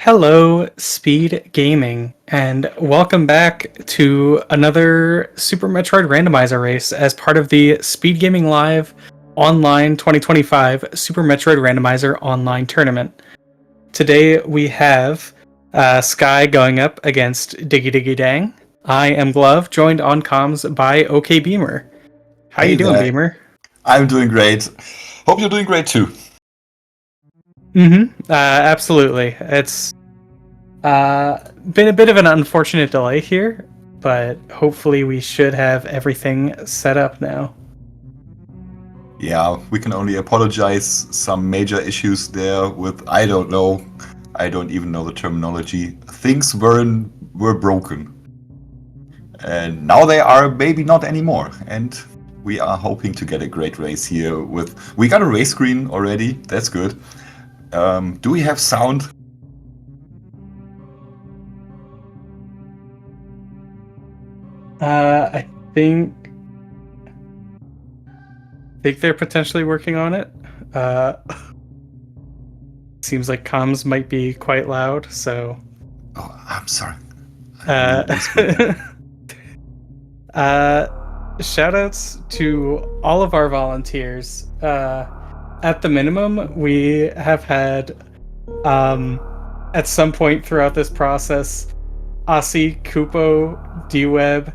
Hello, Speed Gaming, and welcome back to another Super Metroid Randomizer race as part of the Speed Gaming Live Online 2025 Super Metroid Randomizer Online Tournament. Today we have Skyy going up against diggidiggidang. I am Glove, joined on comms by OK Beamer. How you doing, there. Beamer? I'm doing great. Hope you're doing great too. Absolutely. It's been a bit of an unfortunate delay here, but hopefully we should have everything set up now. Yeah, we can only apologize. Some major issues there with I don't even know the terminology. Things were broken, and now they are maybe not anymore. And we are hoping to get a great race here. We got a race screen already. That's good. Do we have sound? I think they're potentially working on it. Seems like comms might be quite loud, so. Oh, I'm sorry. Shoutouts to all of our volunteers. At the minimum, we have had, at some point throughout this process, Asi, Kupo, Dweb,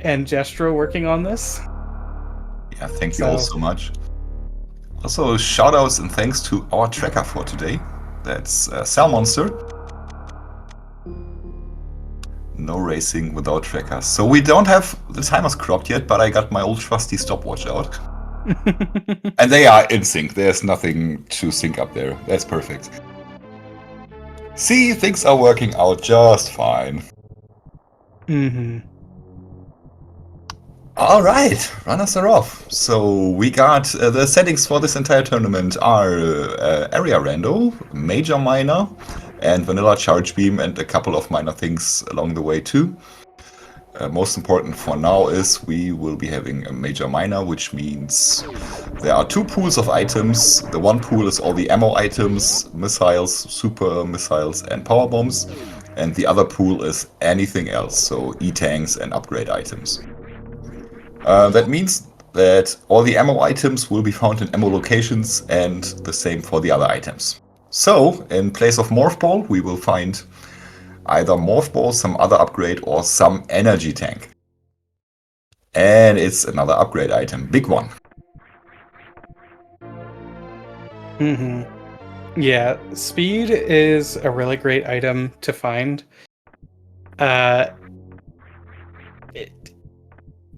and Jestro working on this. Yeah, thank you all so much. Also, shoutouts and thanks to our tracker for today. That's Cell Monster. No racing without trackers. So we don't have the timers cropped yet, but I got my old trusty stopwatch out. And they are in sync. There's nothing to sync up there. That's perfect. See, things are working out just fine. All right, runners are off. So we got the settings for this entire tournament are area rando, major minor, and vanilla charge beam, and a couple of minor things along the way too. Most important for now is we will be having a major minor, which means there are two pools of items. The one pool is all the ammo items, missiles, super missiles, and power bombs, and the other pool is anything else, so E-tanks and upgrade items. That means that all the ammo items will be found in ammo locations, and the same for the other items. So, in place of Morph Ball, we will find either Morph Ball, some other upgrade, or some energy tank. And it's another upgrade item, big one. Yeah, speed is a really great item to find.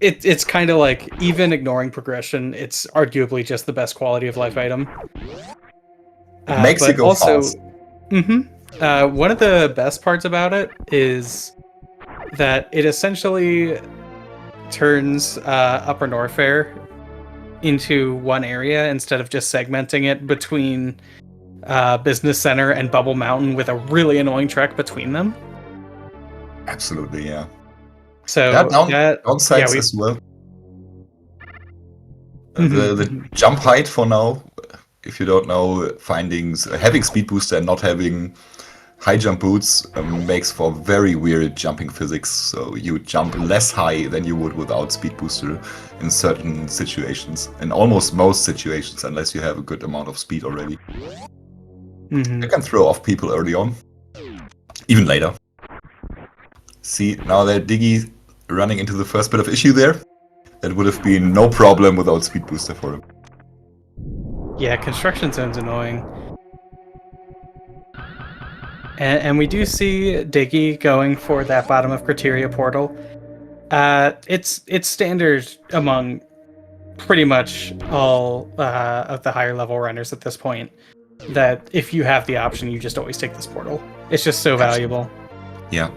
It's kind of like, even ignoring progression, it's arguably just the best quality of life item. It makes you go fast. One of the best parts about it is that it essentially turns Upper Norfair into one area instead of just segmenting it between Business Center and Bubble Mountain with a really annoying trek between them. Absolutely, yeah. So downsides as well. The jump height for now, if you don't know, having speed booster and not having high jump boots makes for very weird jumping physics. So you jump less high than you would without speed booster in certain situations, in almost most situations, unless you have a good amount of speed already. You can throw off people early on, even later. See, now that Diggy running into the first bit of issue there, that would have been no problem without speed booster for him. Yeah, construction zone's annoying. And we do see Diggy going for that bottom of criteria portal. It's standard among pretty much all of the higher level runners at this point that if you have the option, you just always take this portal. It's just so valuable. Yeah.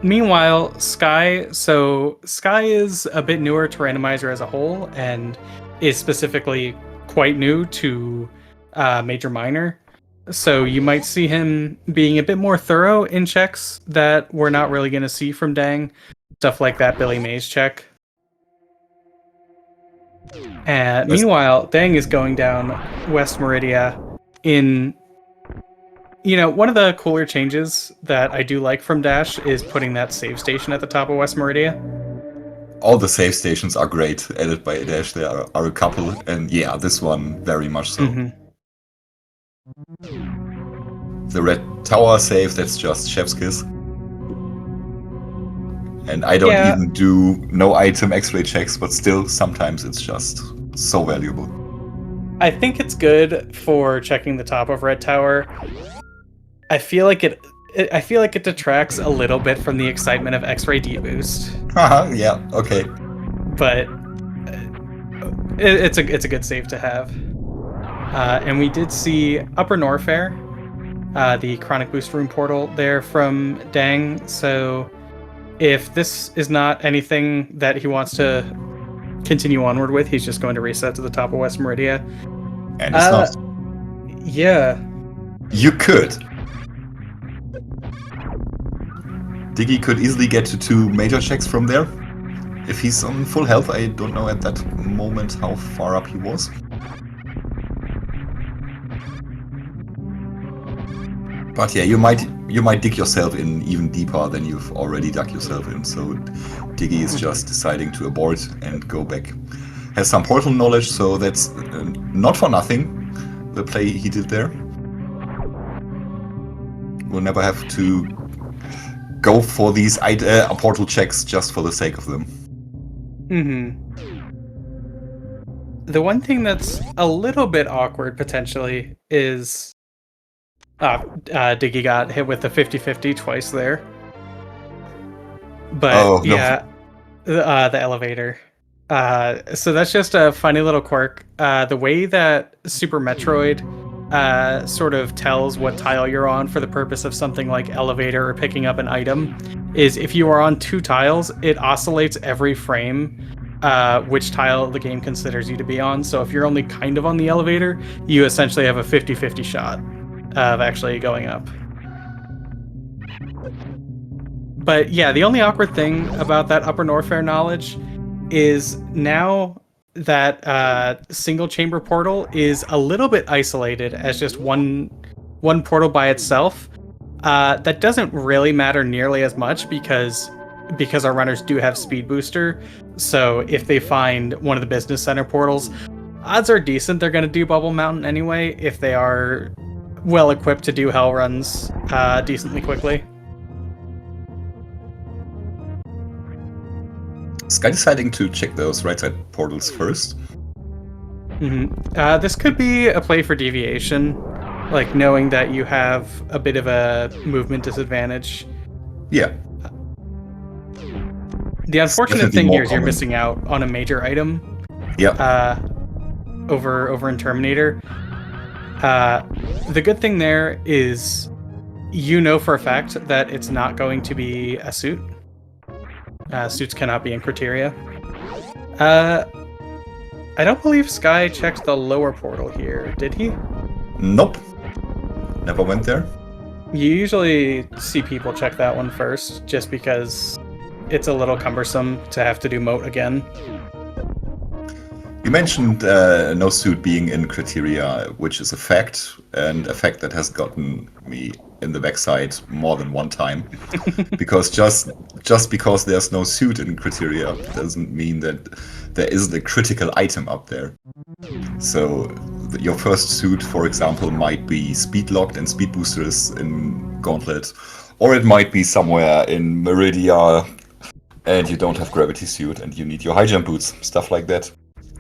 Meanwhile, Skyy. So Skyy is a bit newer to Randomizer as a whole, and is specifically quite new to Major Minor. So you might see him being a bit more thorough in checks that we're not really going to see from Dang. Stuff like that Billy Mays check. And meanwhile, Dang is going down West Meridia in You know, one of the cooler changes that I do like from Dash is putting that save station at the top of West Meridia. All the save stations are great, added by Dash. There are a couple, and yeah, this one very much so. The red tower save, that's just chef's kiss. And I don't even do no item x-ray checks, but still, sometimes it's just so valuable. I think it's good for checking the top of red tower. I feel like it detracts a little bit from the excitement of X-ray deboost. Haha, yeah, okay. But it's a good save to have. And we did see Upper Norfair, the Chronic Boost Room portal there from Dang. So if this is not anything that he wants to continue onward with, he's just going to reset to the top of West Meridia. And it's not. Yeah. You could. Diggy could easily get to 2 major checks from there. If he's on full health, I don't know at that moment how far up he was. But yeah, you might dig yourself in even deeper than you've already dug yourself in. So Diggy is just deciding to abort and go back. Has some portal knowledge, so that's not for nothing, the play he did there. We'll never have to go for these portal checks just for the sake of them. The one thing that's a little bit awkward, potentially, is Diggy got hit with the 50-50 twice there. But yeah, the elevator. So that's just a funny little quirk. The way that Super Metroid sort of tells what tile you're on for the purpose of something like elevator or picking up an item is if you are on 2 tiles, it oscillates every frame which tile the game considers you to be on. So if you're only kind of on the elevator, you essentially have a 50-50 shot of actually going up. But yeah, the only awkward thing about that Upper Norfair knowledge is now that single chamber portal is a little bit isolated as just one portal by itself. That doesn't really matter nearly as much because our runners do have speed booster. So if they find one of the business center portals, odds are decent they're going to do Bubble Mountain anyway if they are well equipped to do hell runs decently quickly. Skyy deciding to check those right side portals first. This could be a play for deviation, like knowing that you have a bit of a movement disadvantage. Yeah. The unfortunate thing here is you're missing out on a major item. Yeah. Over in Terminator. The good thing there is you know for a fact that it's not going to be a suit. Suits cannot be in criteria. I don't believe Skyy checked the lower portal here, did he? Nope. Never went there. You usually see people check that one first, just because it's a little cumbersome to have to do moat again. You mentioned no suit being in criteria, which is a fact, and a fact that has gotten me in the backside more than one time. Because just because there's no suit in criteria doesn't mean that there isn't a critical item up there. So your first suit, for example, might be speed locked and speed boosters in Gauntlet, or it might be somewhere in Meridia and you don't have gravity suit and you need your high jump boots, stuff like that.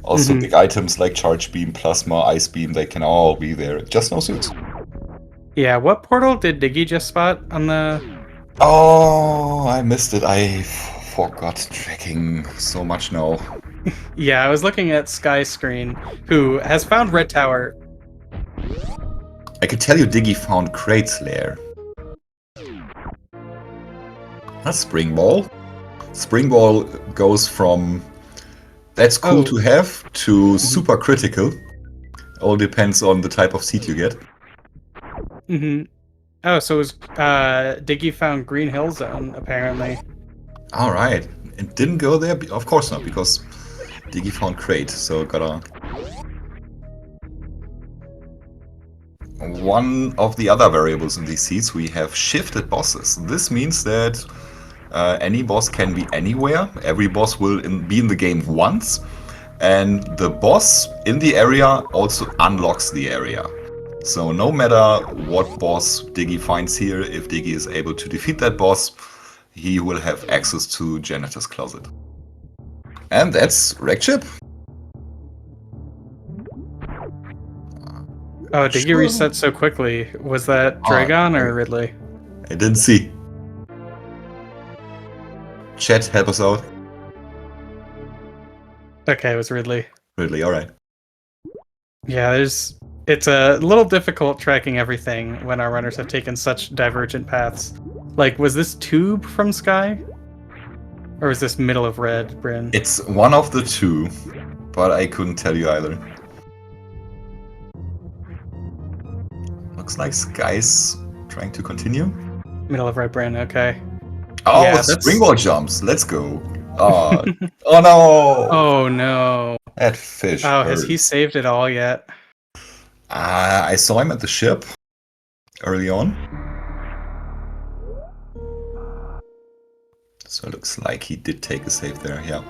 Also big items like charge beam, plasma, ice beam, they can all be there, just no suits. Yeah, what portal did Diggy just spot on the... Oh, I missed it. I forgot tracking so much now. Yeah, I was looking at Skyy's screen, who has found Red Tower. I could tell you Diggy found Crate's lair. That's Spring Ball. Spring Ball goes from that's cool to have to super critical. All depends on the type of seat you get. Oh, so it was Diggy found Green Hill Zone, apparently. Alright. It didn't go there? Of course not, because Diggy found Crate, so gotta... one of the other variables in these seeds, we have shifted bosses. This means that any boss can be anywhere. Every boss will be in the game once. And the boss in the area also unlocks the area. So no matter what boss Diggy finds here, if Diggy is able to defeat that boss, he will have access to Janitor's Closet. And that's Wreck Chip. Oh, did you reset so quickly? Was that Dragon or Ridley? I didn't see. Chat, help us out. Okay, it was Ridley. Ridley, alright. Yeah, it's a little difficult tracking everything when our runners have taken such divergent paths. Like, was this tube from Skyy? Or was this middle of red, Bryn? It's one of the two, but I couldn't tell you either. Looks like Skyy's trying to continue. Middle of red, Bryn, okay. Oh, Yeah, springboard jumps, let's go. Oh, oh no! Oh no. That fish Oh, hurts. has he saved it all yet? I saw him at the ship early on. So it looks like he did take a save there, yeah.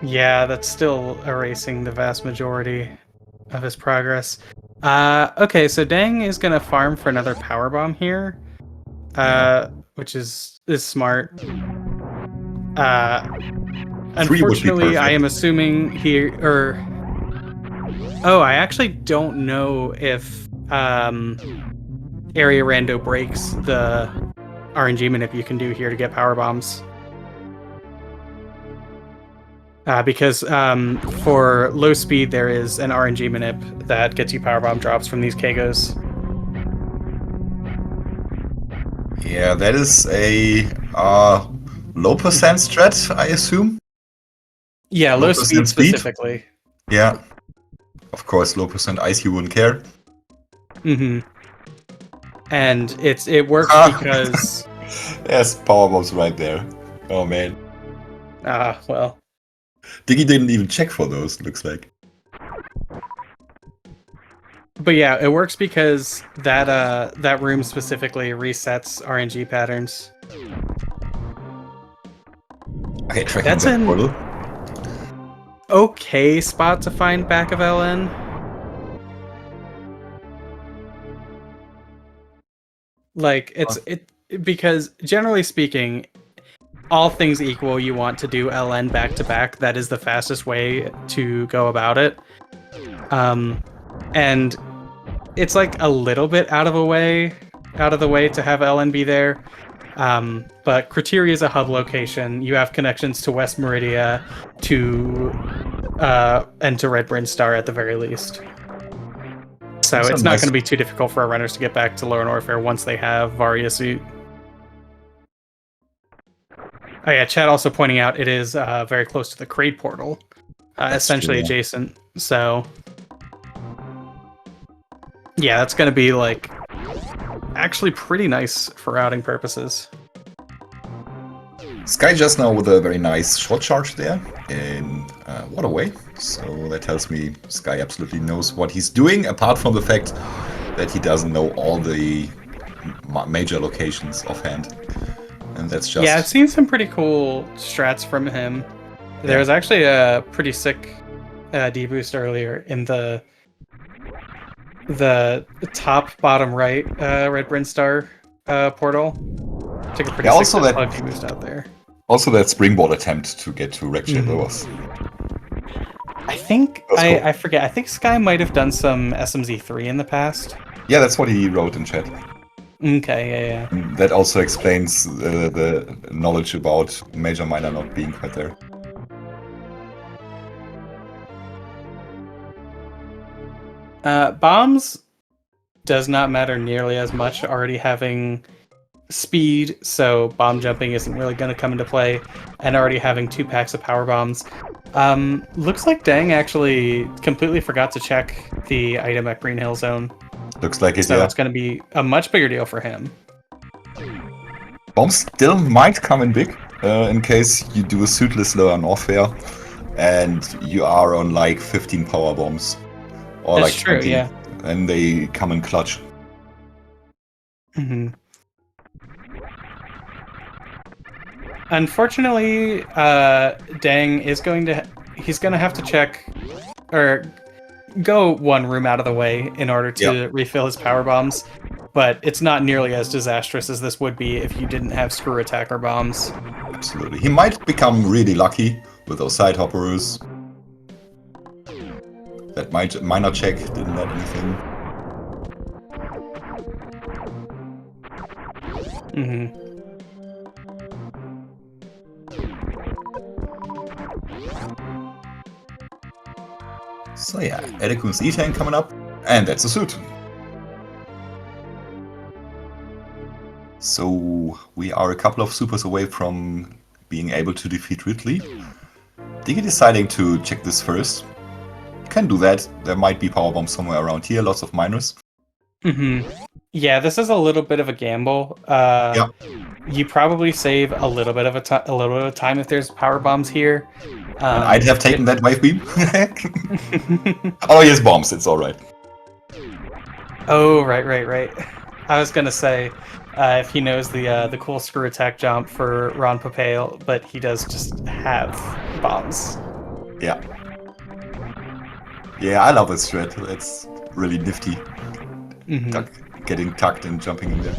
Yeah, that's still erasing the vast majority of his progress. Okay, so Dang is gonna farm for another power bomb here, which is smart. Unfortunately, I am assuming here, oh, I actually don't know if Area Rando breaks the RNG manip you can do here to get power bombs. Because for low speed, there is an RNG manip that gets you power bomb drops from these Kagos. Yeah, that is a low percent strat, I assume. Yeah, low speed specifically. Yeah, of course, low percent ice, you wouldn't care. Mm-hmm. And it works because there's power bombs right there. Oh man. Well. Diggy didn't even check for those, looks like. But yeah, it works because that room specifically resets RNG patterns. Okay, tracking that's that an portal. Okay spot to find back of LN. Like because generally speaking, all things equal, you want to do LN back to back. That is the fastest way to go about it. And it's like a little bit out of the way to have LN be there. But Criteria is a hub location. You have connections to West Meridia, and to Red Bryn Star at the very least. So it's not going to be too difficult for our runners to get back to Lower Norfair once they have Varia suit. Oh yeah, chat also pointing out it is very close to the Crate portal, essentially true, yeah. Adjacent. So yeah, that's going to be like actually pretty nice for routing purposes. Skyy just now with a very nice short charge there in Waterway, so that tells me Skyy absolutely knows what he's doing, apart from the fact that he doesn't know all the major locations offhand. And that's just... Yeah, I've seen some pretty cool strats from him. There was actually a pretty sick deboost earlier in the top bottom right Red Bryn Star portal. Took a pretty sick deboost out there. Also that springboard attempt to get to Wreck Chip was... I think, I forget, I think Skyy might have done some SMZ3 in the past. Yeah, that's what he wrote in chat. Okay, yeah. That also explains the knowledge about Major Minor not being quite there. Bombs does not matter nearly as much, already having speed, so bomb jumping isn't really going to come into play, and already having 2 packs of power bombs. Looks like Dang actually completely forgot to check the item at Green Hill Zone. Looks like it, so it's going to be a much bigger deal for him. Bombs still might come in big, in case you do a suitless Lower Norfair, and you are on like 15 power bombs. Or That's like true, 20, and they come in clutch. Mm-hmm. Unfortunately, Dang is he's going to have to check, or go one room out of the way in order to refill his power bombs, but it's not nearly as disastrous as this would be if you didn't have screw attacker bombs. Absolutely. He might become really lucky with those side hoppers. That minor check didn't add anything. Mm-hmm. So yeah, Edekun's E-Tank coming up, and that's a suit. So we are a couple of supers away from being able to defeat Ridley. Diggy deciding to check this first. Can do that. There might be power bombs somewhere around here, lots of miners. Mm-hmm. Yeah, this is a little bit of a gamble. You probably save a little bit of time if there's power bombs here. And I'd have taken that wave beam. Oh, he has bombs. It's all right. Oh, right. I was gonna say if he knows the cool screw attack jump for Ron Papale, but he does just have bombs. Yeah. Yeah, I love this strat. It's really nifty. Mm-hmm. Getting tucked and jumping in there.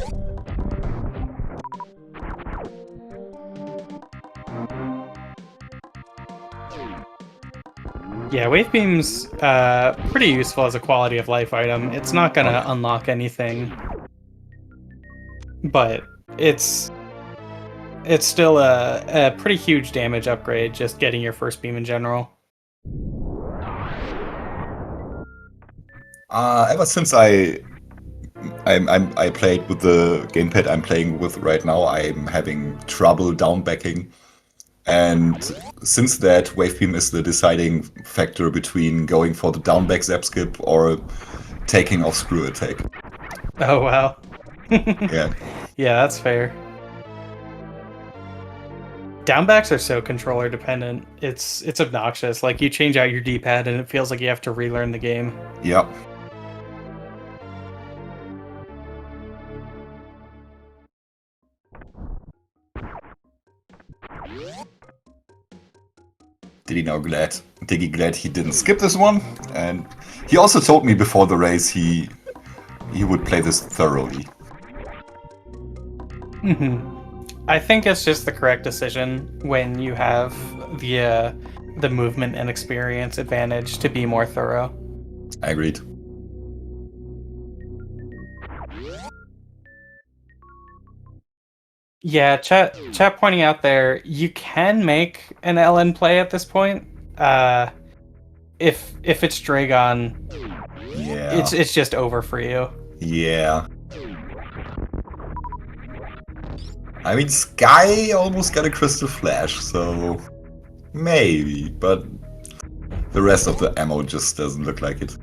Yeah, Wave Beam's pretty useful as a quality of life item. It's not gonna unlock anything, but it's still a pretty huge damage upgrade just getting your first beam in general. Ever since I played with the gamepad I'm playing with right now, I'm having trouble down backing. And since that, Wave Beam is the deciding factor between going for the down back zap skip or taking off screw attack. Oh wow. Yeah. Yeah, that's fair. Downbacks are so controller dependent. It's obnoxious. Like, you change out your D-pad and it feels like you have to relearn the game. Yep. Diggy glad he didn't skip this one, and he also told me before the race he would play this thoroughly. I think it's just the correct decision when you have the movement and experience advantage to be more thorough. I agreed. Yeah, chat pointing out there, you can make an LN play at this point. If it's Dragon, yeah, it's just over for you. Yeah. I mean, Skyy almost got a Crystal Flash, so maybe, but the rest of the ammo just doesn't look like it.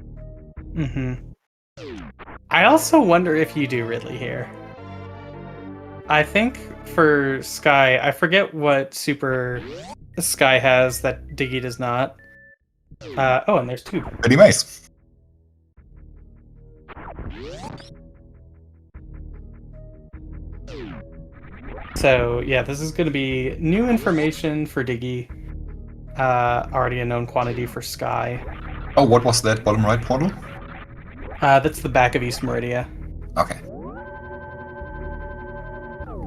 I also wonder if you do Ridley here. I think for Skyy, I forget what super Skyy has that Diggy does not. Oh, and there's two. Pretty nice. So yeah, this is going to be new information for Diggy. Already a known quantity for Skyy. Oh, what was that bottom right portal? That's the back of East Meridia. Okay.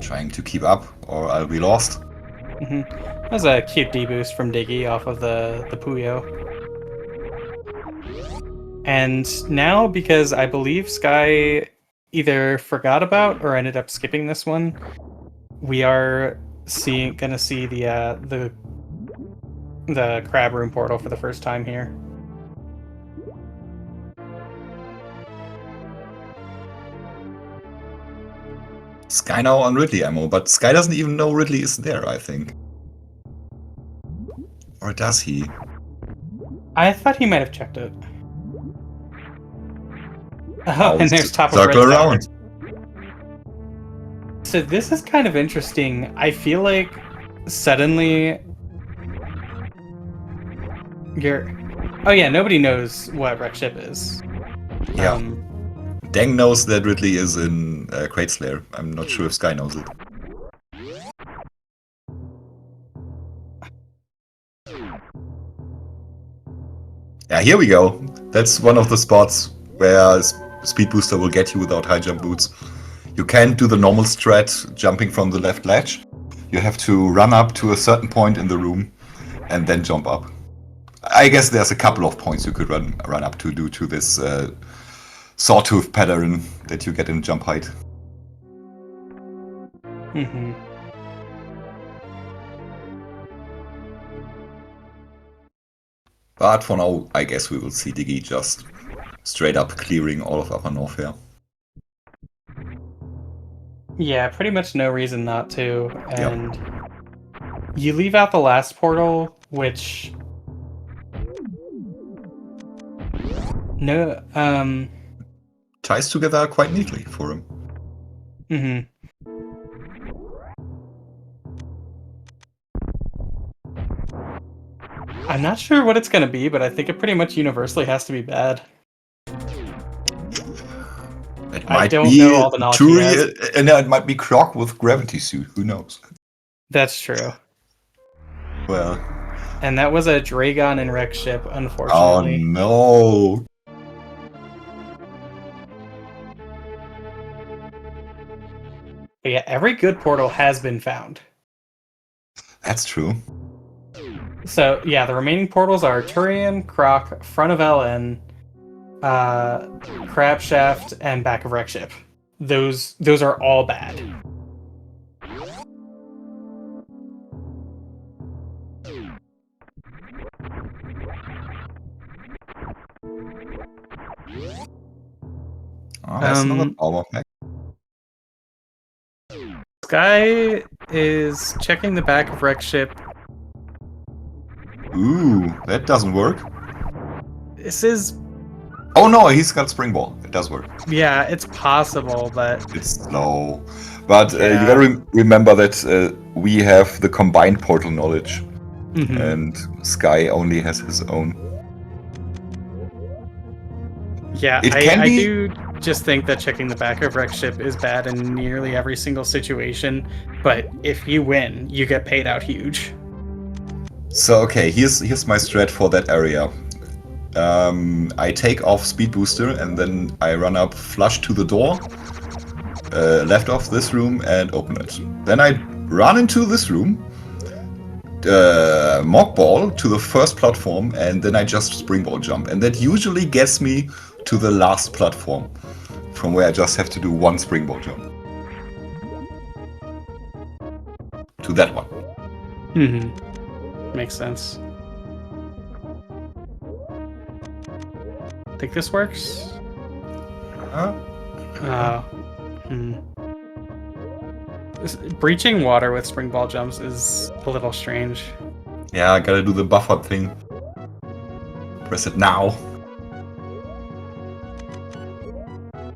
Trying to keep up, or I'll be lost. That was a cute D-boost from Diggy off of the Puyo. And now, because I believe Skyy either forgot about or ended up skipping this one, we are gonna see the crab room portal for the first time here. Skyy now on Ridley ammo, but Skyy doesn't even know Ridley is there, I think. Or does he? I thought he might have checked it. Oh, and there's top of circle red around. So this is kind of interesting. I feel like suddenly oh yeah, nobody knows what wreck ship is. Yeah. Deng knows that Ridley is in Crate Slayer. I'm not sure if Skyy knows it. Yeah, here we go. That's one of the spots where Speed Booster will get you without high jump boots. You can't do the normal strat jumping from the left ledge. You have to run up to a certain point in the room and then jump up. I guess there's a couple of points you could run up to due to this sawtooth pattern that you get in jump height. Mm-hmm. But for now, I guess we will see Diggy just straight up clearing all of Upper North here. Yeah, pretty much no reason not to. And you leave out the last portal, which... No, ties together quite neatly for him. Mm-hmm. I'm not sure what it's going to be, but I think it pretty much universally has to be bad. It I might don't be know all the knowledge he has. and it might be Croc with gravity suit. Who knows? That's true. Well. And that was a Dragon and Wreck ship, Oh unfortunately. no. But yeah, every good portal has been found. That's true. So yeah, the remaining portals are Turian, Croc, front of LN, Crab Shaft, and back of Wreck ship. Those are all bad. Oh, that's another power pack. Skyy is checking the back of Wreck ship. Ooh, that doesn't work. This is... Oh no, he's got Spring Ball. It does work. Yeah, it's possible, but... It's slow. But Yeah. you gotta remember that we have the combined portal knowledge. Mm-hmm. And Skyy only has his own. Yeah, I do just think that checking the back of Wreck ship is bad in nearly every single situation, but if you win, you get paid out huge. So okay, here's my strat for that area. I take off Speed Booster and then I run up flush to the door, left of this room and open it. Then I run into this room, Mock Ball to the first platform, and then I just Springball jump. And that usually gets me to the last platform, from where I just have to do one Springball jump. To that one. Mm-hmm. Makes sense. Think this works? Breaching water with spring ball jumps is a little strange. Yeah, I gotta do the buffer thing. Press it now.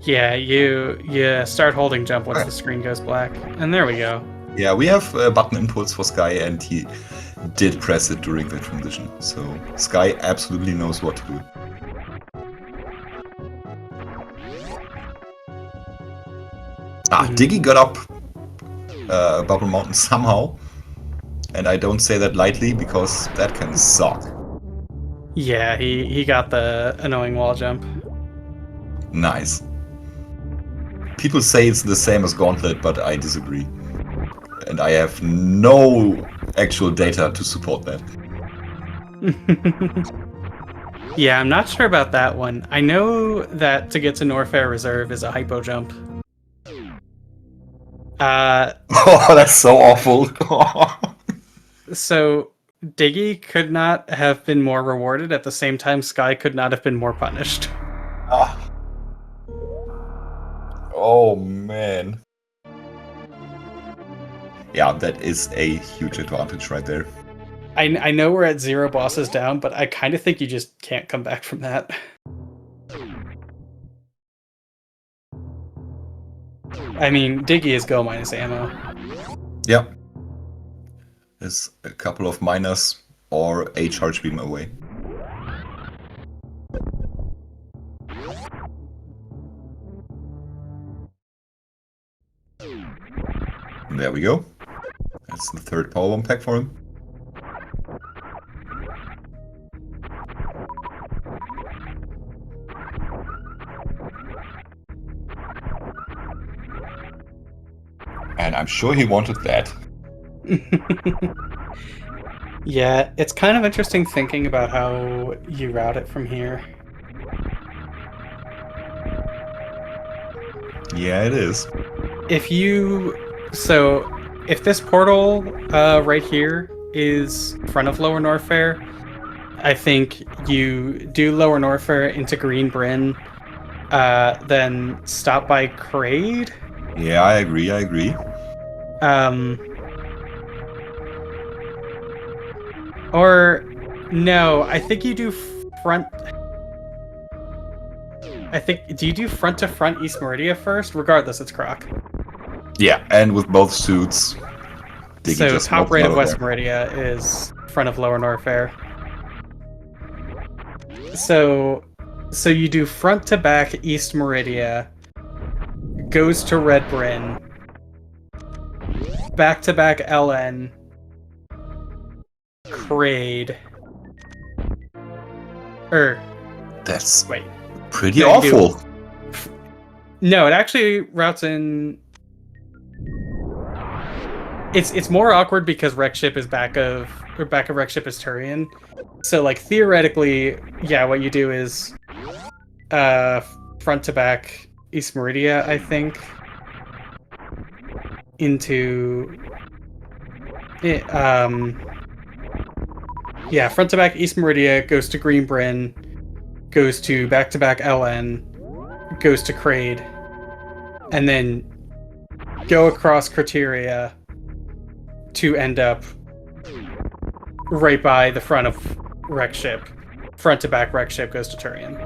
Yeah, you start holding jump once the screen goes black. And there we go. Yeah, we have button inputs for Skyy, and he did press it during the transition. So Skyy absolutely knows what to do. Diggy got up Bubble Mountain somehow. And I don't say that lightly, because that can suck. Yeah, he got the annoying wall jump. Nice. People say it's the same as Gauntlet, but I disagree. And I have no actual data to support that. Yeah, I'm not sure about that one. I know that to get to Norfair Reserve is a hypo jump. Oh, that's so awful. So Diggy could not have been more rewarded. At the same time, Skyy could not have been more punished. Oh man. Yeah, that is a huge advantage right there. I know we're at 0 bosses down, but I kind of think you just can't come back from that. I mean, Diggy is go minus ammo. Yep. There's a couple of miners or a charge beam away. There we go. That's the third power bomb pack for him. And I'm sure he wanted that. Yeah, it's kind of interesting thinking about how you route it from here. Yeah, it is. If this portal right here is front of Lower Norfair, I think you do Lower Norfair into Green Bryn, then stop by Kraid. Yeah, I agree. Or no, I think you do front. Do you do front to front East Meridia first? Regardless, it's Croc. Yeah, and with both suits. So top right of West Meridia is front of Lower Norfair. So you do front to back East Meridia, goes to Red Bryn, back to back LN, Kraid. That's wait. Pretty awful. No, it actually routes in. It's more awkward because Wreck Ship is back of Wreck Ship is Turian. So like theoretically, yeah, what you do is front to back East Meridia, I think. Into yeah, front to back East Meridia, goes to Green Bryn, goes to back LN, goes to Kraid, and then go across Criteria to end up right by the front of Wreck Ship. Front to back Wreck Ship goes to Turian.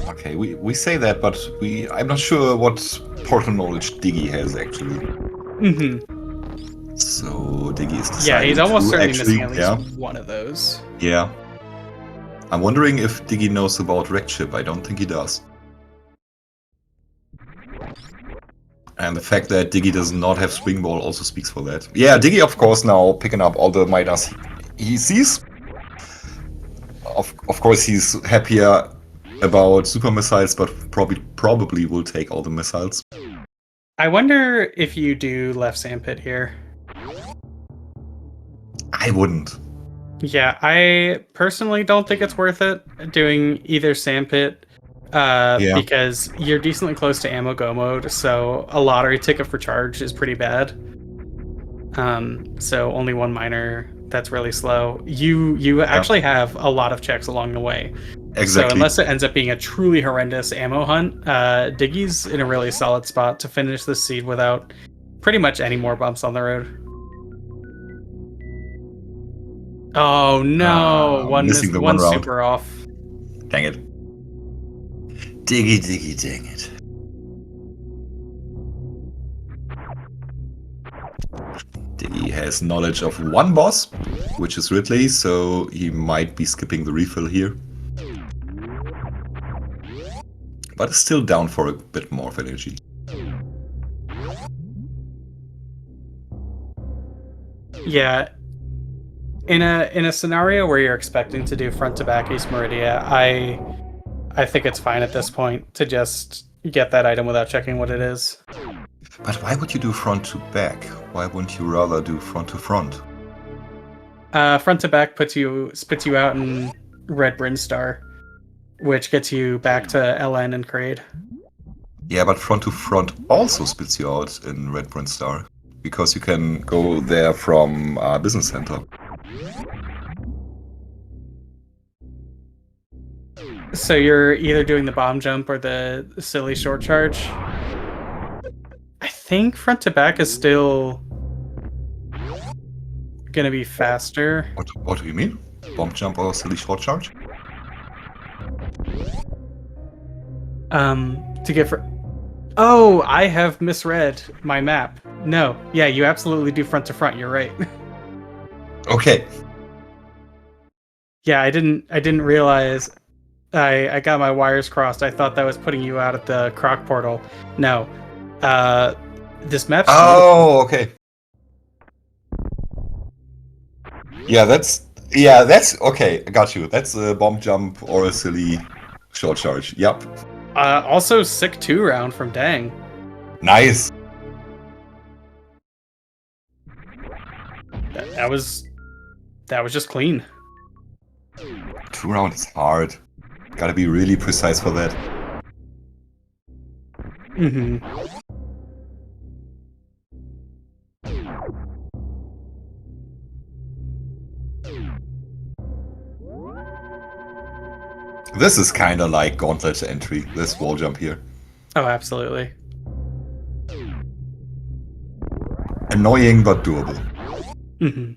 Okay, we say that, but I'm not sure what portal knowledge Diggy has actually. Mm-hmm. So Diggy is deciding. Yeah, he's almost certainly actually, missing at least one of those. Yeah. I'm wondering if Diggy knows about Wreck Ship. I don't think he does. And the fact that Diggy does not have Swing Ball also speaks for that. Yeah, Diggy, of course, now picking up all the miners he sees. Of course, he's happier about super missiles, but probably will take all the missiles. I wonder if you do left sandpit here. I wouldn't. Yeah, I personally don't think it's worth it doing either sandpit. Because you're decently close to ammo go mode, so a lottery ticket for charge is pretty bad. So only one miner, that's really slow. You actually have a lot of checks along the way. Exactly. So unless it ends up being a truly horrendous ammo hunt, Diggy's in a really solid spot to finish this seed without pretty much any more bumps on the road. Oh no! One super off. Dang it. Diggy, dang it. Diggy has knowledge of one boss, which is Ridley, so he might be skipping the refill here. But is still down for a bit more of energy. Yeah. In a scenario where you're expecting to do front to back East Meridia, I think it's fine at this point to just get that item without checking what it is. But why would you do front to back? Why wouldn't you rather do front to front? Front to back spits you out in Red Bryn Star, which gets you back to LN and Kraid. Yeah, but front to front also spits you out in Red Bryn Star, because you can go there from Business Center. So you're either doing the bomb jump or the silly short charge. I think front to back is still gonna be faster. What do you mean? Bomb jump or silly short charge? To get for. Oh, I have misread my map. No, yeah, you absolutely do front to front. You're right. Okay. Yeah, I didn't realize. I got my wires crossed. I thought that was putting you out at the Croc portal. No. This map's Oh, okay. Yeah, that's okay. I got you. That's a bomb jump or a silly short charge. Yep. Also sick 2-round from Dang. Nice. That was just clean. 2-round is hard. Gotta be really precise for that. Mm-hmm. This is kind of like gauntlet entry. This wall jump here. Oh, absolutely. Annoying but doable. Mm-hmm.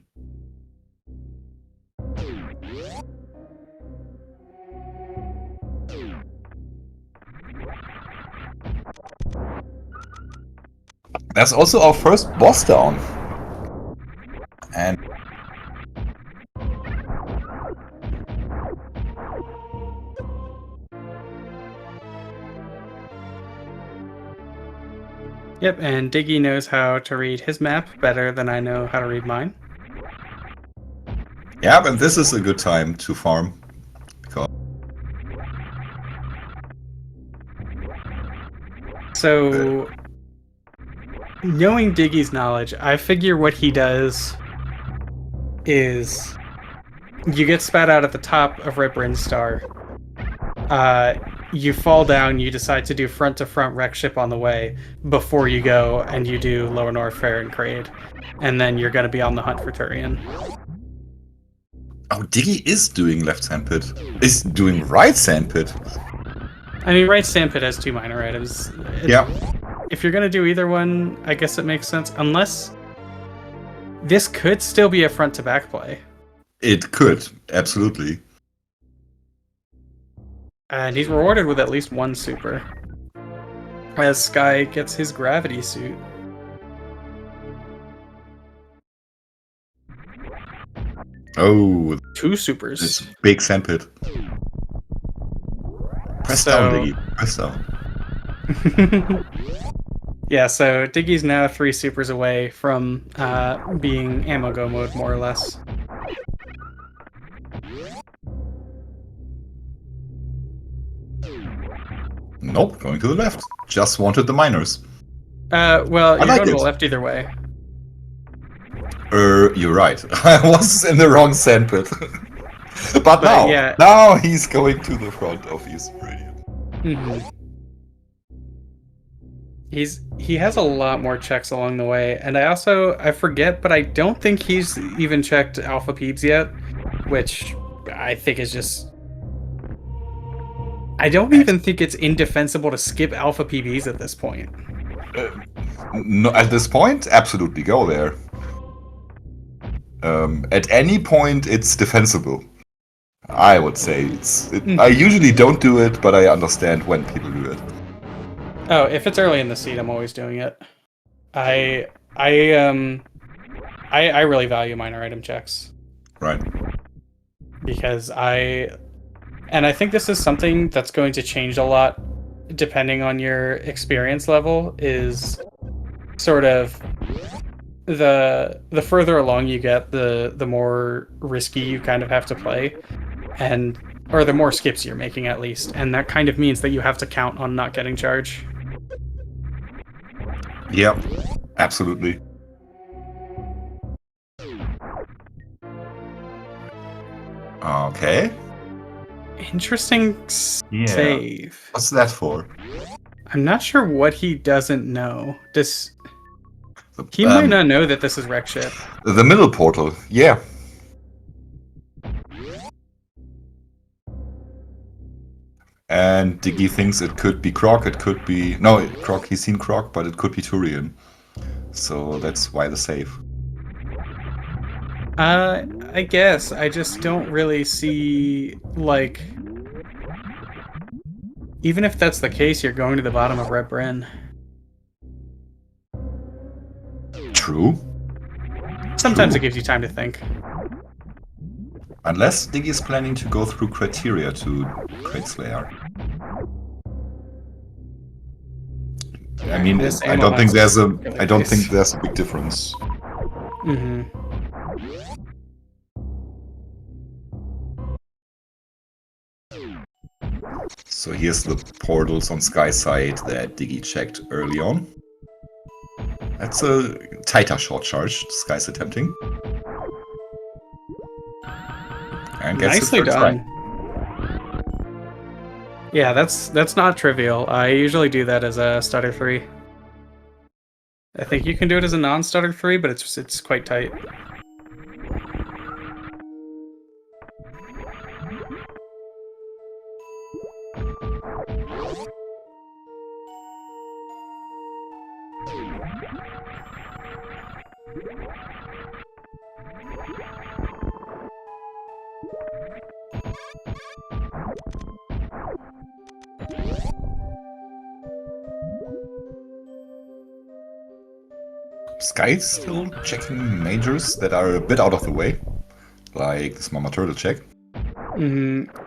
That's also our first boss down. And Yep, and Diggy knows how to read his map better than I know how to read mine. yeah, but this is a good time to farm. Because So, knowing Diggy's knowledge, I figure what he does is you get spat out at the top of Red Brinstar. You fall down, you decide to do front-to-front wreck ship on the way before you go, and you do Lower North Fair and Crade. And then you're going to be on the hunt for Turian. oh, Diggy is doing left sandpit. Is doing right sandpit. I mean, right sandpit has 2 minor items. Yeah. If you're going to do either one, I guess it makes sense. Unless this could still be a front-to-back play. It could, absolutely. And he's rewarded with at least 1 super. As Skyy gets his gravity suit. Oh, 2 supers. this big sandpit. Press down, Diggy. Press down. Yeah, so Diggy's now 3 supers away from being ammo go mode, more or less. Nope, going to the left. Just wanted the miners. Well, you're like going to it. the left either way. You're right. I was in the wrong sandpit. But now, yeah. now he's going to the front of his radiant. Mm-hmm. He has a lot more checks along the way, and I forget, but I don't think he's even checked Alpha Peebs yet, which I think is just. I don't even think it's indefensible to skip Alpha PBs at this point. No, at this point, absolutely go there. At any point, it's defensible. I would say I usually don't do it, but I understand when people do it. Oh, if it's early in the seed, I'm always doing it. I really value minor item checks. Right. Because I think this is something that's going to change a lot depending on your experience level, is sort of the further along you get, the more risky you kind of have to play, or the more skips you're making at least, and that kind of means that you have to count on not getting charge. Yep, absolutely. Okay. Interesting save. What's that for? I'm not sure what he doesn't know. He might not know that this is wreck ship. The middle portal, yeah. And Diggy thinks it could be Croc, it could be... No, Croc, he's seen Croc, but it could be Turian. So that's why the save. I guess. I just don't really see, like... Even if that's the case, you're going to the bottom of Red Bryn. True. Sometimes True. it gives you time to think. Unless Diggy is planning to go through criteria to Crate Slayer. I mean, This I ammo don't think has there's a really I don't nice. think there's a big difference. Mm-hmm. So here's the portals on Skyy side that Diggy checked early on. That's a tighter short charge Skyy's attempting. And gets Nicely it first done. try. Yeah, that's not trivial. I usually do that as a stutter 3. I think you can do it as a non-stutter 3, but it's quite tight. Skyy's still checking majors that are a bit out of the way, like this Mama Turtle check.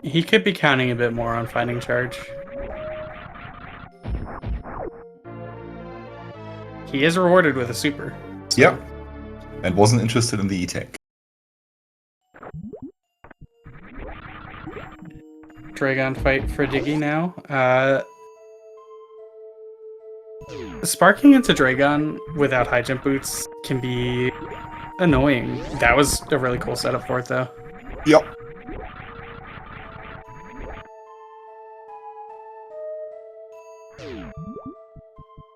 He could be counting a bit more on finding charge. He is rewarded with a super. So. Yeah, and wasn't interested in the E-Tank. Dragon fight for Diggy now. Sparking into Dragon without high jump boots can be annoying. That was a really cool setup for it, though. Yep.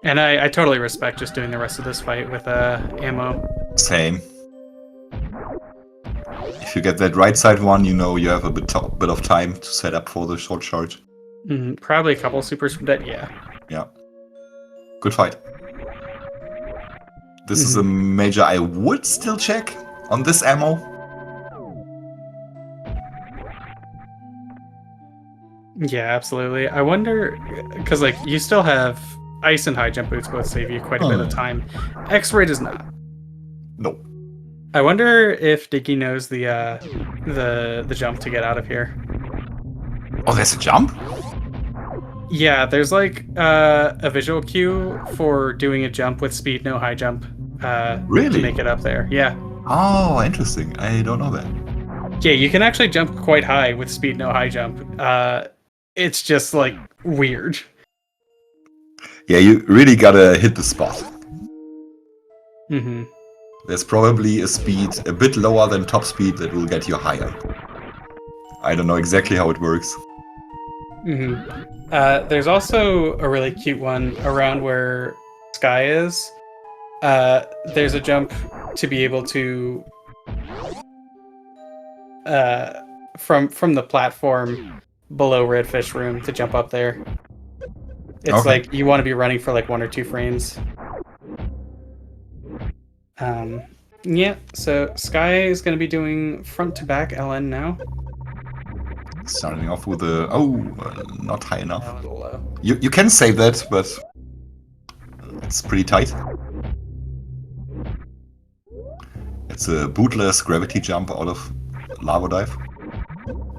And I totally respect just doing the rest of this fight with ammo. Same. If you get that right side one, you know you have a bit of time to set up for the short charge. Probably a couple supers from that, yeah. Yeah. Good fight. This is a major I would still check on this ammo. Yeah, absolutely. I wonder, because like you still have ice and high jump boots both save you quite a bit of time. X-ray does not. Nope. I wonder if Diggy knows the jump to get out of here. Oh, there's a jump? Yeah, there's like a visual cue for doing a jump with speed, no high jump. Really? To make it up there. Yeah. Oh, interesting. I don't know that. Yeah, you can actually jump quite high with speed, no high jump. It's just like weird. Yeah, you really gotta hit the spot. There's probably a speed a bit lower than top speed that will get you higher. I don't know exactly how it works. There's also a really cute one around where Skyy is. There's a jump to be able to from the platform below Redfish Room to jump up there. It's like you want to be running for like 1 or 2 frames. Yeah, so Skyy is going to be doing front to back LN now. Starting off with a not high enough. A little low. You can save that, but it's pretty tight. It's a bootless gravity jump out of lava dive.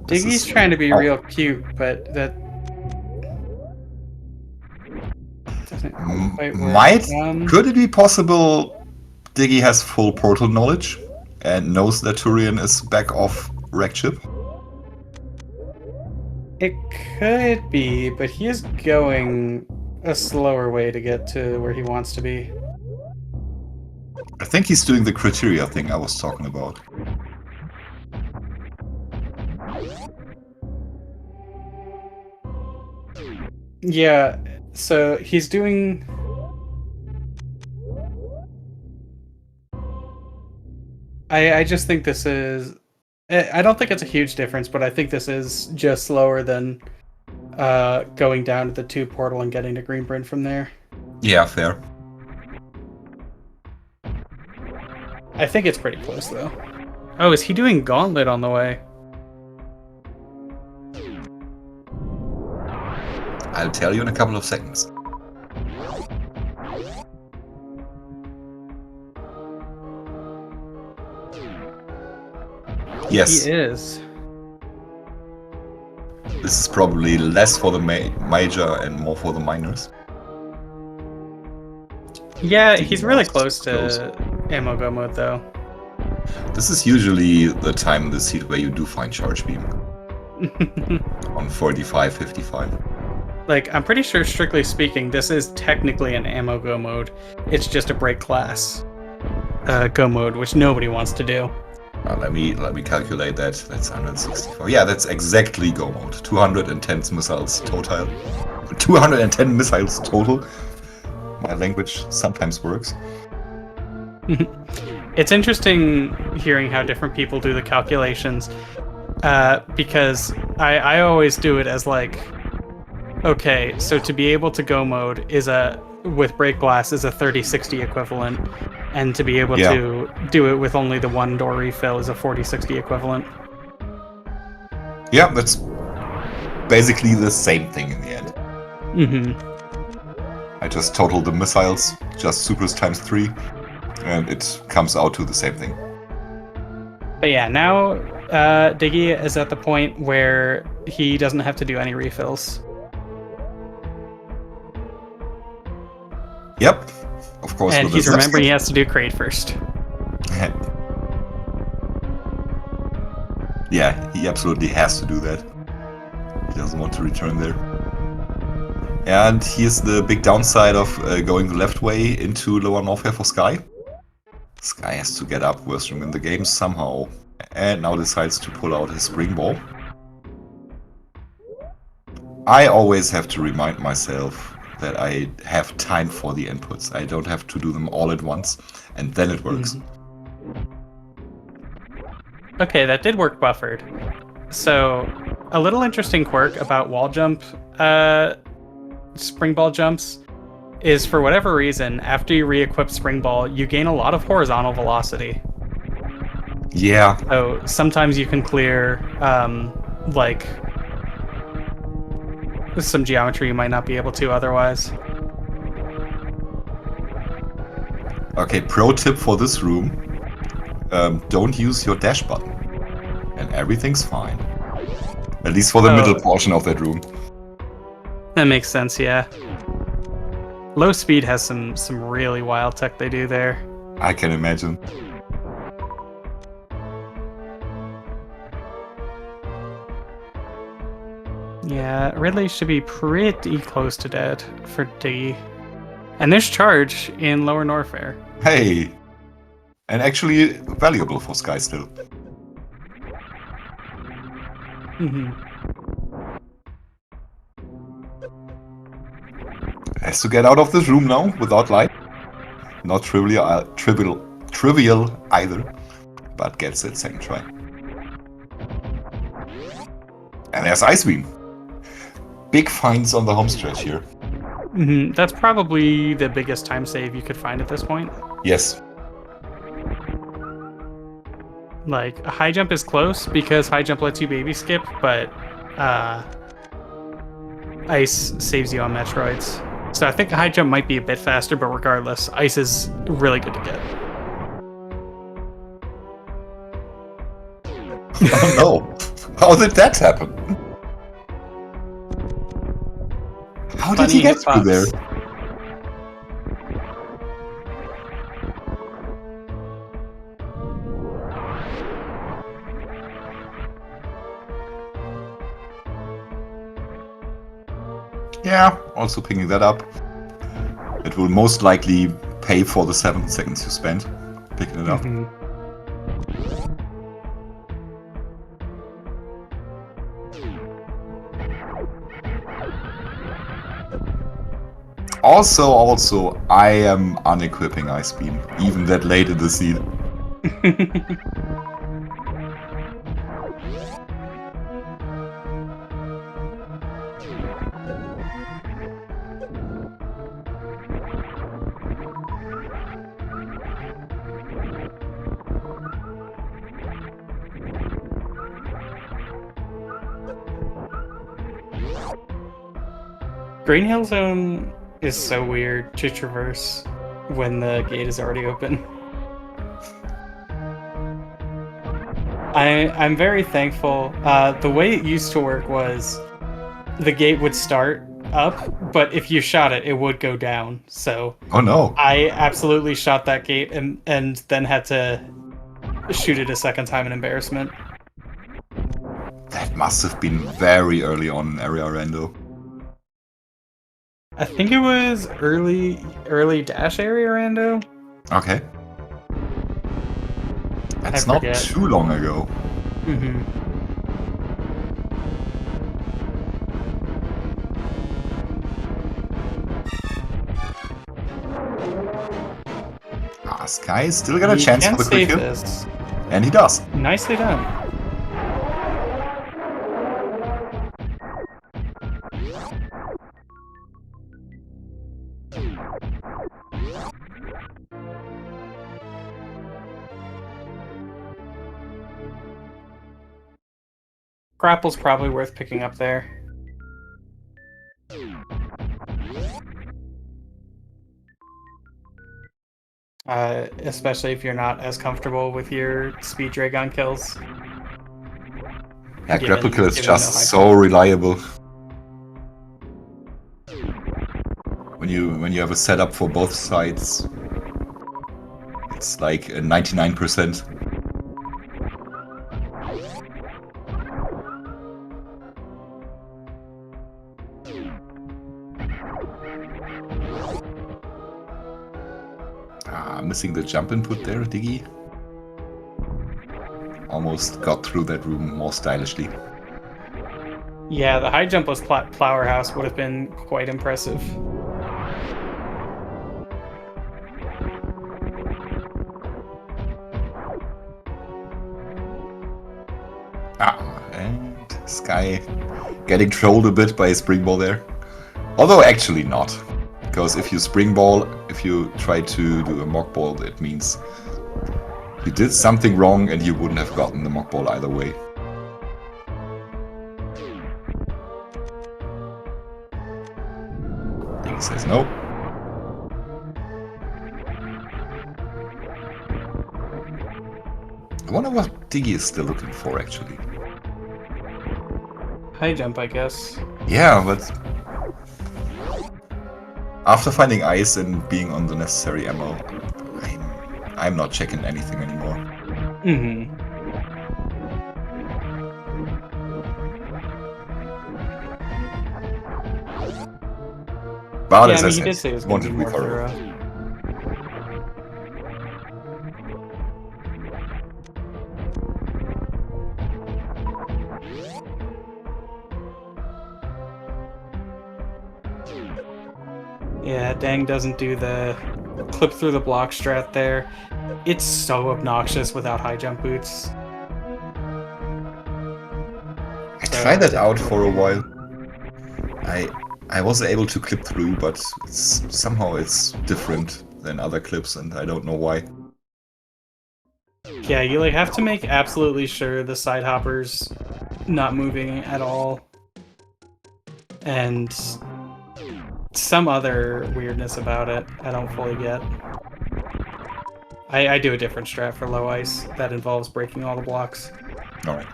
Diggy's trying to be real cute, but that doesn't quite work. Could it be possible Diggy has full portal knowledge and knows that Turian is back off wreck chip? It could be, but he is going a slower way to get to where he wants to be. I think he's doing the criteria thing I was talking about. Yeah, so he's doing... I just think this is... I don't think it's a huge difference, but I think this is just slower than going down to the 2 portal and getting to Greenbryn from there. Yeah, fair. I think it's pretty close, though. Oh, is he doing Gauntlet on the way? I'll tell you in a couple of seconds. Yes. He is. This is probably less for the major and more for the minors. Yeah, Diggy he's really lost close to ammo go mode though. This is usually the time in the seed where you do find charge beam. On 45, 55. Like, I'm pretty sure, strictly speaking, this is technically an ammo go mode. It's just a break class go mode, which nobody wants to do. Let me calculate that. That's 164. Yeah, that's exactly go mode. 210 missiles total. 210 missiles total. My language sometimes works. It's interesting hearing how different people do the calculations, because I always do it as like, okay, so to be able to go mode with break glass is a 30-60 equivalent, and to be able to do it with only the one door refill is a 40-60 equivalent. Yeah, that's basically the same thing in the end. I just totaled the missiles, just supers times 3, and it comes out to the same thing. But yeah, now Diggy is at the point where he doesn't have to do any refills. Yep, of course. And he's remembering he has to do crate first. Yeah, he absolutely has to do that. He doesn't want to return there. And here's the big downside of going the left way into lower Norfair for Skyy. Skyy has to get up worst room in the game somehow, and now decides to pull out his spring ball. I always have to remind myself that I have time for the inputs. I don't have to do them all at once, and then it works. Okay, that did work buffered. So, a little interesting quirk about wall jump spring ball jumps is, for whatever reason, after you re-equip spring ball, you gain a lot of horizontal velocity. Yeah. So sometimes you can clear like some geometry you might not be able to otherwise. Okay, pro tip for this room. Don't use your dash button. And everything's fine. At least for the middle portion of that room. That makes sense, yeah. Low speed has some really wild tech they do there. I can imagine. Yeah, Ridley should be pretty close to dead for Diggy. And there's charge in lower Norfair. Hey! And actually valuable for Skyy still. Has to get out of this room now without light. Not trivial either, but gets it second try. And there's Ice Beam. Big finds on the home stretch here. That's probably the biggest time save you could find at this point. Yes. Like, a high jump is close because high jump lets you baby skip, but ice saves you on Metroids. So I think a high jump might be a bit faster, but regardless, ice is really good to get. Oh no! How did that happen? How did he get through there? Yeah, also picking that up. It will most likely pay for the 7 seconds you spent picking it up. Also, I am unequipping Ice Beam, even that late in the seed. Green Hill Zone is so weird to traverse when the gate is already open. I'm very thankful. The way it used to work was the gate would start up, but if you shot it, it would go down. So Oh no. I absolutely shot that gate and then had to shoot it a second time in embarrassment. That must have been very early on in Area Rando. I think it was early dash area rando. Okay. That's not forget. too long ago. Mm-hmm. Skyy still got a chance for the quick kill. This. And he does. Nicely done. Grapple's probably worth picking up there. Especially if you're not as comfortable with your speed dragon kills. Yeah, grapple kill is just so reliable. When you have a setup for both sides, it's like a 99%. Missing the jump input there, Diggy. Almost got through that room more stylishly. Yeah, the high jump was Flower House would have been quite impressive. And Skyy getting trolled a bit by a spring ball there. Although actually not. Because if you spring ball, if you try to do a mock ball, it means you did something wrong and you wouldn't have gotten the mock ball either way. Diggy says no. I wonder what Diggy is still looking for actually. High jump, I guess. Yeah, but after finding ice and being on the necessary ammo, I'm not checking anything anymore. Mm-hmm. But Yeah, as I I mean, he said, did say it was going to be more thorough. Yeah, Dang doesn't do the clip through the block strat there. It's so obnoxious without high jump boots. I tried that out for a while. I was able to clip through, but somehow it's different than other clips, and I don't know why. Yeah, you like have to make absolutely sure the side hopper's not moving at all. And some other weirdness about it I don't fully get. I do a different strat for low ice that involves breaking all the blocks. Alright.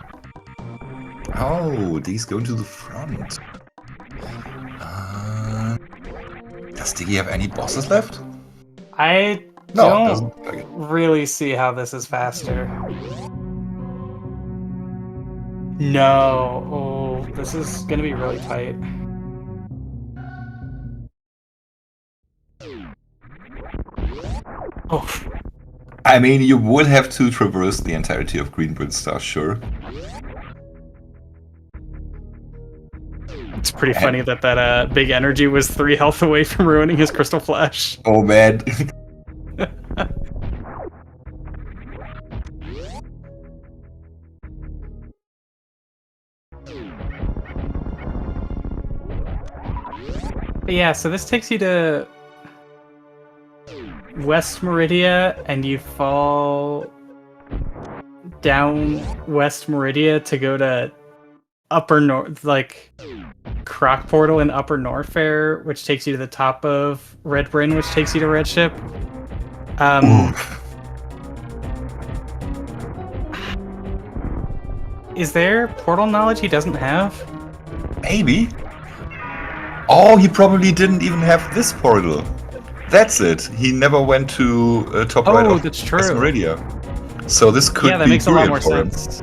Oh, these go to the front. Does Diggy have any bosses left? I No, don't doesn't look like it. really see how this is faster. No. Oh, this is gonna be really tight. Oh. I mean, you would have to traverse the entirety of Green Star, sure. It's pretty funny that big energy was 3 health away from ruining his Crystal Flash. Oh man. But yeah, so this takes you to West Meridia, and you fall down West Meridia to go to Upper North, like Croc Portal in Upper Norfair, which takes you to the top of Red Bryn, which takes you to Red Ship. Is there portal knowledge he doesn't have? Maybe. Oh, he probably didn't even have this portal. That's it. He never went to top right of that's true. Meridia. So this could that be makes a lot more for him. sense.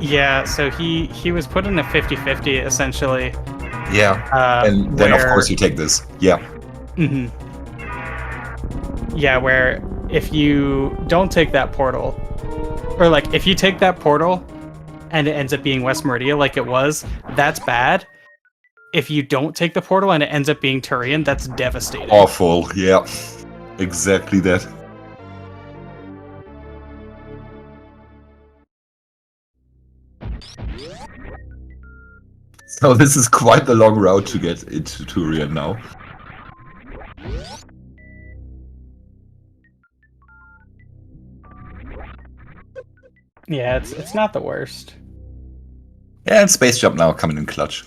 Yeah, so he was put in a 50-50 essentially. Yeah, and then of course you take this. Yeah. Mm-hmm. Yeah, where if you don't take that portal, or like if you take that portal and it ends up being West Meridia like it was, that's bad. If you don't take the portal and it ends up being Turian, that's devastating. Awful, yeah. Exactly that. So this is quite the long route to get into Turian now. Yeah, it's not the worst. Yeah, and Space Jump now coming in clutch.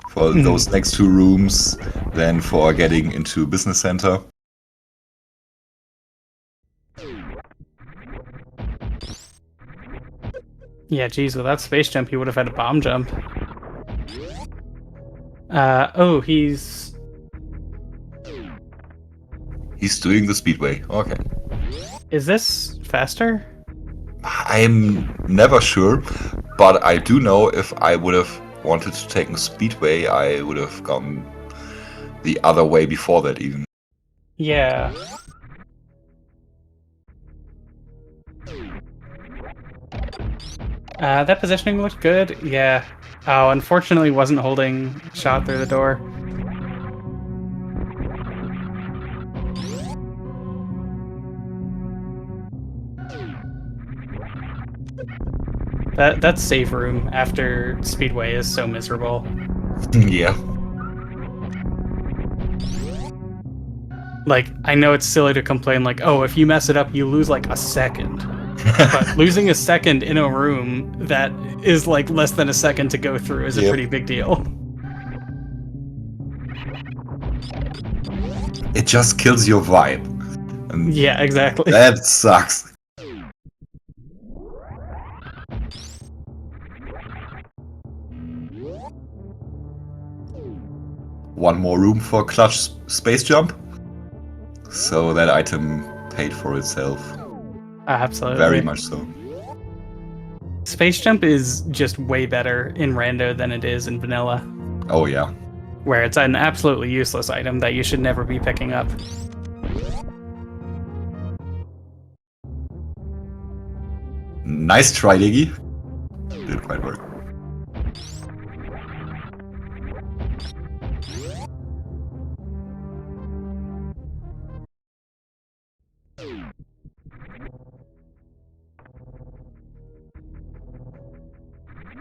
For those next 2 rooms, then for getting into Business Center. Yeah, geez, without Space Jump, he would have had a bomb jump. Oh, he's doing the Speedway. Okay. Is this faster? I'm never sure, but I do know if I would have wanted to take a Speedway, I would have gone the other way before that even. Yeah. That positioning looked good. Yeah. Oh, unfortunately wasn't holding shot through the door. That save room after Speedway is so miserable. Yeah. Like, I know it's silly to complain like, oh, if you mess it up, you lose like a second. But losing a second in a room that is like less than a second to go through is a pretty big deal. It just kills your vibe. And yeah, exactly. That sucks. One more room for clutch space jump. So that item paid for itself. Absolutely. Very much so. Space jump is just way better in rando than it is in vanilla. Oh yeah. Where it's an absolutely useless item that you should never be picking up. Nice try, Diggy. Didn't quite work.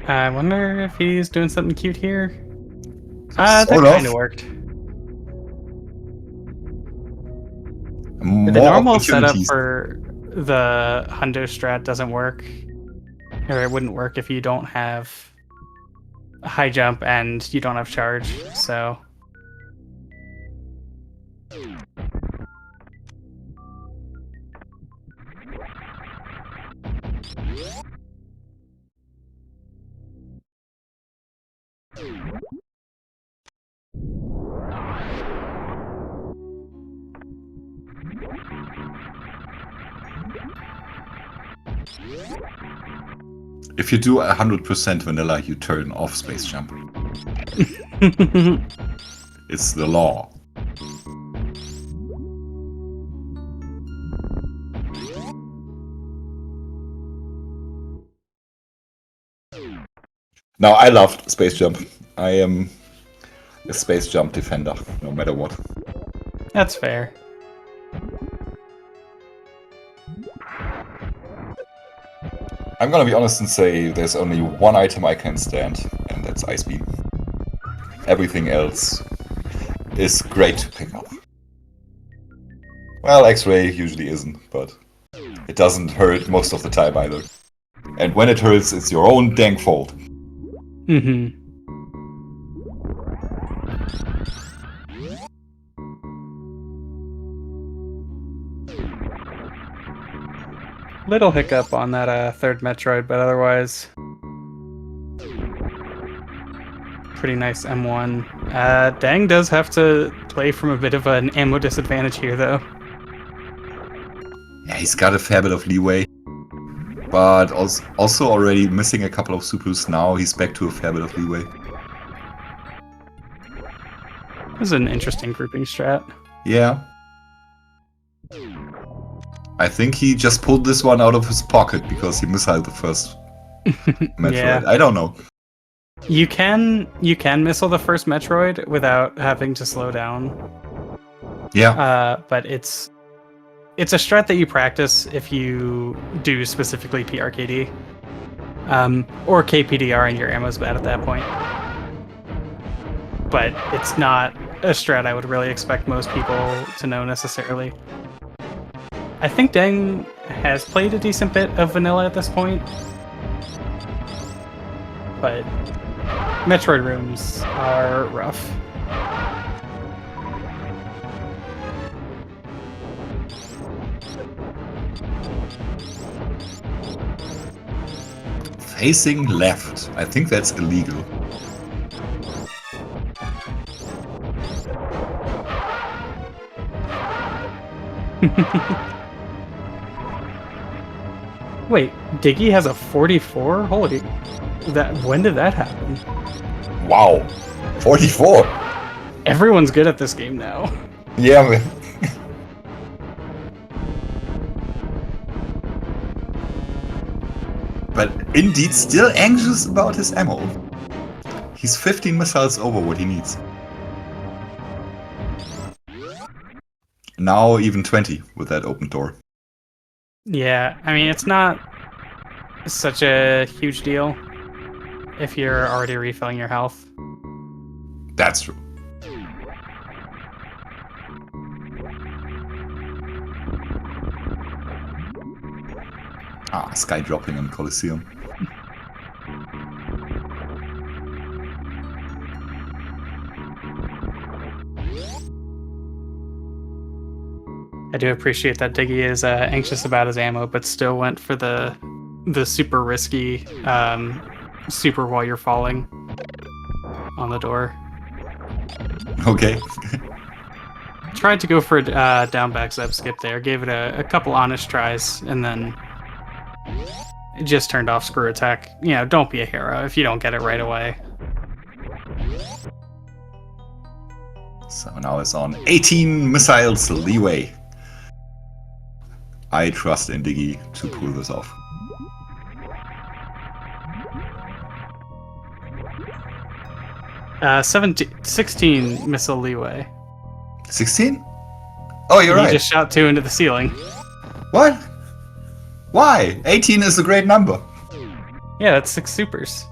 I wonder if he's doing something cute here. That Sort kind of. of worked. More The normal setup opportunities. for the Hundo strat doesn't work. Or it wouldn't work if you don't have a high jump and you don't have charge, so... If you do 100% vanilla, you turn off space jump. It's the law. Now, I loved space jump. I am a space jump defender, no matter what. That's fair. I'm gonna be honest and say there's only one item I can stand, and that's Ice Beam. Everything else is great to pick up. Well, X-Ray usually isn't, but it doesn't hurt most of the time either. And when it hurts, it's your own dang fault. Mm-hmm. Little hiccup on that third Metroid, but otherwise pretty nice M1. Dang does have to play from a bit of an ammo disadvantage here, though. Yeah, he's got a fair bit of leeway. But also already missing a couple of supers now, he's back to a fair bit of leeway. This is an interesting grouping strat. Yeah. I think he just pulled this one out of his pocket because he missiled the first Metroid. Yeah. I don't know. You can missile the first Metroid without having to slow down. Yeah. But it's a strat that you practice if you do specifically PRKD. Or KPDR and your ammo's bad at that point. But it's not a strat I would really expect most people to know necessarily. I think Deng has played a decent bit of vanilla at this point. But Metroid rooms are rough. Facing left. I think that's illegal. Wait, Diggy has a 44? Holy... when did that happen? Wow. 44! Everyone's good at this game now. Yeah, man. But indeed still anxious about his ammo. He's 15 missiles over what he needs. Now even 20 with that open door. Yeah, I mean, it's not such a huge deal if you're already refilling your health. That's true. Ah, Skyy dropping in Coliseum. I do appreciate that Diggy is anxious about his ammo, but still went for the super risky super while you're falling on the door. Okay. Tried to go for a down back zap skip there, gave it a couple honest tries, and then it just turned off screw attack. You know, don't be a hero if you don't get it right away. So now it's on 18 missiles leeway. I trust in Diggy to pull this off. Uh, 16 missile leeway. 16? Oh, you're right. You just shot 2 into the ceiling. What? Why? 18 is a great number. Yeah, that's 6 supers.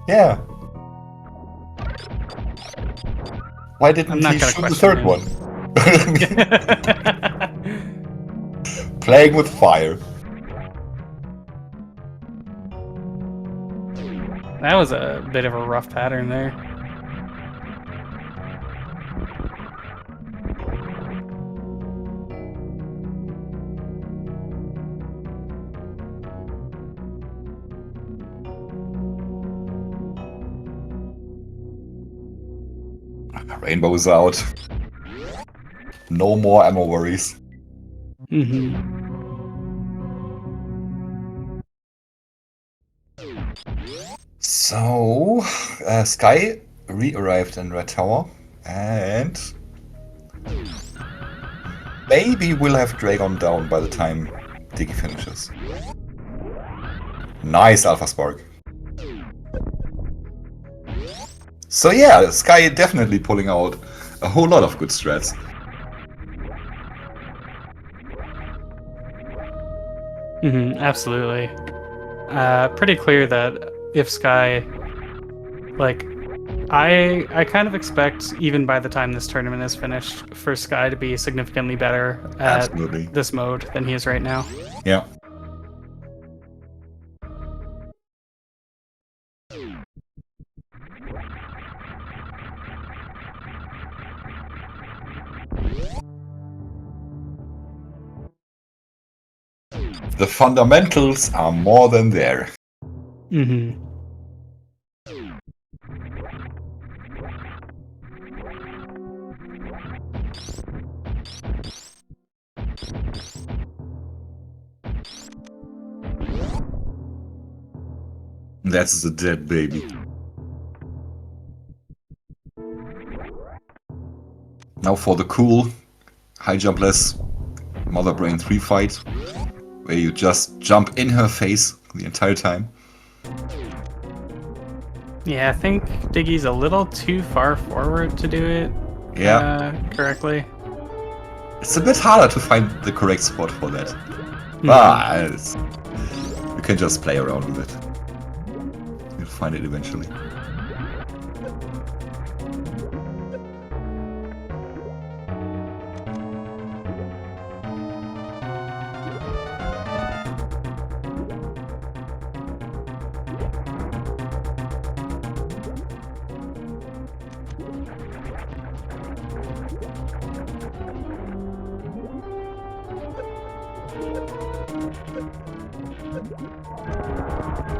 Yeah. Why I'm didn't not he gonna shoot the question third him. one? Playing with fire. That was a bit of a rough pattern there. Rainbow's out. No more ammo worries. So, Skyy re-arrived in Red Tower, and maybe we'll have Dragon down by the time Diggy finishes. Nice Alpha Spark. So yeah, Skyy definitely pulling out a whole lot of good strats. Absolutely. Pretty clear that if Skyy, like, I kind of expect, even by the time this tournament is finished, for Skyy to be significantly better at this mode than he is right now. Yeah. The fundamentals are more than there. Mm-hmm. That's the dead baby. Now for the cool high jumpless Mother Brain 3 fight, where you just jump in her face the entire time. Yeah, I think Diggy's a little too far forward to do it correctly. It's a bit harder to find the correct spot for that. You can just play around with it. You'll find it eventually.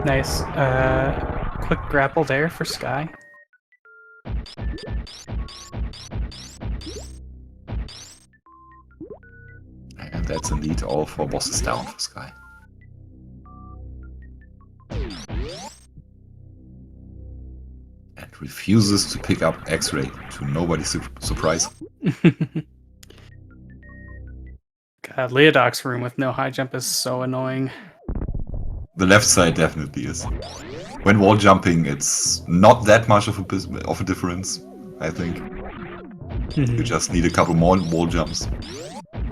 Nice. Quick grapple there for Skyy. And that's indeed all 4 bosses down for Skyy. And refuses to pick up X-Ray, to nobody's surprise. God, Leodoc's room with no high jump is so annoying. The left side definitely is. When wall jumping, it's not that much of a difference, I think. You just need a couple more wall jumps.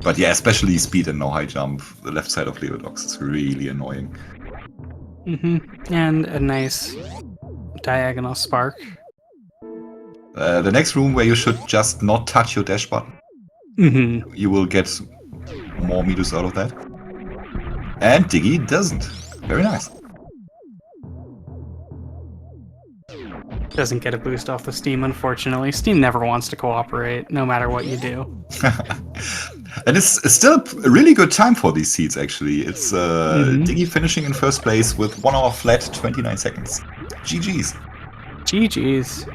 But yeah, especially speed and no high jump, the left side of Leodoc's is really annoying. And a nice diagonal spark. The next room where you should just not touch your dash button. You will get more meters out of that. And Diggy doesn't. Very nice. Doesn't get a boost off the Steam, unfortunately. Steam never wants to cooperate, no matter what you do. And it's still a really good time for these seeds, actually. It's Diggy finishing in first place with 1 hour flat, 29 seconds. GG's. GG's.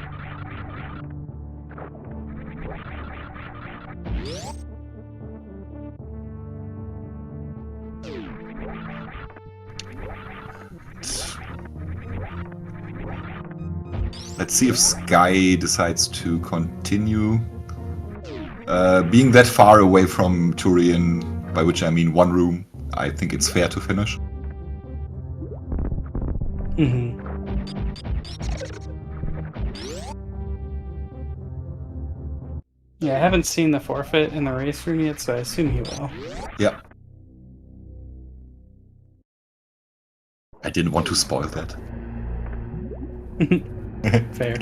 Let's see if Skyy decides to continue. Being that far away from Turian, by which I mean 1 room, I think it's fair to finish. Yeah, I haven't seen the forfeit in the race room yet, so I assume he will. Yeah. I didn't want to spoil that. Fair.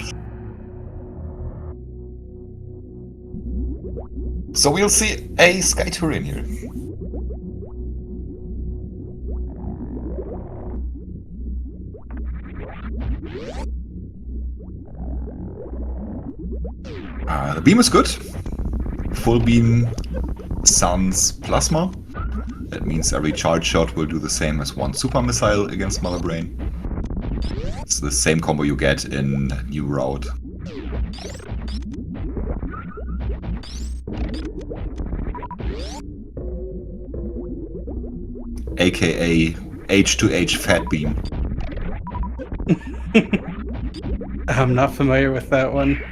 So we'll see a Skyy Turian here. The beam is good. Full beam sans plasma. That means every charge shot will do the same as 1 super missile against Mother Brain. It's the same combo you get in New Route. AKA H2H Fat Beam. I'm not familiar with that one.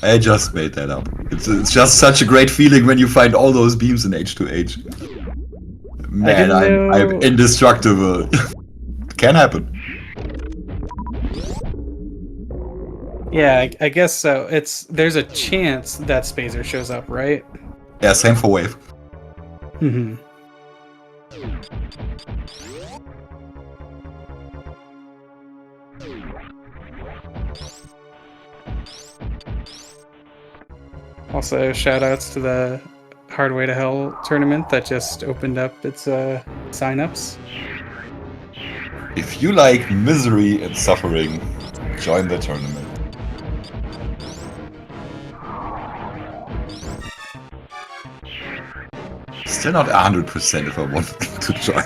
I just made that up. It's just such a great feeling when you find all those beams in H2H. Man, I'm indestructible. Can happen. Yeah, I guess so. There's a chance that Spazer shows up, right? Yeah, same for Wave. Also, shoutouts to the Hard Way to Hell tournament that just opened up its signups. If you like misery and suffering, join the tournament. still not 100% if I want to join.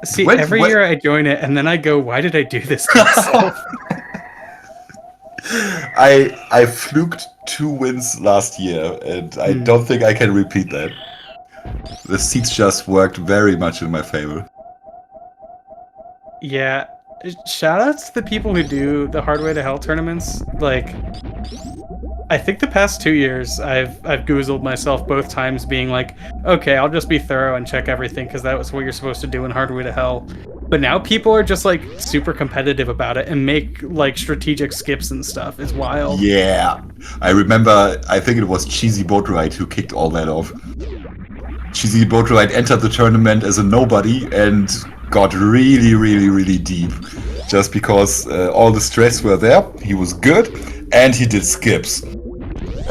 See, every year I join it, and then I go, why did I do this to myself? I fluked 2 wins last year, and I don't think I can repeat that. The seats just worked very much in my favor. Yeah, shout outs to the people who do the Hard Way to Hell tournaments. Like, I think the past 2 years, I've goozled myself both times being like, okay, I'll just be thorough and check everything because that was what you're supposed to do in Hard Way to Hell. But now people are just like super competitive about it and make like strategic skips and stuff. It's wild. Yeah, I remember, I think it was Cheesy Boat Ride who kicked all that off. Cheesy Boat Ride entered the tournament as a nobody and got really, really, really deep. Just because all the stress were there, he was good, and he did skips.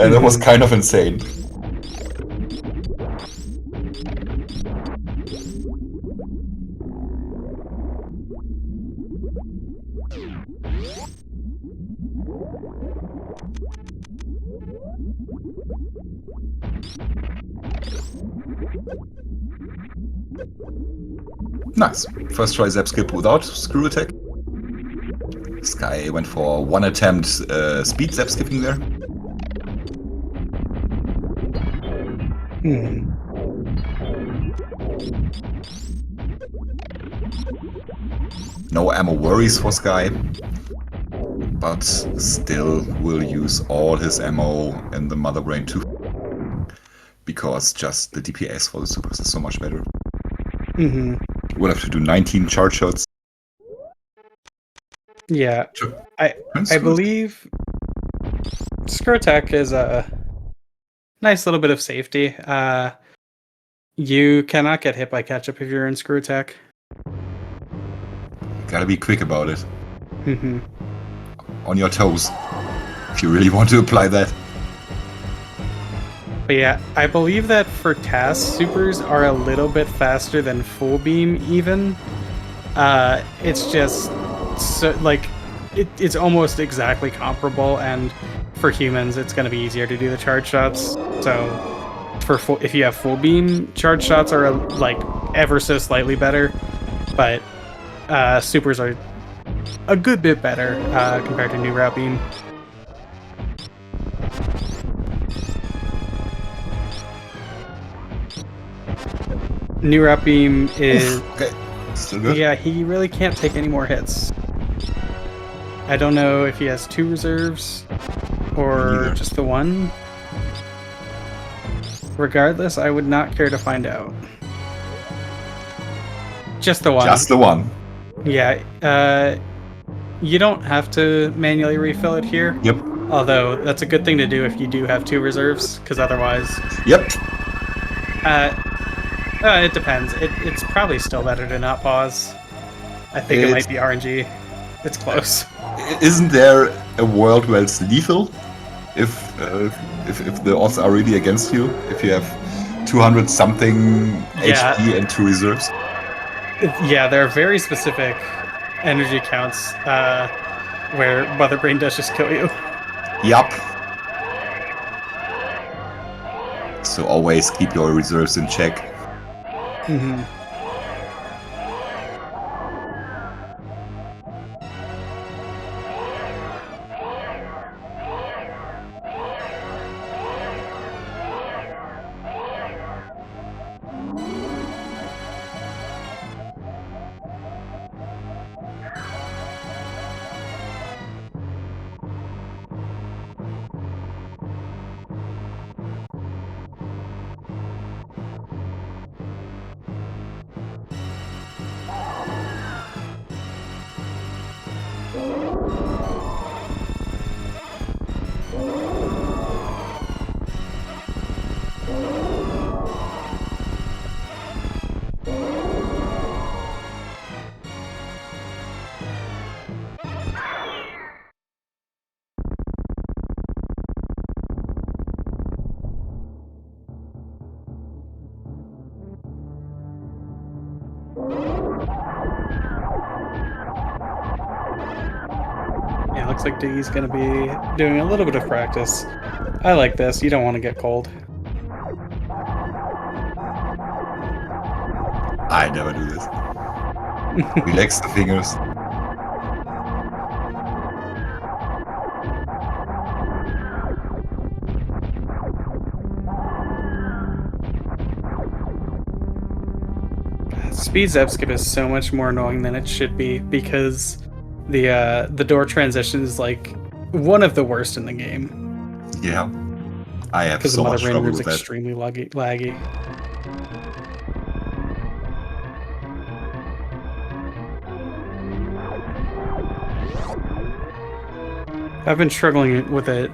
And it was kind of insane. Nice. First try zap skip without screw attack. Skyy went for 1 attempt speed zap skipping there. No ammo worries for Skyy, but still will use all his ammo in the Mother Brain too, because just the DPS for the supers is so much better. We'll have to do 19 charge shots. Yeah, I believe screw attack is a nice little bit of safety. You cannot get hit by ketchup if you're in screw attack. Gotta be quick about it. On your toes, if you really want to apply that. But yeah, I believe that for task supers are a little bit faster than full beam even. It's just so, like it's almost exactly comparable, and for humans it's going to be easier to do the charge shots. So if you have full beam, charge shots are like ever so slightly better, but supers are a good bit better compared to new route beam. New route beam is okay. Still good. Yeah, he really can't take any more hits. I don't know if he has 2 reserves or just the 1. Regardless, I would not care to find out. Just the 1. Just the 1. Yeah, you don't have to manually refill it here. Yep. Although that's a good thing to do if you do have 2 reserves, because otherwise. Yep. It depends. It's probably still better to not pause. I think it might be RNG. It's close. Isn't there a world where it's lethal? If the odds are really against you? If you have 200 something HP and 2 reserves? Yeah, there are very specific energy counts where Mother Brain does just kill you. Yup. So always keep your reserves in check. Looks like Diggy's gonna be doing a little bit of practice. I like this. You don't want to get cold. I never do this. Relax the fingers. Speed zap skip is so much more annoying than it should be because the door transition is like one of the worst in the game. Yeah. I have Because so the much mother trouble render is with that. extremely laggy. I've been struggling with it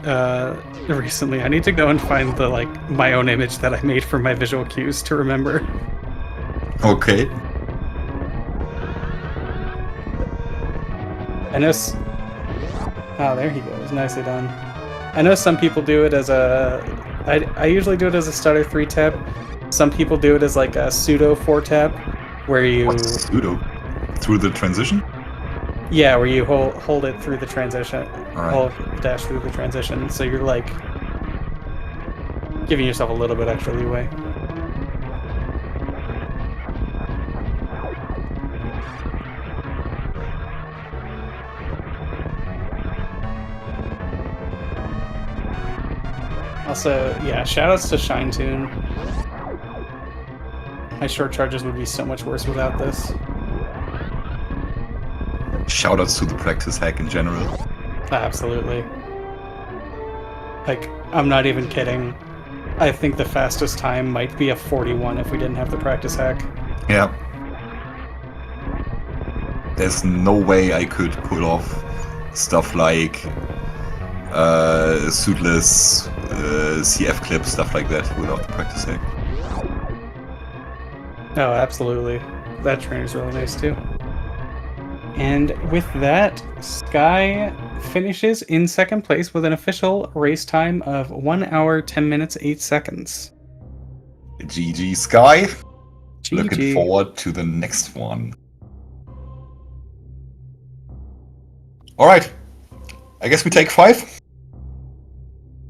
recently. I need to go and find the my own image that I made for my visual cues to remember. Okay. I know. Oh, there he goes. Nicely done. I know some people do it as a. I usually do it as a stutter 3-tap. Some people do it as like a pseudo 4-tap, where you. What's pseudo? Through the transition? Yeah, where you hold it through the transition. Alright. Hold dash through the transition, so you're like giving yourself a little bit extra leeway. Also, yeah, shoutouts to ShineTune. My short charges would be so much worse without this. Shoutouts to the practice hack in general. Absolutely. Like, I'm not even kidding. I think the fastest time might be a 41 if we didn't have the practice hack. Yeah. There's no way I could pull off stuff like suitless CF clips, stuff like that without the practice hack. Oh, absolutely. That trainer's really nice too. And with that, Skyy finishes in second place with an official race time of 1 hour, 10 minutes, 8 seconds. GG Skyy. Looking GG. forward to the next one. Alright. I guess we take 5.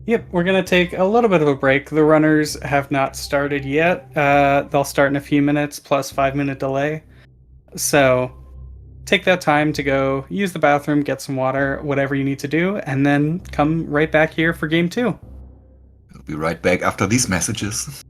Yep, we're going to take a little bit of a break. The runners have not started yet. They'll start in a few minutes plus 5-minute delay. So take that time to go use the bathroom, get some water, whatever you need to do, and then come right back here for game 2. We'll be right back after these messages.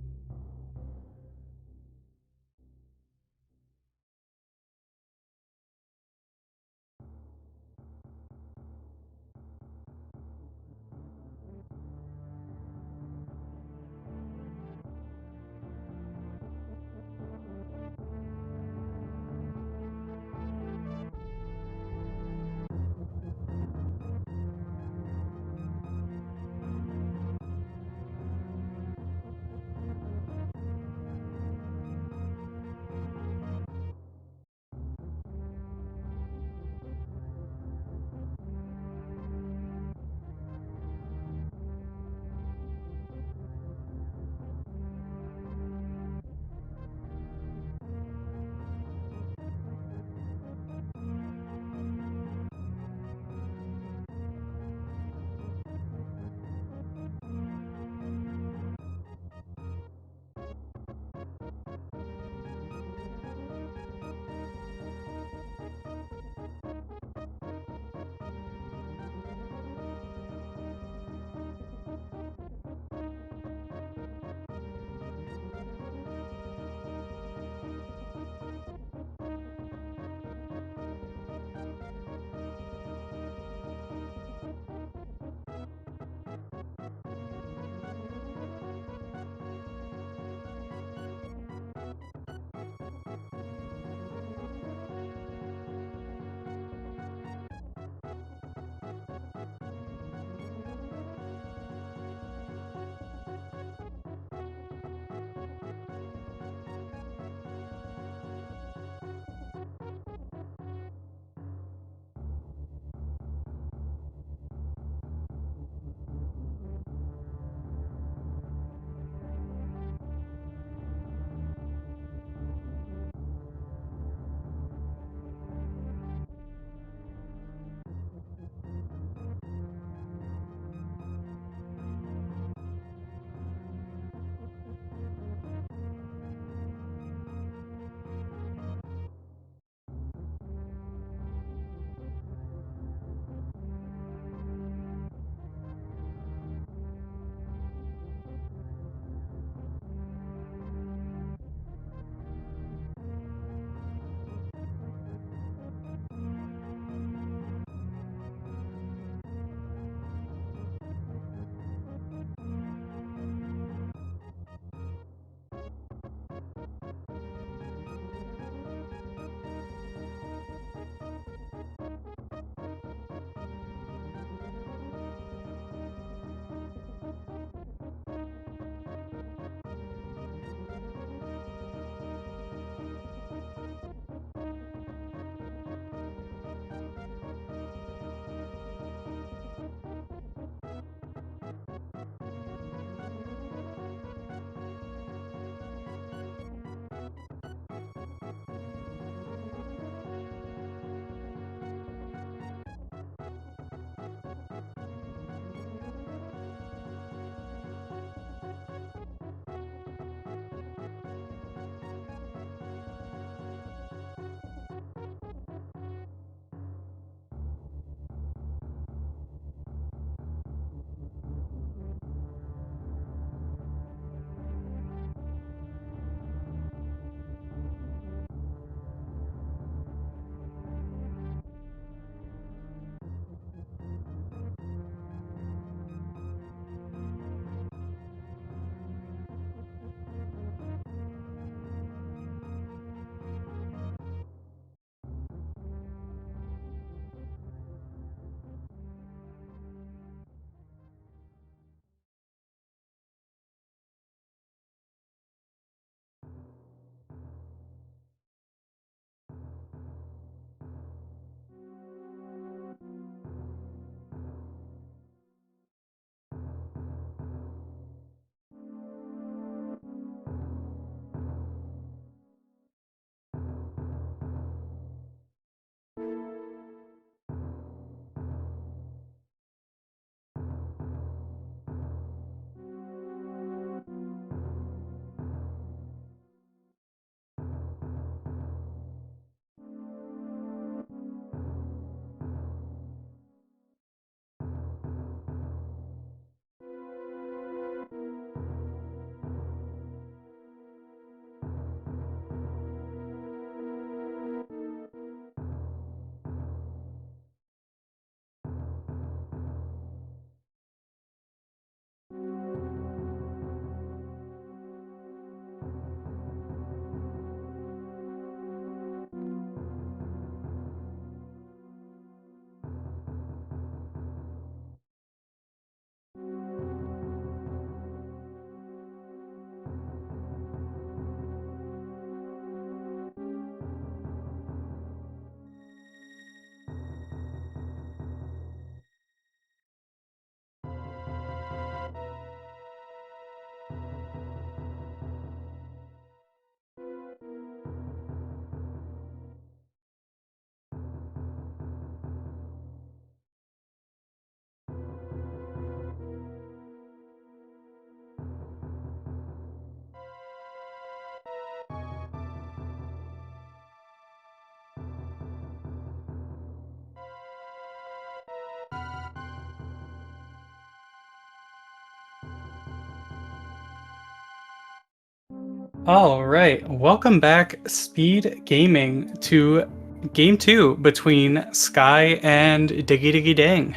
All right, welcome back, Speed Gaming, to Game 2 between Skyy and diggidiggidang.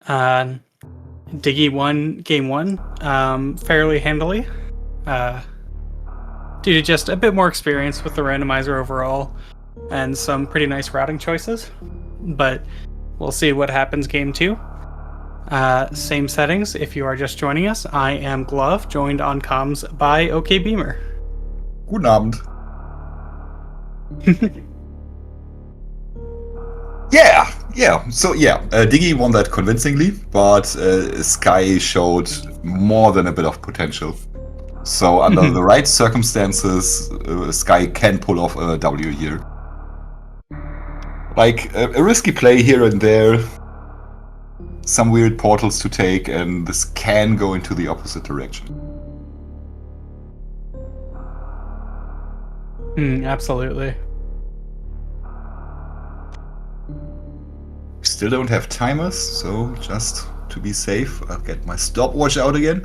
Diggy won Game 1 fairly handily, due to just a bit more experience with the randomizer overall and some pretty nice routing choices. But we'll see what happens Game 2. Same settings if you are just joining us. I am Glove, joined on comms by OK Beamer. Guten Abend. Yeah. So Diggy won that convincingly, but Skyy showed more than a bit of potential. So under the right circumstances, Skyy can pull off a W here. Like a risky play here and there, some weird portals to take, and this can go into the opposite direction. Absolutely. Still don't have timers, so just to be safe, I'll get my stopwatch out again.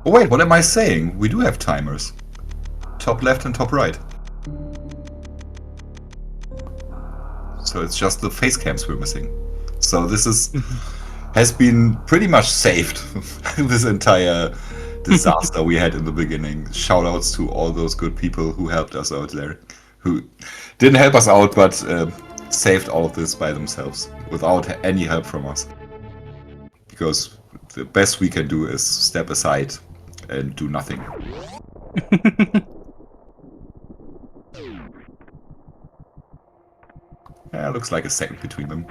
Oh wait, what am I saying? We do have timers. Top left and top right. So it's just the face cams we're missing. So this has been pretty much saved, this entire disaster we had in the beginning. Shoutouts to all those good people who helped us out there. Who didn't help us out, but saved all of this by themselves, without any help from us. Because the best we can do is step aside and do nothing. Yeah, looks like a second between them.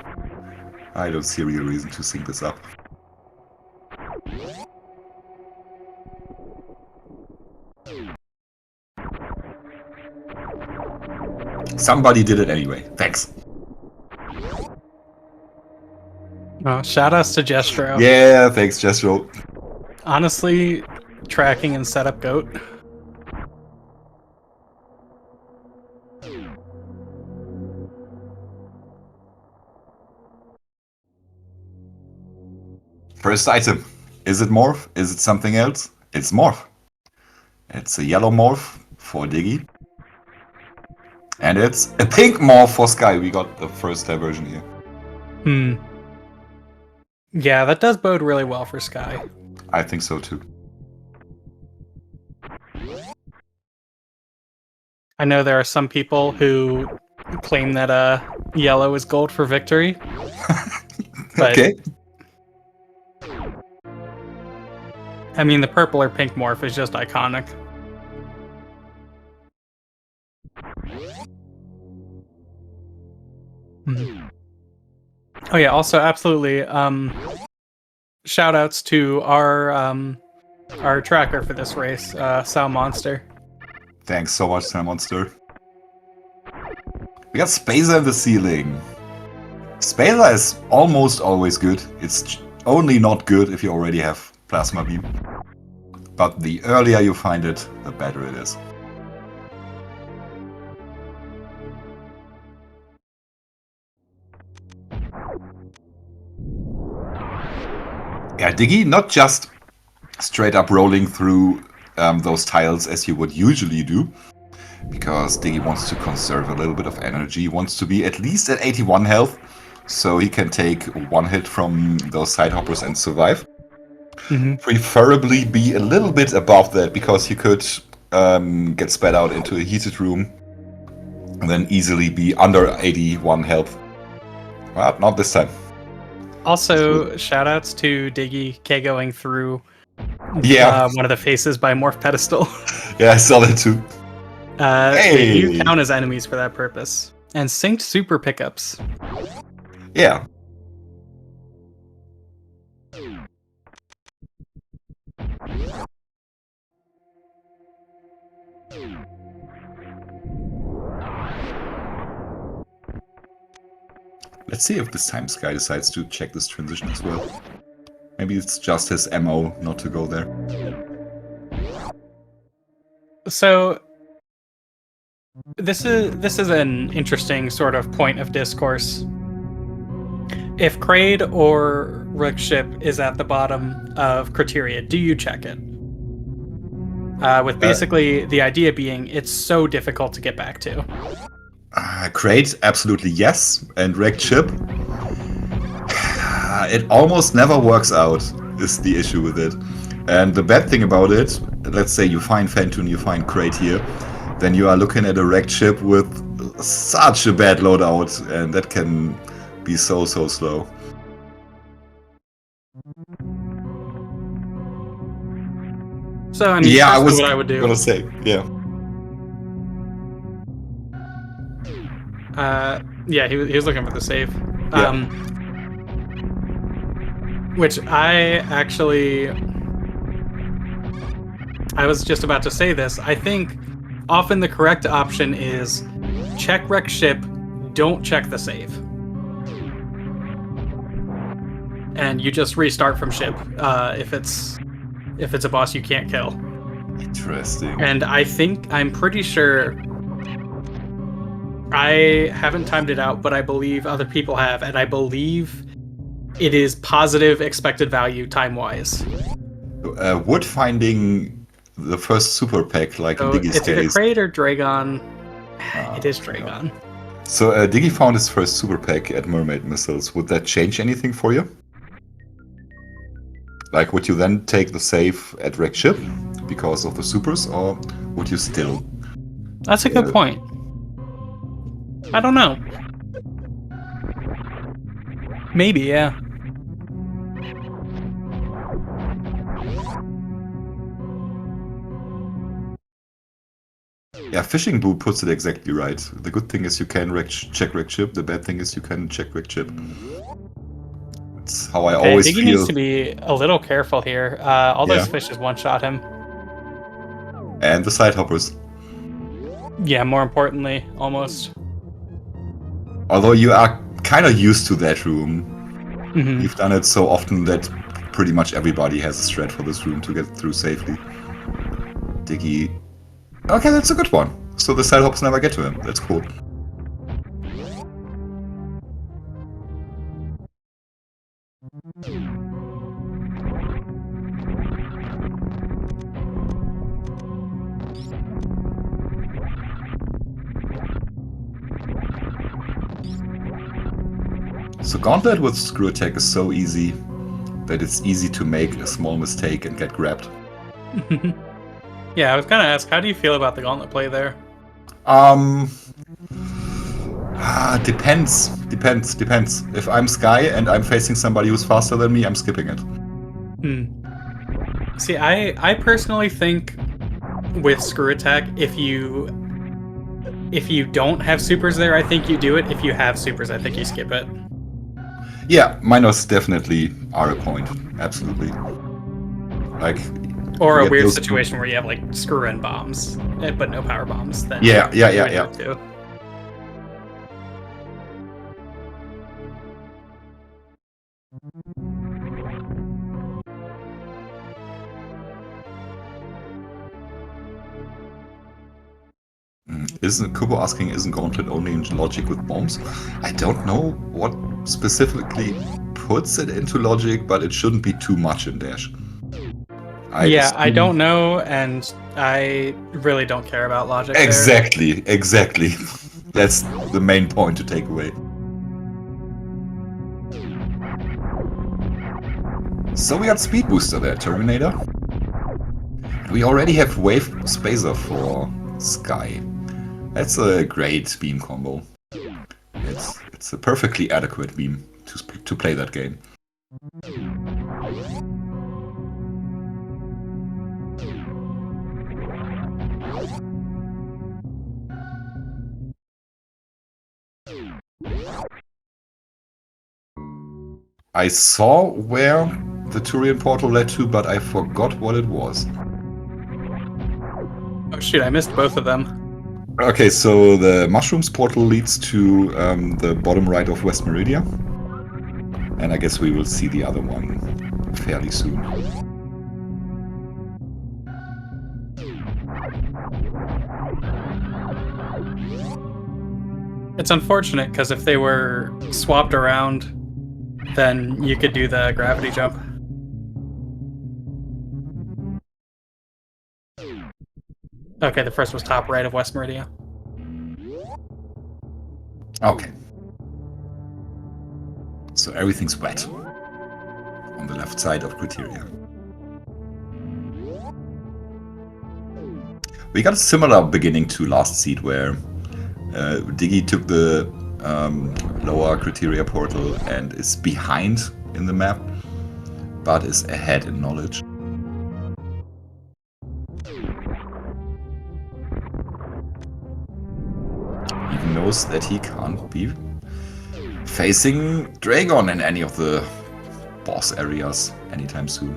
I don't see a real reason to sync this up. Somebody did it anyway. Thanks. Oh, shout outs to Jestro. Yeah, thanks, Jestro. Honestly, tracking and setup goat. First item. Is it morph? Is it something else? It's morph. It's a yellow morph for Diggy. And it's a pink morph for Skyy. We got the first diversion here. Yeah, that does bode really well for Skyy. I think so too. I know there are some people who claim that yellow is gold for victory. But, okay. I mean, the purple or pink morph is just iconic. Oh yeah, also absolutely. Shout outs to our tracker for this race, Sal Monster. Thanks so much, Sal Monster. We got Spacer in the ceiling. Spacer is almost always good. It's only not good if you already have Plasma Beam. But the earlier you find it, the better it is. Yeah, Diggy, not just straight up rolling through those tiles as you would usually do, because Diggy wants to conserve a little bit of energy, wants to be at least at 81 health, so he can take one hit from those side hoppers and survive. Preferably be a little bit above that, because he could get spat out into a heated room and then easily be under 81 health. But not this time. Also, shoutouts to Diggy going through one of the faces by Morph Pedestal. Yeah, I saw that too. They do count as enemies for that purpose. And synced super pickups. Yeah. Let's see if this time Skyy decides to check this transition as well. Maybe it's just his MO not to go there. So, This is an interesting sort of point of discourse. If Kraid or Rook ship is at the bottom of criteria, do you check it? With basically the idea being it's so difficult to get back to. Crate, absolutely yes. And wrecked ship, it almost never works out, is the issue with it. And the bad thing about it, let's say you find Fentun, you find Crate here, then you are looking at a wrecked ship with such a bad loadout, and that can be so slow. So I mean, yeah, I was what I would do. gonna say, yeah. Yeah, he was looking for the save. Yeah. Which I was just about to say this. I think often the correct option is check wreck ship, don't check the save. And you just restart from ship if it's a boss you can't kill. Interesting. And I'm pretty sure, I haven't timed it out, but I believe other people have, and I believe it is positive expected value time-wise. Would finding the first super pack, like So in Diggy's it's either case... Kraid or Dragon. It is Dragon. Yeah. So Diggy found his first super pack at Mermaid Missiles. Would that change anything for you? Like, would you then take the save at wrecked ship because of the supers, or would you still? That's a good point. I don't know. Maybe, yeah. Yeah, Fishing Boo puts it exactly right. The good thing is you can check wrecked ship. The bad thing is you can check wrecked ship. That's how I always Diggy feel. needs to be a little careful here. All those Yeah. fishes one-shot him. And the side hoppers. Yeah, more importantly, almost. Although you are kind of used to that room. Mhm. You've done it so often that pretty much everybody has a strat for this room to get through safely. Diggy... Okay, that's a good one. So the side hops never get to him. That's cool. So Gauntlet with Screw Attack is so easy that it's easy to make a small mistake and get grabbed. Yeah, I was gonna ask, how do you feel about the Gauntlet play there? Depends. If I'm Skyy and I'm facing somebody who's faster than me, I'm skipping it. See, I personally think with Screw Attack, if you don't have supers there, I think you do it. If you have supers, I think you skip it. Yeah, minors definitely are a point. Absolutely. Like... Or a weird situation where you have like screw-in bombs, but no power bombs. Then yeah. Too. Isn't Kubo asking, isn't Gauntlet only in logic with bombs? I don't know what specifically puts it into logic, but it shouldn't be too much in Dash. I don't know, and I really don't care about logic. Exactly. That's the main point to take away. So we got Speed Booster there, Terminator. We already have Wave Spacer for Skyy. That's a great beam combo. It's a perfectly adequate beam to play that game. I saw where the Turian portal led to, but I forgot what it was. Oh shoot, I missed both of them. Okay, so the Mushrooms portal leads to the bottom right of West Meridia. And I guess we will see the other one fairly soon. It's unfortunate, because if they were swapped around, then you could do the gravity jump. Okay, the first was top right of West Meridian. Okay. So everything's wet on the left side of criteria. We got a similar beginning to last seed where Diggy took the lower criteria portal and is behind in the map, but is ahead in knowledge. Even knows that he can't be facing Dragon in any of the boss areas anytime soon.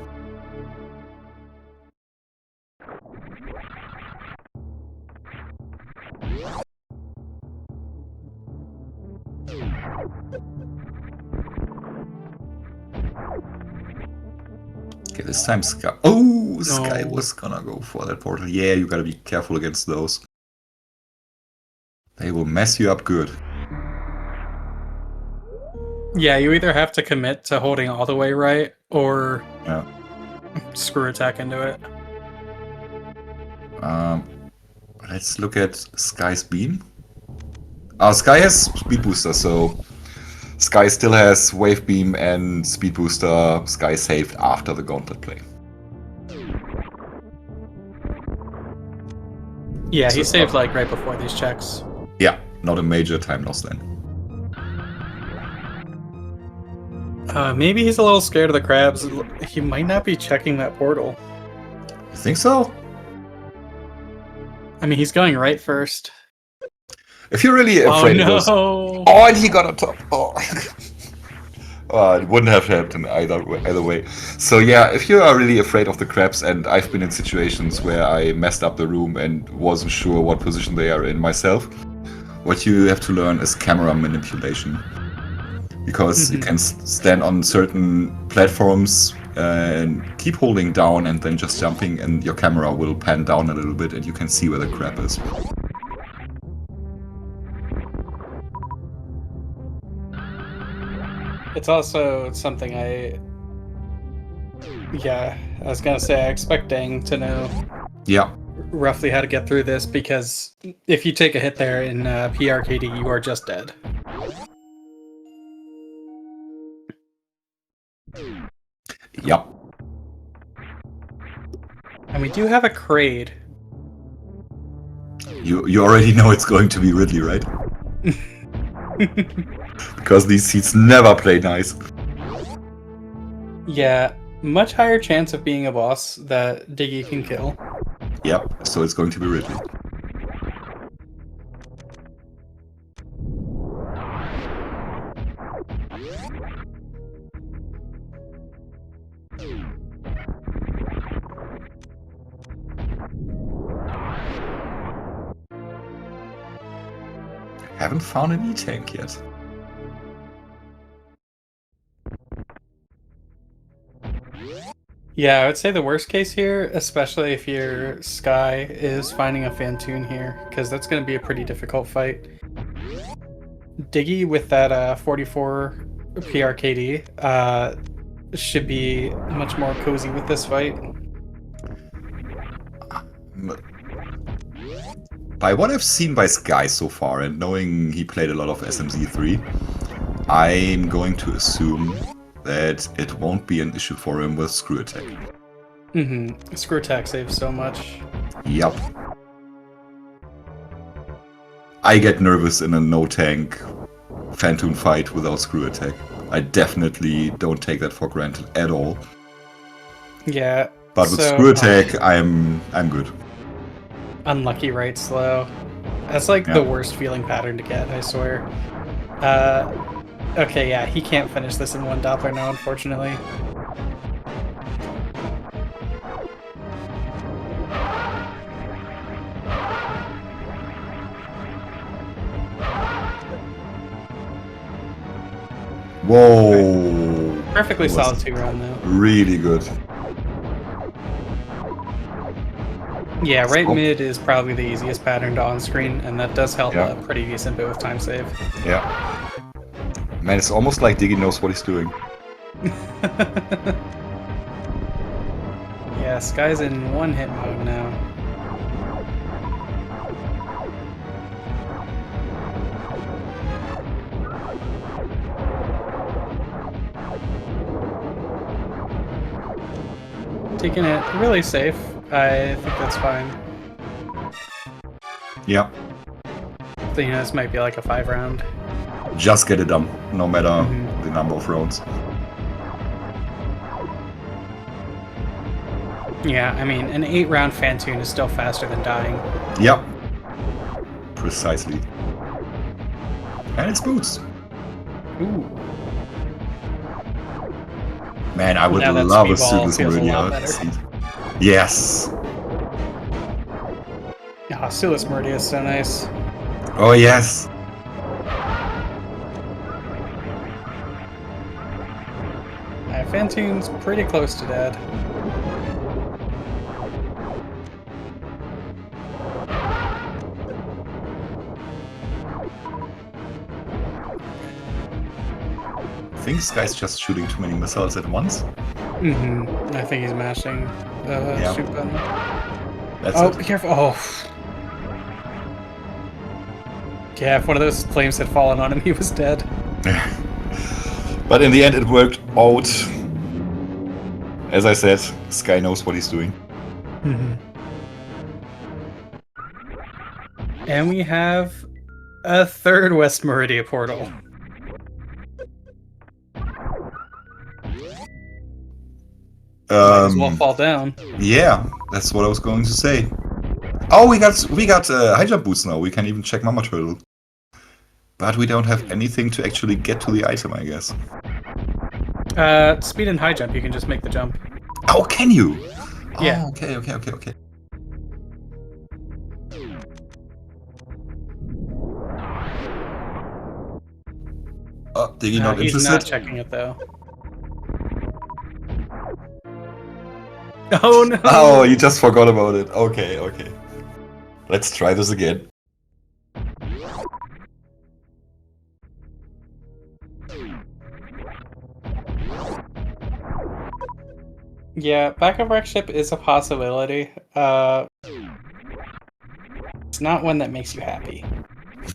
Okay, this time Skyy. Oh, Skyy was gonna go for that portal. Yeah, you gotta be careful against those. They will mess you up good. Yeah, you either have to commit to holding all the way right, or screw attack into it. Let's look at Skyy's beam. Skyy has speed booster, so Skyy still has wave beam and speed booster. Skyy saved after the gauntlet play. Yeah, so he saved like right before these checks. Yeah, not a major time loss then. Maybe he's a little scared of the crabs. He might not be checking that portal. You think so? I mean, he's going right first. If you're really afraid of those... Oh, and he got on top. Oh. It wouldn't have happened either way. So yeah, if you are really afraid of the crabs, and I've been in situations where I messed up the room and wasn't sure what position they are in myself, what you have to learn is camera manipulation. Because you can stand on certain platforms and keep holding down and then just jumping, and your camera will pan down a little bit and you can see where the crab is. It's also something I was gonna say, I expect Dang to know roughly how to get through this, because if you take a hit there in PRKD, you are just dead. Yep. And we do have a Kraid. You already know it's going to be Ridley, right? Because these seeds never play nice. Yeah, much higher chance of being a boss that Diggy can kill. Yep, so it's going to be Ridley. Haven't found an E-tank yet. Yeah, I would say the worst case here, especially if your Skyy, is finding a Fantoon here, because that's going to be a pretty difficult fight. Diggy with that 44 PRKD should be much more cozy with this fight. By what I've seen by Skyy so far, and knowing he played a lot of SMZ3, I'm going to assume that it won't be an issue for him with screw attack. Screw attack saves so much. Yep. I get nervous in a no-tank Fantoon fight without screw attack. I definitely don't take that for granted at all. Yeah. But with screw attack, I'm good. Unlucky right slow. That's like the worst feeling pattern to get, I swear. Okay, yeah, he can't finish this in one Doppler now, unfortunately. Whoa! Perfectly solid 2-round though. Really good. Yeah, right So- mid is probably the easiest pattern to on-screen, and that does help Yeah. a pretty decent bit with time save. Yeah. Man, it's almost like Diggy knows what he's doing. Yeah, Skyy's in one-hit mode now. Taking it really safe. I think that's fine. Yeah. So, this might be like a 5-round. Just get it done, no matter Mhm. the number of rounds. Yeah, I mean, an 8-round Fantoon is still faster than dying. Yep. Precisely. And it's boots. Ooh. Man, I would Now that love a speedball Sudeless feels a lot Meridia better. seat. Yes. Ah, Sudeless Meridia is so nice. Oh, yes. Fantoon's pretty close to dead. I think this guy's just shooting too many missiles at once. Mm-hmm. I think he's mashing the Yeah. shoot button. That's Oh, it. be careful. Oh. Yeah, if one of those flames had fallen on him, he was dead. But in the end, it worked out. As I said, Skyy knows what he's doing. Mm-hmm. And we have a third West Meridia portal. Might as well fall down. Yeah, that's what I was going to say. Oh, we got high jump boots now. We can even check Mama Turtle. But we don't have anything to actually get to the item, I guess. Speed and high jump, you can just make the jump. Oh, can you? Yeah. Oh, okay. Oh, Diggy not He's interested? not checking it though. Oh no! Oh, you just forgot about it. Okay. Let's try this again. Yeah, backup wreck ship is a possibility. It's not one that makes you happy.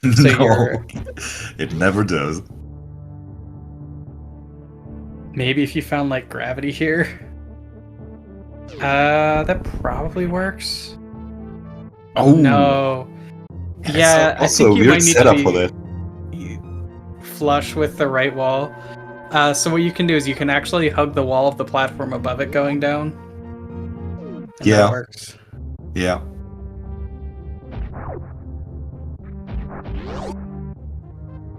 So No, it never does. Maybe if you found like gravity here. That probably works. Oh No. That's Yeah, I also think a you weird might need setup to for be that. flush with the right wall. So what you can do is you can actually hug the wall of the platform above it going down. And Yeah. that works. Yeah.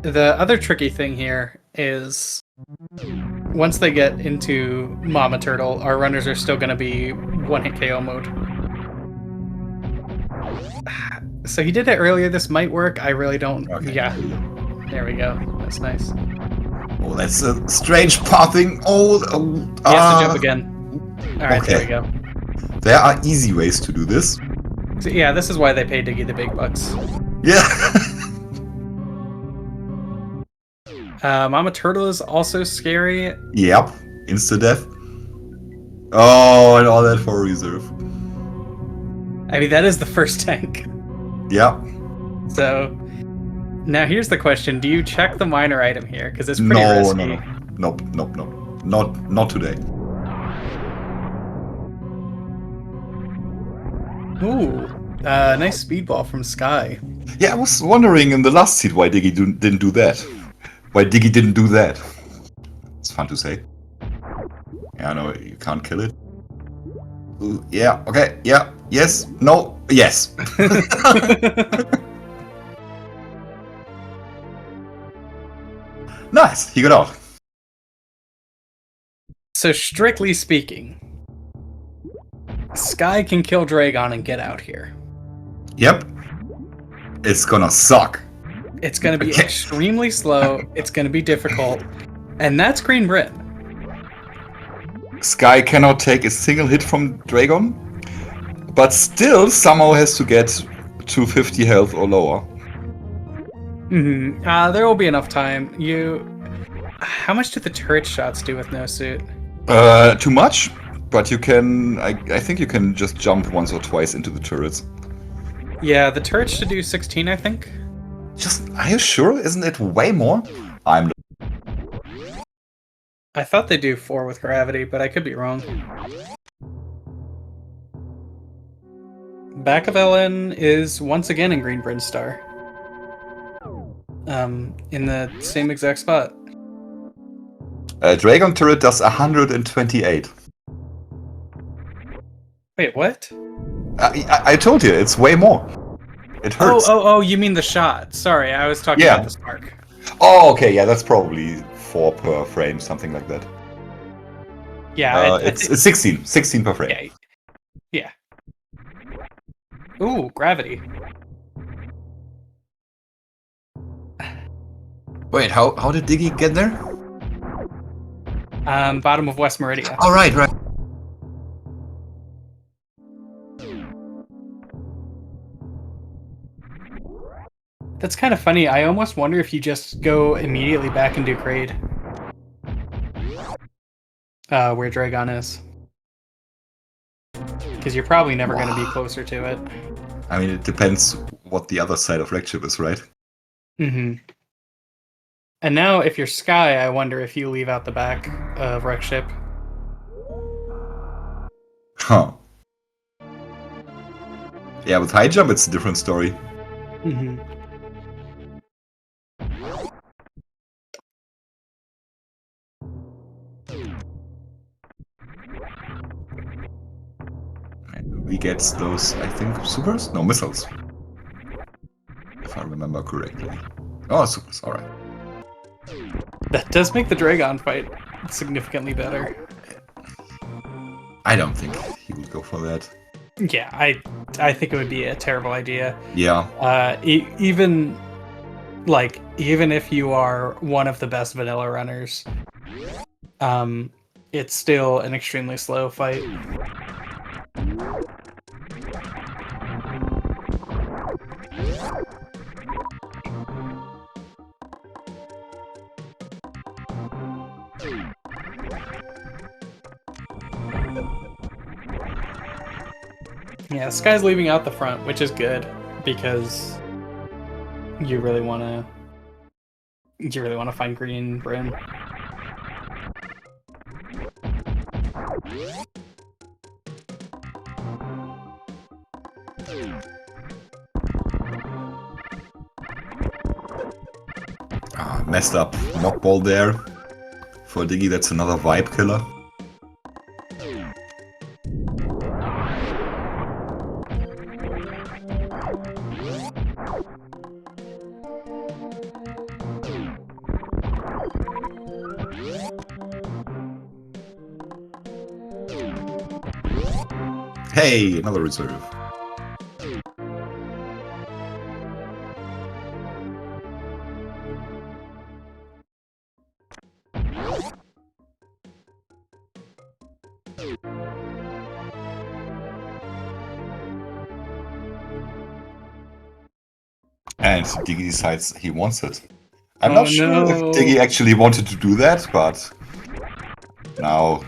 The other tricky thing here is once they get into Mama Turtle, our runners are still going to be one-hit KO mode. So he did it earlier. This might work. I really don't. Okay. Yeah. There we go. That's nice. Oh, that's a strange pathing. Oh, You have to jump again. All right, there okay. we go. There are easy ways to do this. So, yeah, this is why they pay Diggy the big bucks. Yeah. Mama Turtle is also scary. Yep. Insta death. Oh, and all that for reserve. I mean, that is the first tank. Yeah. So now here's the question: do you check the minor item here? Because it's pretty No, risky. Nope. Not today. Ooh, nice speedball from Skyy. Yeah, I was wondering in the last seed why Diggy didn't do that. Why Diggy didn't do that. It's fun to say. Yeah, no, you can't kill it. Ooh, yeah, okay, yeah, yes, no, yes. Nice, he got out. So strictly speaking, Skyy can kill Dragon and get out here. Yep. It's gonna suck. It's going to be Okay. extremely slow. It's going to be difficult, and that's Green Brim. Skyy cannot take a single hit from Dragon, but still somehow has to get to 50 health or lower. There will be enough time. How much do the turret shots do with no suit? Too much, but you can. I think you can just jump once or twice into the turrets. Yeah, the turrets should do 16, I think. Are you sure? Isn't it way more? I thought they do 4 with gravity, but I could be wrong. Back of LN is once again in Green Bryn Star. In the same exact spot. Dragon turret does 128. Wait, what? I told you, it's way more. It hurts. Oh, you mean the shot. Sorry, I was talking about the spark. Oh, okay, yeah, that's probably 4 per frame, something like that. Yeah, it's 16 per frame. Yeah. Ooh, gravity. Wait, how did Diggy get there? Bottom of West Meridia. Oh, right. That's kind of funny. I almost wonder if you just go immediately back and do Kraid. Where Dragon is. Because you're probably never going to be closer to it. I mean, it depends what the other side of Wreckship is, right? And now, if you're Skyy, I wonder if you leave out the back of Wreckship. Huh. Yeah, with high jump, it's a different story. And we get those, I think, supers? No, missiles. If I remember correctly. Oh, supers, alright. That does make the Dragon fight significantly better. I don't think he would go for that. Yeah, I think it would be a terrible idea. Yeah. Even if you are one of the best vanilla runners, it's still an extremely slow fight. Yeah, Skyy's leaving out the front, which is good because you really want to find Green Bryn. Messed up knockball there. For Diggy, that's another vibe killer. Hey, another reserve. And Diggy decides he wants it. I'm not sure if Diggy actually wanted to do that, but now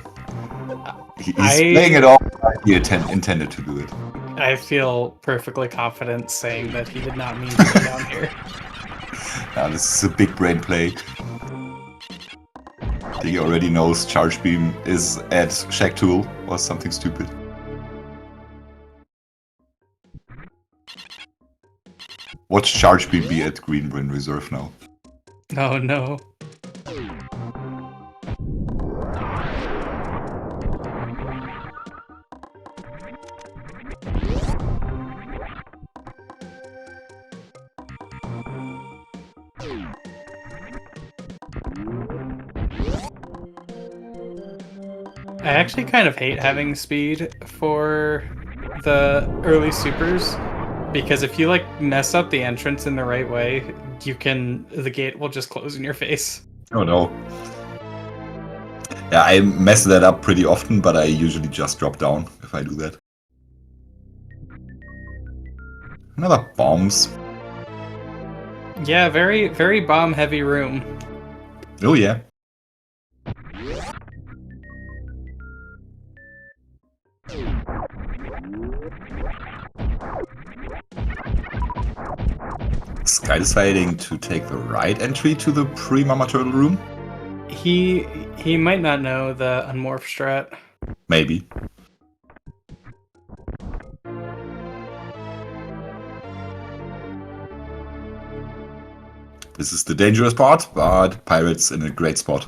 he's playing it off like he intended to do it. I feel perfectly confident saying that he did not mean to go down here. Now this is a big brain play. Diggy already knows Charge Beam is at Shack Tool or something stupid. Watch Charge Beam be at Green Bryn Reserve now. Oh no. I actually kind of hate having speed for the early supers, because if you mess up the entrance in the right way, the gate will just close in your face. Oh no. Yeah, I mess that up pretty often, but I usually just drop down if I do that. Another bombs. Yeah, very, very bomb-heavy room. Oh yeah. Skyy deciding to take the right entry to the pre-Mama Turtle room? He might not know the unmorph strat. Maybe. This is the dangerous part, but Pirate's in a great spot.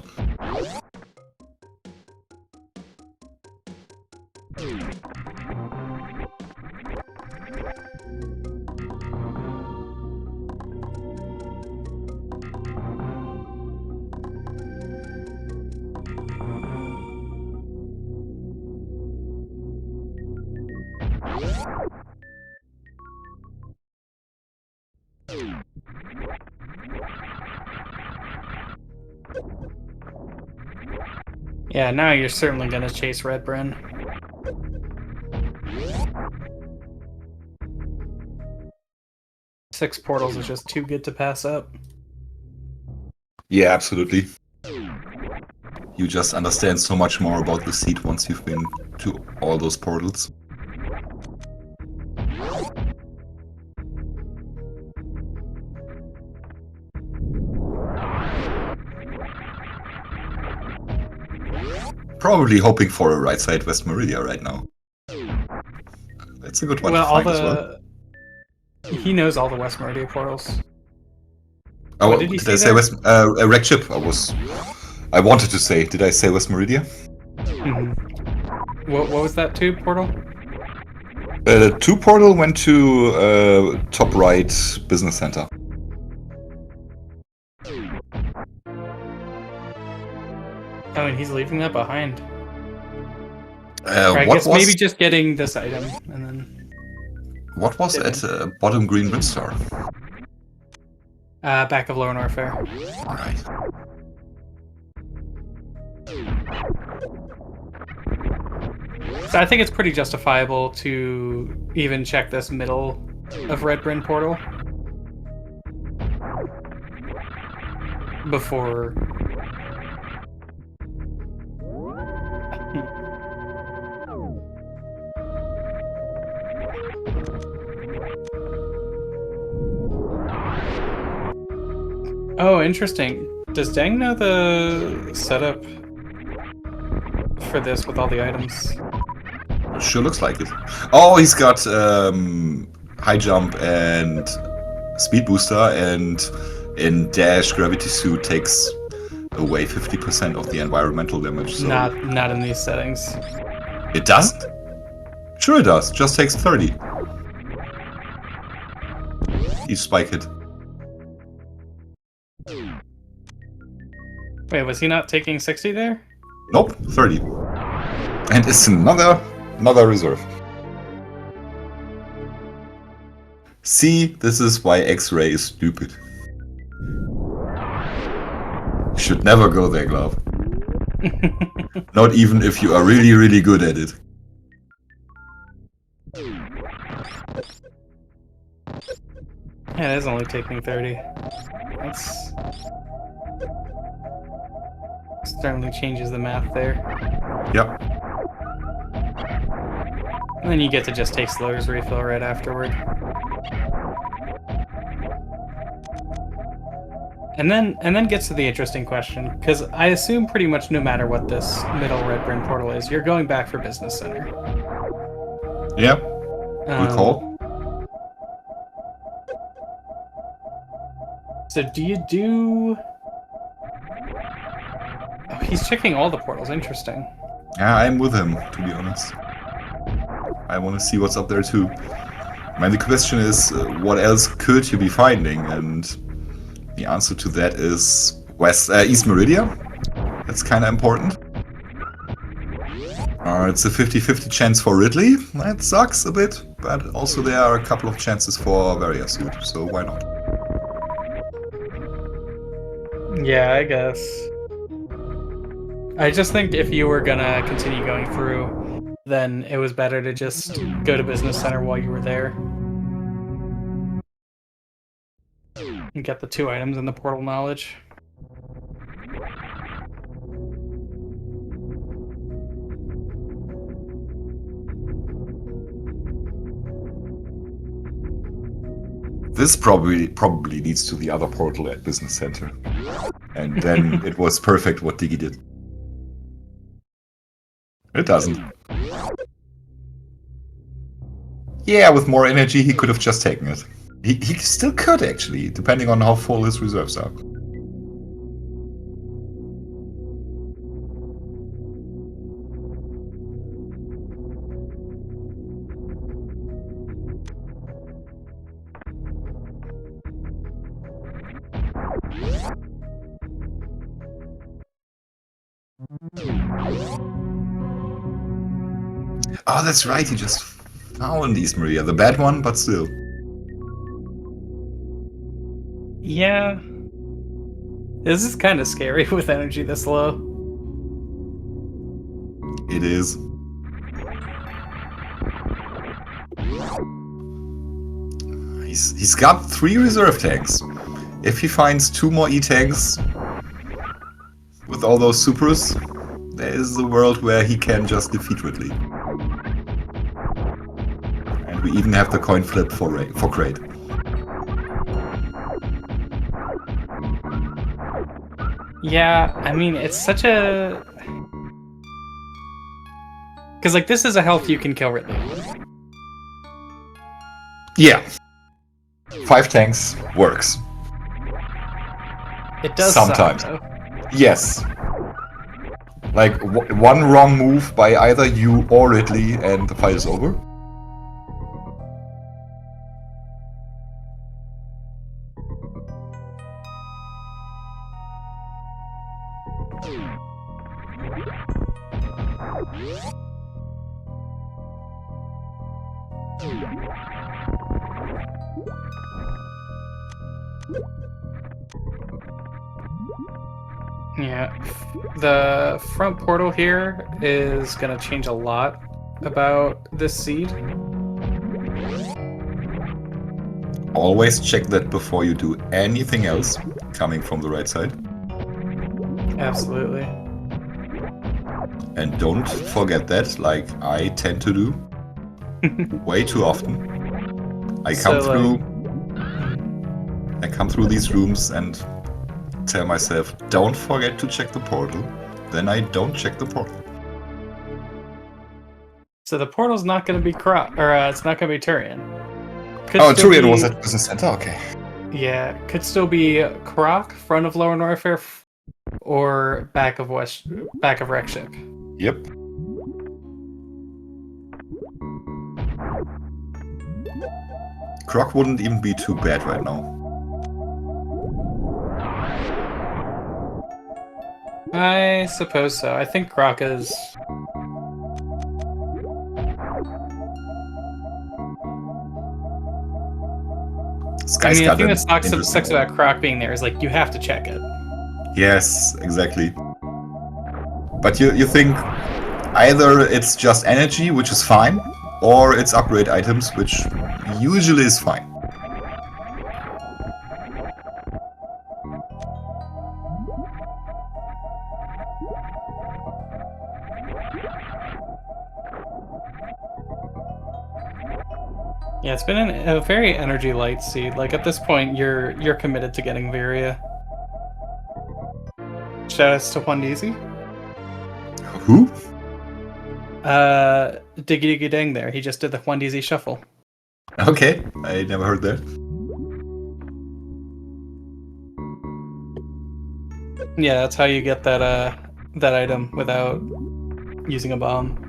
Yeah, now you're certainly gonna chase Red Bryn. Six portals is just too good to pass up. Yeah, absolutely. You just understand so much more about the seed once you've been to all those portals. Probably hoping for a right side West Meridia right now. That's a good one to find as well. He knows all the West Meridia portals. Oh, What did he did I say say West Wreck Ship? I wanted to say. Did I say West Meridia? Mm-hmm. What was that 2 portal? The 2 portal went to top right business center. Oh, and he's leaving that behind. I guess maybe just getting this item and then. What was at bottom green Rimstar? Back of Lower Norfair. Alright. So I think it's pretty justifiable to even check this middle of Red Bryn portal before. Oh, interesting. Does Deng know the setup for this with all the items? Sure looks like it. Oh, he's got high jump and speed booster, and in dash gravity suit takes away 50% of the environmental damage. So not in these settings. It doesn't? Sure it does. Just takes 30. Each spike hit. Wait, was he not taking 60 there? Nope, 30. And it's another reserve. See, this is why X-ray is stupid. You should never go there, Glove. Not even if you are really, really good at it. Yeah, it is only taking 30. That's... certainly changes the math there. Yep. And then you get to just take Slur's refill right afterward. And then gets to the interesting question, because I assume pretty much no matter what this middle Red Bryn portal is, you're going back for Business Center. Yeah. Good call. So do you do... Oh, he's checking all the portals. Interesting. Yeah, I'm with him, to be honest. I want to see what's up there too. I mean, the question is, what else could you be finding? And the answer to that is East Meridia. That's kind of important. It's a 50-50 chance for Ridley. That sucks a bit, but also there are a couple of chances for Varia Suit, so why not? Yeah, I guess. I just think if you were gonna continue going through, then it was better to just go to Business Center while you were there. And get the 2 items in the portal knowledge. This probably leads to the other portal at Business Center. And then it was perfect what Diggy did. It doesn't. Yeah, with more energy he could have just taken it. He still could, actually, depending on how full his reserves are. Oh, that's right, he just found East Maria. The bad one, but still. Yeah. This is kind of scary with energy this low. It is. He's got 3 reserve tanks. If he finds 2 more E-tanks with all those supers, there is a world where he can just defeat Ridley. And we even have the coin flip for Kraid. Yeah, I mean, it's such a... Because, like, this is a health you can kill Ridley. Yeah. 5 tanks works. It does sometimes. suck, yes. Like, one wrong move by either you or Ridley and the fight is over. Yeah, the front portal here is going to change a lot about this seed. Always check that before you do anything else coming from the right side. Absolutely. And don't forget that, like I tend to do way too often. I come through these rooms and tell myself, don't forget to check the portal. Then I don't check the portal. So the portal's not going to be it's not going to be Turian. Turian was at Business Center? Okay. Yeah, could still be Croc, front of Lower Norfair, or back of Wreck Ship. Yep. Croc wouldn't even be too bad right now. I suppose so. I think Croc is... Skyy's the thing that sucks about Croc being there is, like, you have to check it. Yes, exactly. But you think either it's just energy, which is fine, or it's upgrade items, which usually is fine. Yeah, it's been a very energy light seed. Like, at this point, you're committed to getting Varia. Shoutouts to Juan Deezy. Who? Diggidiggidang there. He just did the Juan Deezy shuffle. Okay, I never heard that. Yeah, that's how you get that item without using a bomb.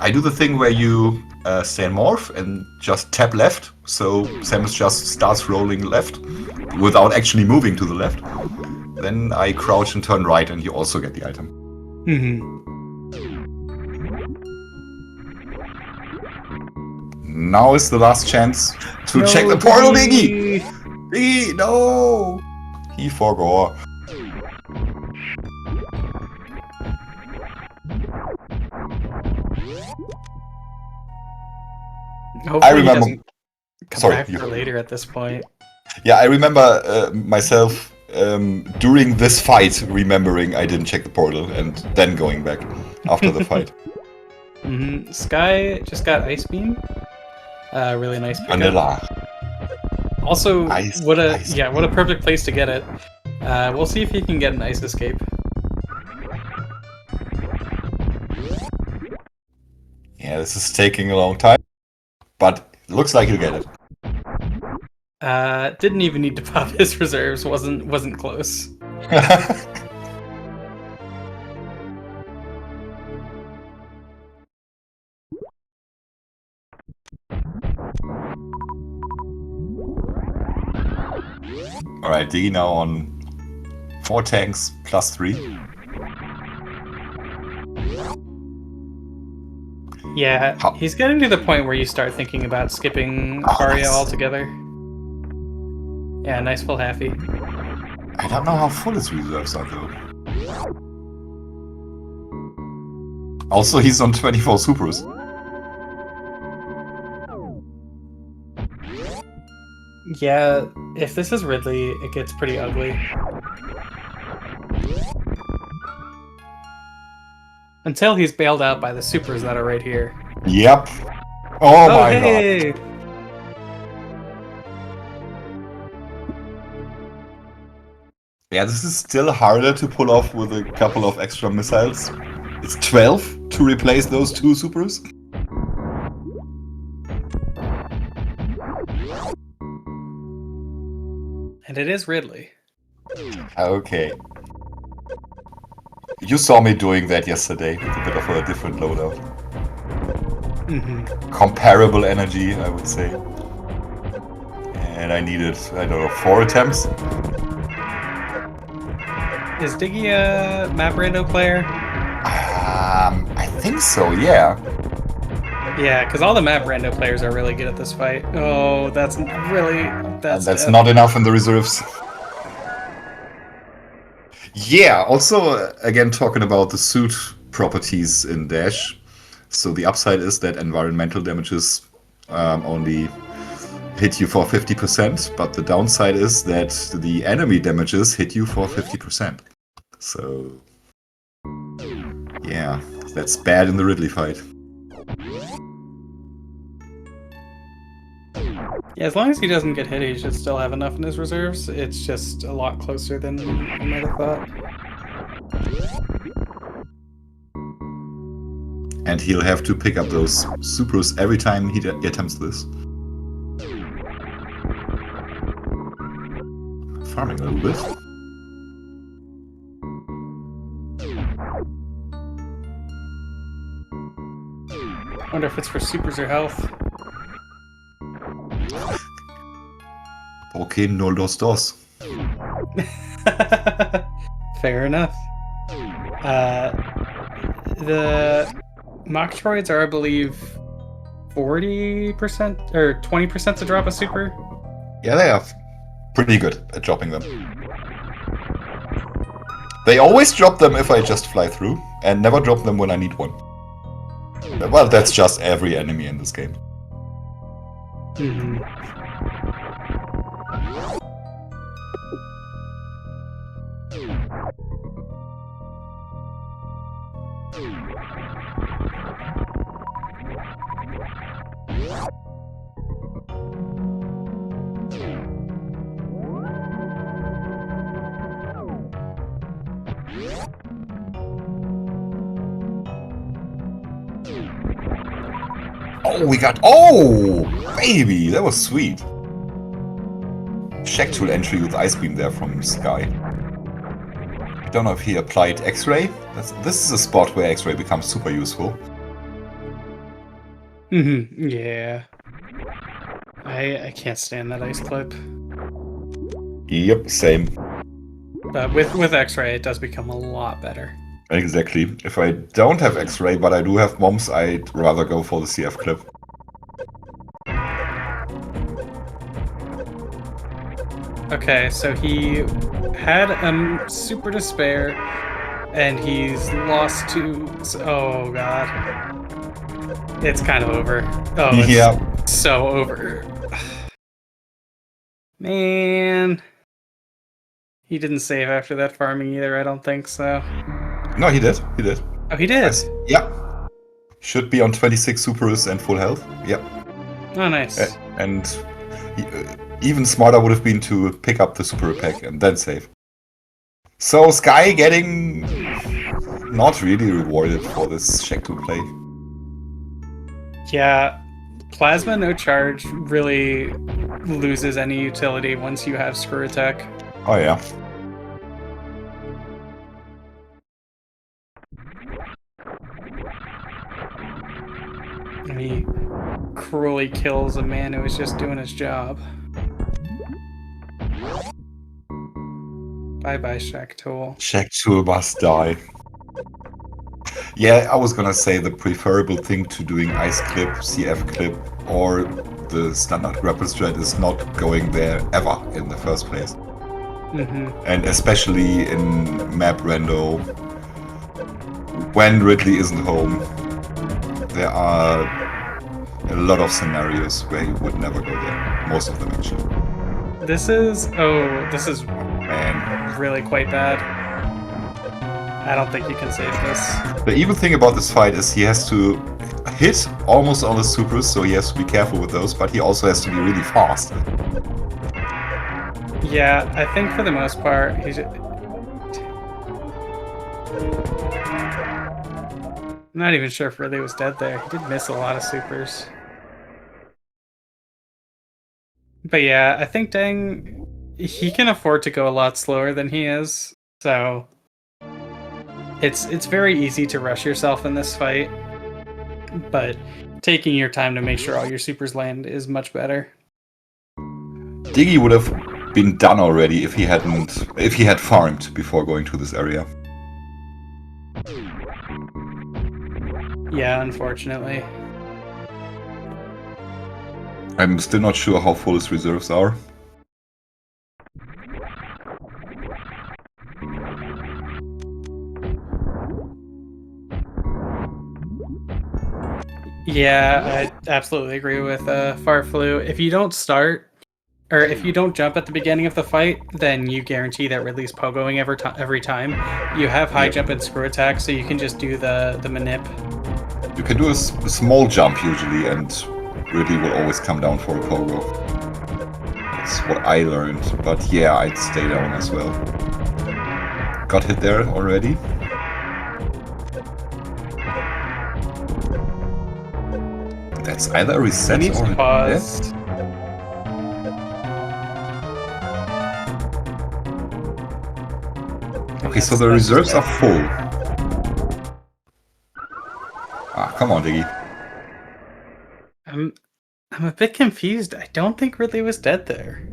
I do the thing where you stay in morph and just tap left, so Samus just starts rolling left without actually moving to the left. Then I crouch and turn right and you also get the item. Now is the last chance to check the portal, Diggy! Diggy, no! He forgot. Hopefully I remember. He doesn't come back for later at this point. Yeah, I remember myself during this fight remembering I didn't check the portal and then going back after the fight. Skyy just got Ice Beam. Really nice pickup. Vanilla. Also, Ice, what a ice what a perfect place to get it. We'll see if he can get an ice escape. Yeah, this is taking a long time, but looks like he'll get it. Didn't even need to pop his reserves. Wasn't close. Alright, Diggy now on 4 tanks plus 3. Yeah, he's getting to the point where you start thinking about skipping Aria nice. altogether. Yeah, nice full halfy. I don't know how full his reserves are though. Also, he's on 24 supers. Yeah, if this is Ridley, it gets pretty ugly. Until he's bailed out by the supers that are right here. Yep. Oh my hey! god. Yeah, this is still harder to pull off with a couple of extra missiles. It's 12 to replace those 2 supers. And it is Ridley. Okay. You saw me doing that yesterday with a bit of a different loadout. Comparable energy, I would say. And I needed, I don't know, 4 attempts. Is Diggy a map rando player? I think so, yeah. Yeah, because all the map rando players are really good at this fight. Oh, that's not enough in the reserves. Yeah, also, again, talking about the suit properties in Dash. So the upside is that environmental damages only hit you for 50%, but the downside is that the enemy damages hit you for 50%. So, yeah, that's bad in the Ridley fight. Yeah, as long as he doesn't get hit, he should still have enough in his reserves. It's just a lot closer than I might have thought. And he'll have to pick up those supers every time he attempts this. Farming a little bit. Wonder if it's for supers or health. Okay, no los dos. Fair enough. The mock droids are, I believe, 40% or 20% to drop a super. Yeah, they are pretty good at dropping them. They always drop them if I just fly through, and never drop them when I need one. Well, that's just every enemy in this game. Oh, we got... Oh! Baby! That was sweet. Check tool entry with Ice Beam there from Skyy. I don't know if he applied X-Ray. This is a spot where X-Ray becomes super useful. Yeah. I can't stand that ice clip. Yep, same. But with X-Ray, it does become a lot better. Exactly. If I don't have X-Ray, but I do have bombs, I'd rather go for the CF clip. Okay, so he had super despair, and he's lost to... Oh, God. It's kind of over. Oh, it's yeah. so over. Man. He didn't save after that farming either, I don't think so. No, he did. He did. Oh, he did? Yeah. Should be on 26 supers and full health. Yep. Oh, nice. And even smarter would have been to pick up the super pack and then save. So Skyy getting not really rewarded for this check to play. Yeah, Plasma no charge really loses any utility once you have screw attack. Oh yeah. And he cruelly kills a man who was just doing his job. Bye-bye, Shack Tool. Shack Tool must die. Yeah, I was gonna say the preferable thing to doing Ice Clip, CF Clip, or the standard grapple strat is not going there ever in the first place. And especially in map rando, when Ridley isn't home, there are a lot of scenarios where you would never go there. Most of them, actually. This is really quite bad. I don't think you can save this. The evil thing about this fight is he has to hit almost all his supers, so he has to be careful with those, but he also has to be really fast. Yeah, I think for the most part, he's... I'm not even sure if Ridley was dead there. He did miss a lot of supers. But yeah, I think Dang, he can afford to go a lot slower than he is, so it's very easy to rush yourself in this fight, but taking your time to make sure all your supers land is much better. Diggy would have been done already if he had farmed before going to this area. Yeah, unfortunately. I'm still not sure how full his reserves are. Yeah, I absolutely agree with Farflu. If you don't start, or if you don't jump at the beginning of the fight, then you guarantee that Ridley's pogoing every time. You have high jump and screw attack, so you can just do the manip. You can do a small jump usually, and Ridley will always come down for a pogo. That's what I learned, but yeah, I'd stay down as well. Got hit there already. That's either a reset or a pause. Death. Okay, so the reserves are full. Ah, come on, Diggy. I'm a bit confused. I don't think Ridley was dead there.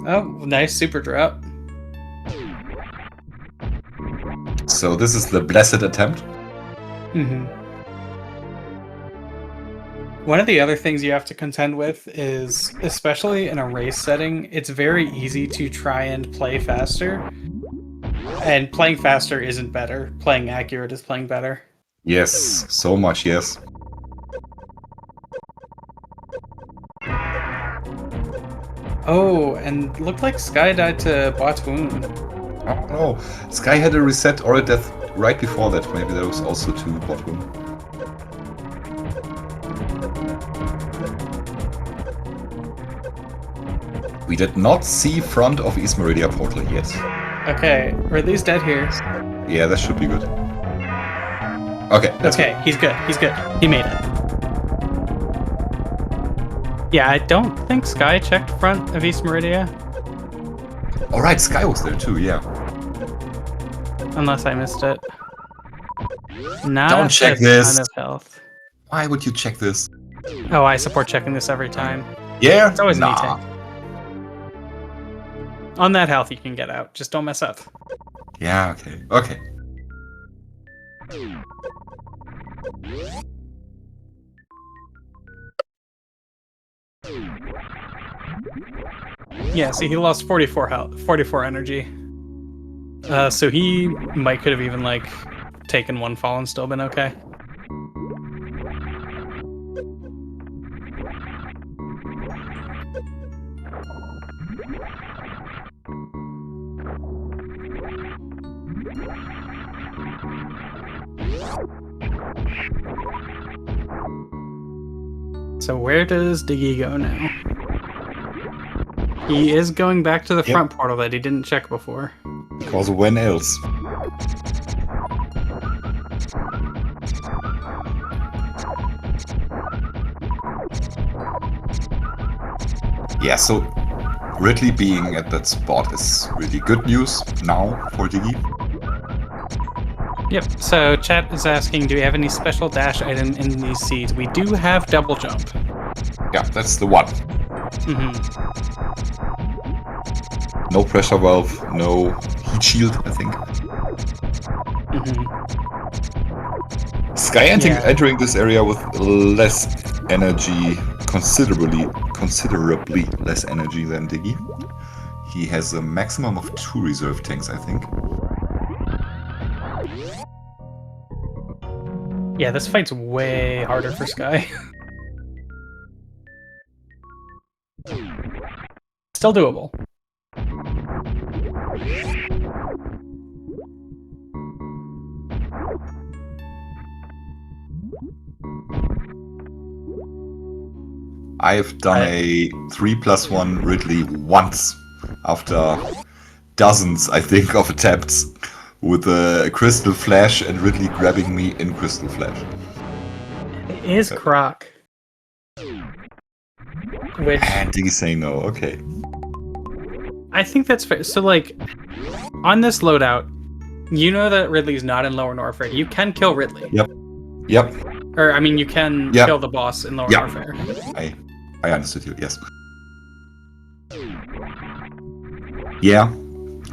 Oh, nice super drop. So this is the blessed attempt? One of the other things you have to contend with is, especially in a race setting, it's very easy to try and play faster. And playing faster isn't better. Playing accurate is playing better. Yes, so much yes. Oh, and looked like Skyy died to bot wound. Oh no, Skyy had a reset or a death right before that. Maybe there was also two bot wound. We did not see front of East Meridia portal yet. Okay, Ridley's dead here. Yeah, that should be good. Okay, that's okay, he's good. He's good. He made it. Yeah, I don't think Skyy checked front of East Meridia. Alright, Skyy was there too, yeah. Unless I missed it. Not don't check this. Ton of health. Why would you check this? Oh, I support checking this every time. Yeah? It's always nah. an E-tank. On that health, you can get out. Just don't mess up. Yeah, okay. Okay. Yeah, see, he lost 44 health, 44 energy. So he might could have even like taken one fall and still been okay. So where does Diggy go now? He is going back to the front portal that he didn't check before. Because when else? Yeah, so Ridley being at that spot is really good news now for Diggy. Yep, so chat is asking, do we have any special dash item in these seeds? We do have double jump. Yeah, that's the one. No pressure valve, no heat shield, I think. Skyy entering this area with less energy, considerably less energy than Diggy. He has a maximum of 2 reserve tanks, I think. Yeah, this fight's way harder for Skyy. Still doable. I've done a 3+1 Ridley once after dozens, I think, of attempts with a Crystal Flash and Ridley grabbing me in Crystal Flash. It is Croc. Which... And Diggy saying no, okay. I think that's fair. So, like, on this loadout, you know that Ridley's not in Lower Norfair. You can kill Ridley. Yep. Or, I mean, you can kill the boss in Lower Norfair. I understood you, yes. Yeah,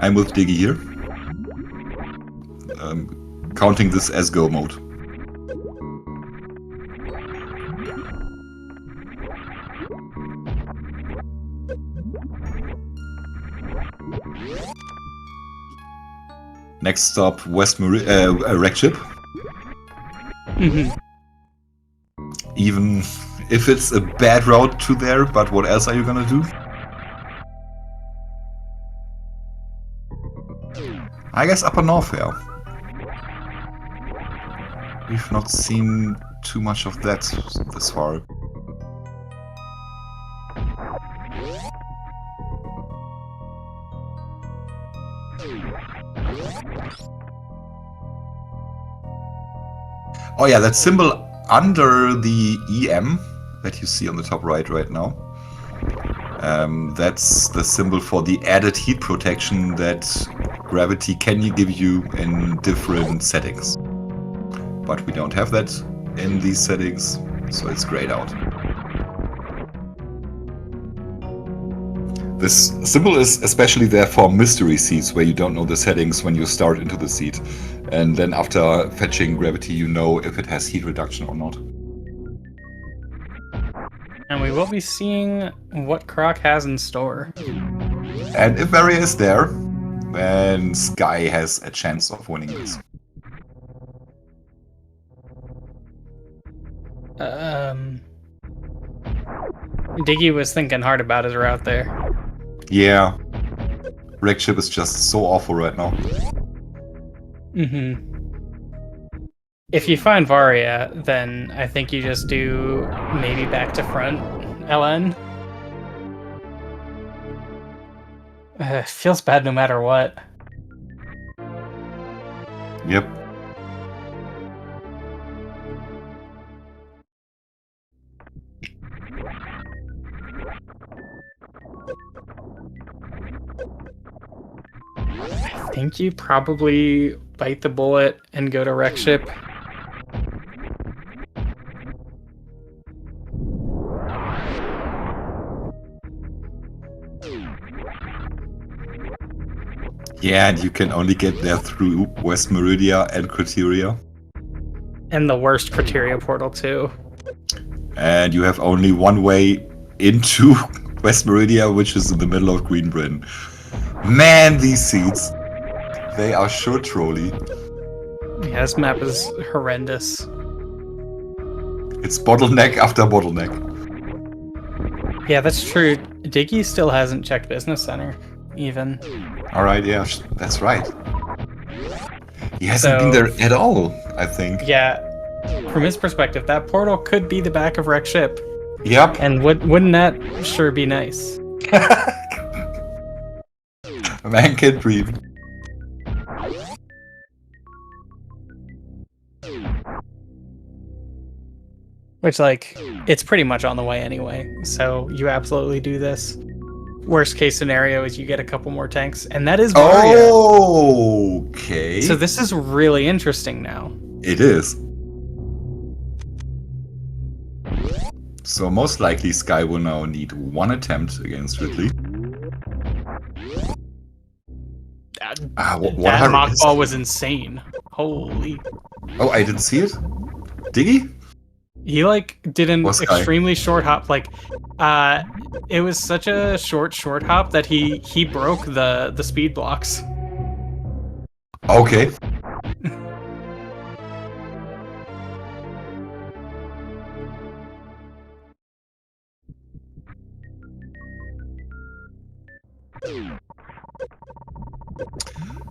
I'm with Diggy here. Counting this as go mode. Next stop, West Wreck Ship. Even if it's a bad route to there, but what else are you gonna do? I guess Upper Norfair. We've not seen too much of that this far. Oh yeah, that symbol under the EM that you see on the top right now. That's the symbol for the added heat protection that gravity can give you in different settings. But we don't have that in these settings, so it's grayed out. This symbol is especially there for mystery seeds, where you don't know the settings when you start into the seed. And then after fetching gravity, you know if it has heat reduction or not. And we will be seeing what Croc has in store. And if Varia is there, then Skyy has a chance of winning this. Diggy was thinking hard about his route there. Yeah. Wreck Ship is just so awful right now. If you find Varia, then I think you just do maybe back to front LN. Feels bad no matter what. Yep. I think you probably bite the bullet and go to Wreck Ship. Yeah, and you can only get there through West Meridia and Criteria. And the worst Criteria portal too. And you have only one way into West Meridia, which is in the middle of Greenbryn. Man, these seats. They are sure trolly. Yeah, this map is horrendous. It's bottleneck after bottleneck. Yeah, that's true. Diggy still hasn't checked Business Center, even. Alright, yeah, that's right. He hasn't been there at all, I think. Yeah, from his perspective, that portal could be the back of Wreck Ship. Yep. And wouldn't that sure be nice? A man can dream. Which, like, it's pretty much on the way anyway, so you absolutely do this. Worst case scenario is you get a couple more tanks, and that is Varia. Okay. So this is really interesting now. It is. So most likely Skyy will now need one attempt against Ridley. What that mock ball was insane. Holy. Oh, I didn't see it? Diggy? He, like, did an Skyy? extremely short hop. Like, it was such a short hop that he broke the speed blocks. Okay.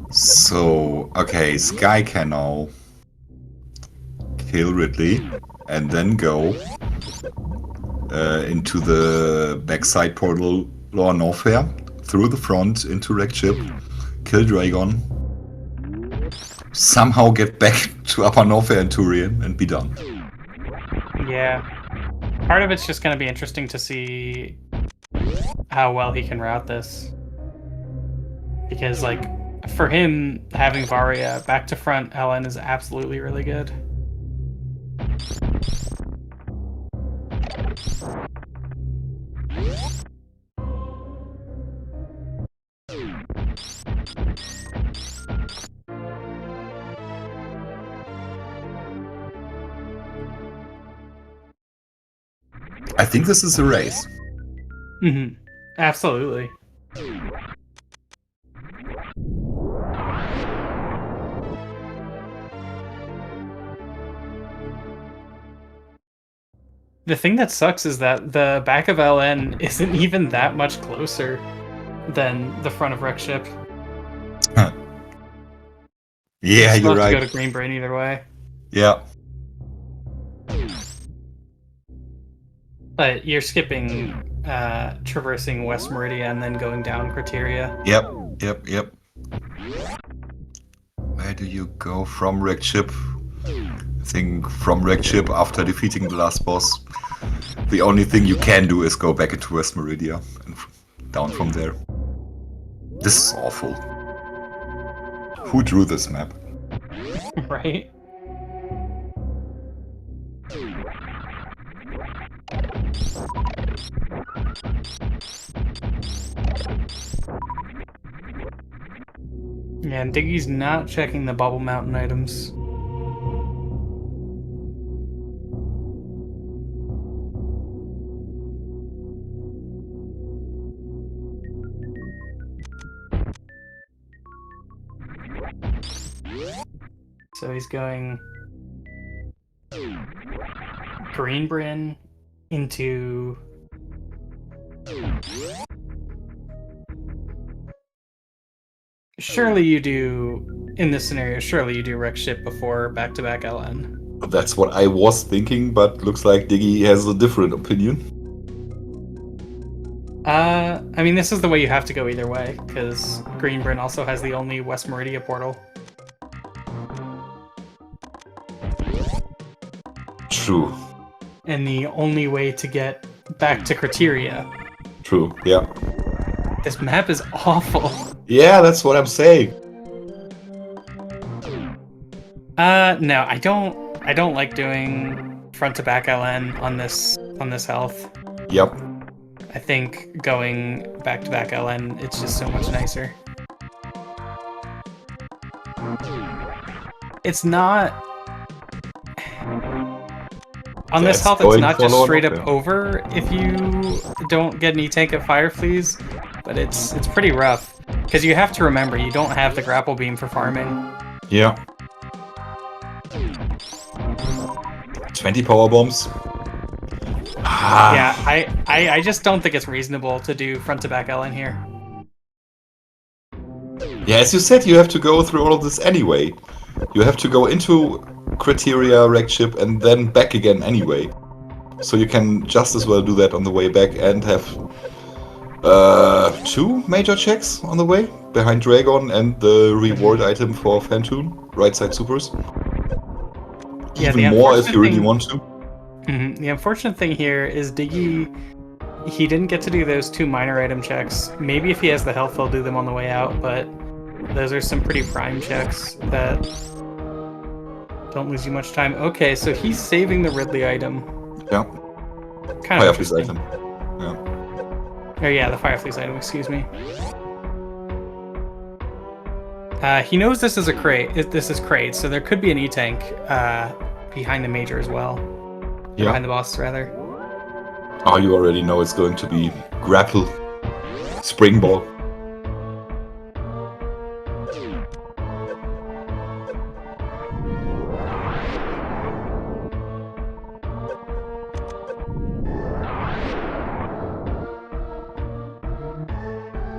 So, okay, Skyy can now kill Ridley and then go into the backside portal Lower Norfair, through the front into Wrecked Ship, kill Dragon, somehow get back to Upper Norfair and Turian and be done. Yeah. Part of it's just going to be interesting to see how well he can route this. Because, like, for him, having Varia back to front LN is absolutely really good. I think this is a race. Mm-hmm. Absolutely. The thing that sucks is that the back of LN isn't even that much closer than the front of Wreck Ship. Huh. Yeah, you're right. To go to Green Brain either way. Yeah. But you're skipping traversing West Meridia and then going down Criteria. Yep. Where do you go from Wrecked Ship? I think from Wrecked Ship after defeating the last boss, the only thing you can do is go back into West Meridia and down from there. This is awful. Who drew this map? Right? Yeah, and Diggy's not checking the Bubble Mountain items. So he's going Greenbryn into surely you do in this scenario, surely you do Wreck Ship before back-to-back LN. That's what I was thinking, but looks like Diggy has a different opinion. I mean, this is the way you have to go either way, because Greenbryn also has the only West Meridia portal. True. And the only way to get back to Criteria. True, yeah. This map is awful. Yeah, that's what I'm saying. No, I don't like doing front to back LN on this health. Yep. I think going back to back LN, it's just so much nicer. It's not On this That's health, it's going not for just low straight up enough, over if you don't get an E-Tank at Fire Fleas, but it's pretty rough. Because you have to remember, you don't have the grapple beam for farming. Yeah. 20 power bombs. Ah. Yeah, I just don't think it's reasonable to do front to back Ellen here. Yeah, as you said, you have to go through all of this anyway. You have to go into Criteria, Wreck Ship, and then back again anyway. So you can just as well do that on the way back and have 2 major checks on the way, behind Dragon and the reward item for Phantoon, right side supers. Yeah, Even the more if unfortunate you really thing- want to. The unfortunate thing here is Diggy, he didn't get to do those 2 minor item checks. Maybe if he has the health, he'll do them on the way out, but those are some pretty prime checks that don't lose you much time. Okay, so he's saving the Ridley item. Yeah. Kind of Fireflies interesting. item. Yeah. Oh yeah, the Fireflies item, excuse me. He knows this is a crate. This is crate, so there could be an E-Tank behind the major as well. Yeah. Behind the boss, rather. Oh, you already know it's going to be grapple, spring ball.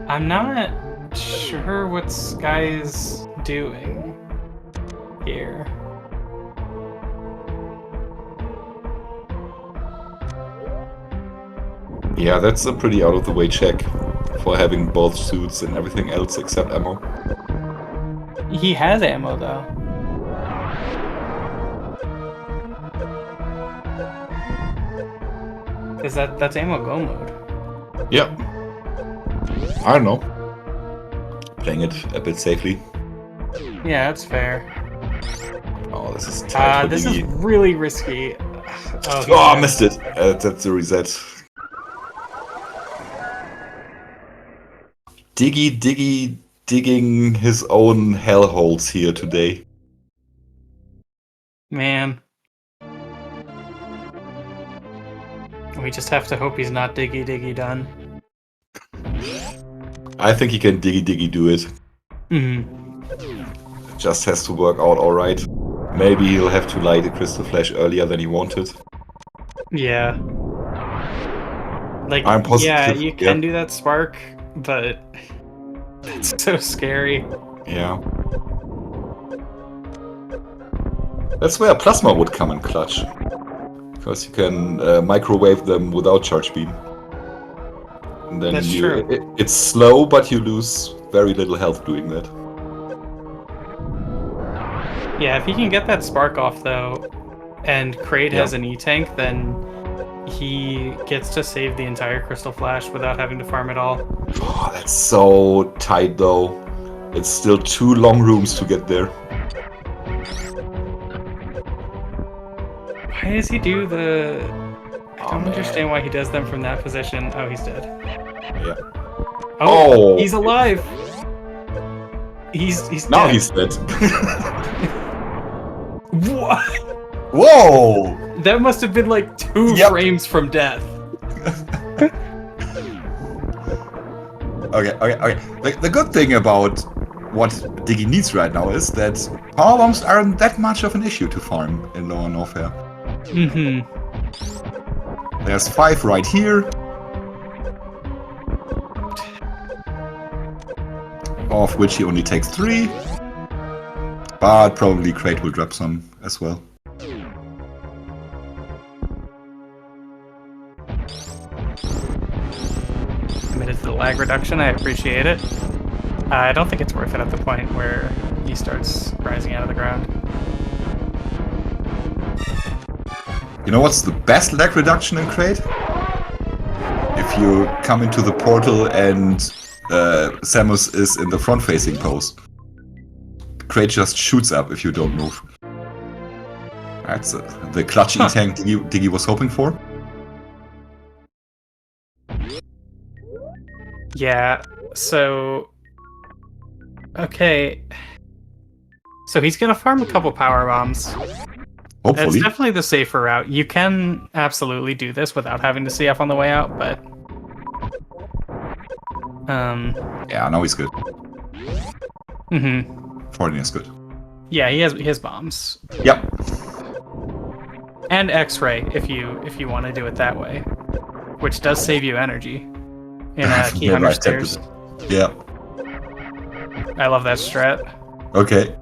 I'm not sure what Sky's doing here. Yeah, that's a pretty out of the way check for having both suits and everything else except ammo. He has ammo though. Because that's ammo go mode. Yeah. I don't know. Playing it a bit safely. Yeah, that's fair. Oh, this is tight for This is Diggy. really risky. Oh, I missed it. That's a reset. Diggy digging his own hellholes here today. Man. We just have to hope he's not diggy done. I think he can diggy do it. Mm-hmm. It just has to work out alright. Maybe he'll have to light a crystal flash earlier than he wanted. Yeah. Like, I'm positive. yeah, you can Yeah. do that spark, but it's so scary. Yeah. That's where plasma would come in clutch. Because you can microwave them without charge beam. And then That's true. It's slow, but you lose very little health doing that. Yeah, if he can get that spark off though, and Kraid has an E-Tank, then he gets to save the entire Crystal Flash without having to farm at all. Oh, that's so tight though. It's still 2 long rooms to get there. Why does he do the... I don't man. understand why he does them from that position. Oh, he's dead. Yeah. Oh, he's alive! He's Now dead. he's dead. What? Whoa! That must have been like 2 Yep. frames from death. Okay. The good thing about what Diggy needs right now is that power bombs aren't that much of an issue to farm in Lower Norfair. Mm-hmm. There's 5 right here. Of which he only takes 3. But probably Crate will drop some as well. Committed to the lag reduction, I appreciate it. I don't think it's worth it at the point where he starts rising out of the ground. You know what's the best lag reduction in Crate? If you come into the portal and Samus is in the front-facing pose. Crate just shoots up if you don't move. That's the clutch E-Tank Diggy was hoping for. Yeah, so... Okay. So he's gonna farm a couple power bombs. Hopefully. It's definitely the safer route. You can absolutely do this without having to CF on the way out, but... Yeah, now he's good. Mm-hmm. 14 is good. Yeah, he has bombs. Yep. And X-ray if you want to do it that way, which does save you energy in Key Yeah, Hunter right, Stairs. Yeah. I love that strat Okay.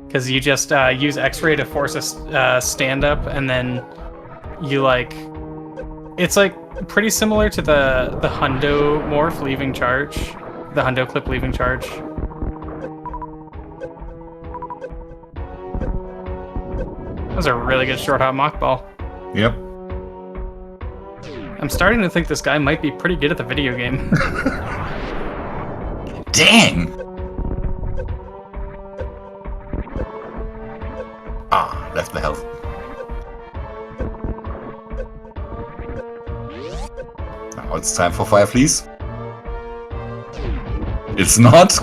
because you just use X-ray to force a stand up, and then you it's like pretty similar to the Hundo morph leaving charge, the Hundo clip leaving charge. That was a really good short hop mock ball. Yep. I'm starting to think this guy might be pretty good at the video game. Dang! Ah, left the health. Now it's time for fire, please. It's not.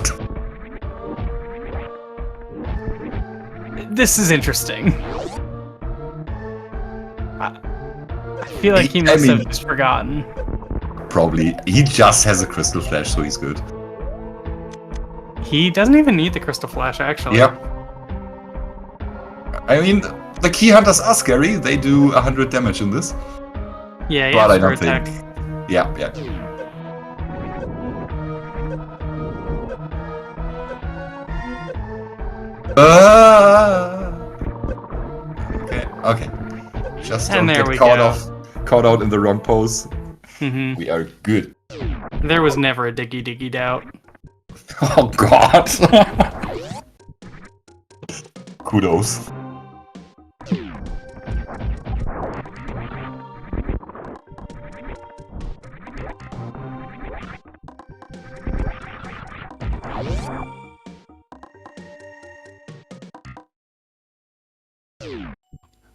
This is interesting. I feel like he must have just forgotten. Probably. He just has a crystal flash, so he's good. He doesn't even need the crystal flash, actually. Yep. I mean, the key hunters are scary. They do 100 damage in this. Yeah, but I don't attack. think. Yeah. Okay. Just don't get caught out in the wrong pose. Mm-hmm. We are good. There was never a diggy doubt. Oh god. Kudos.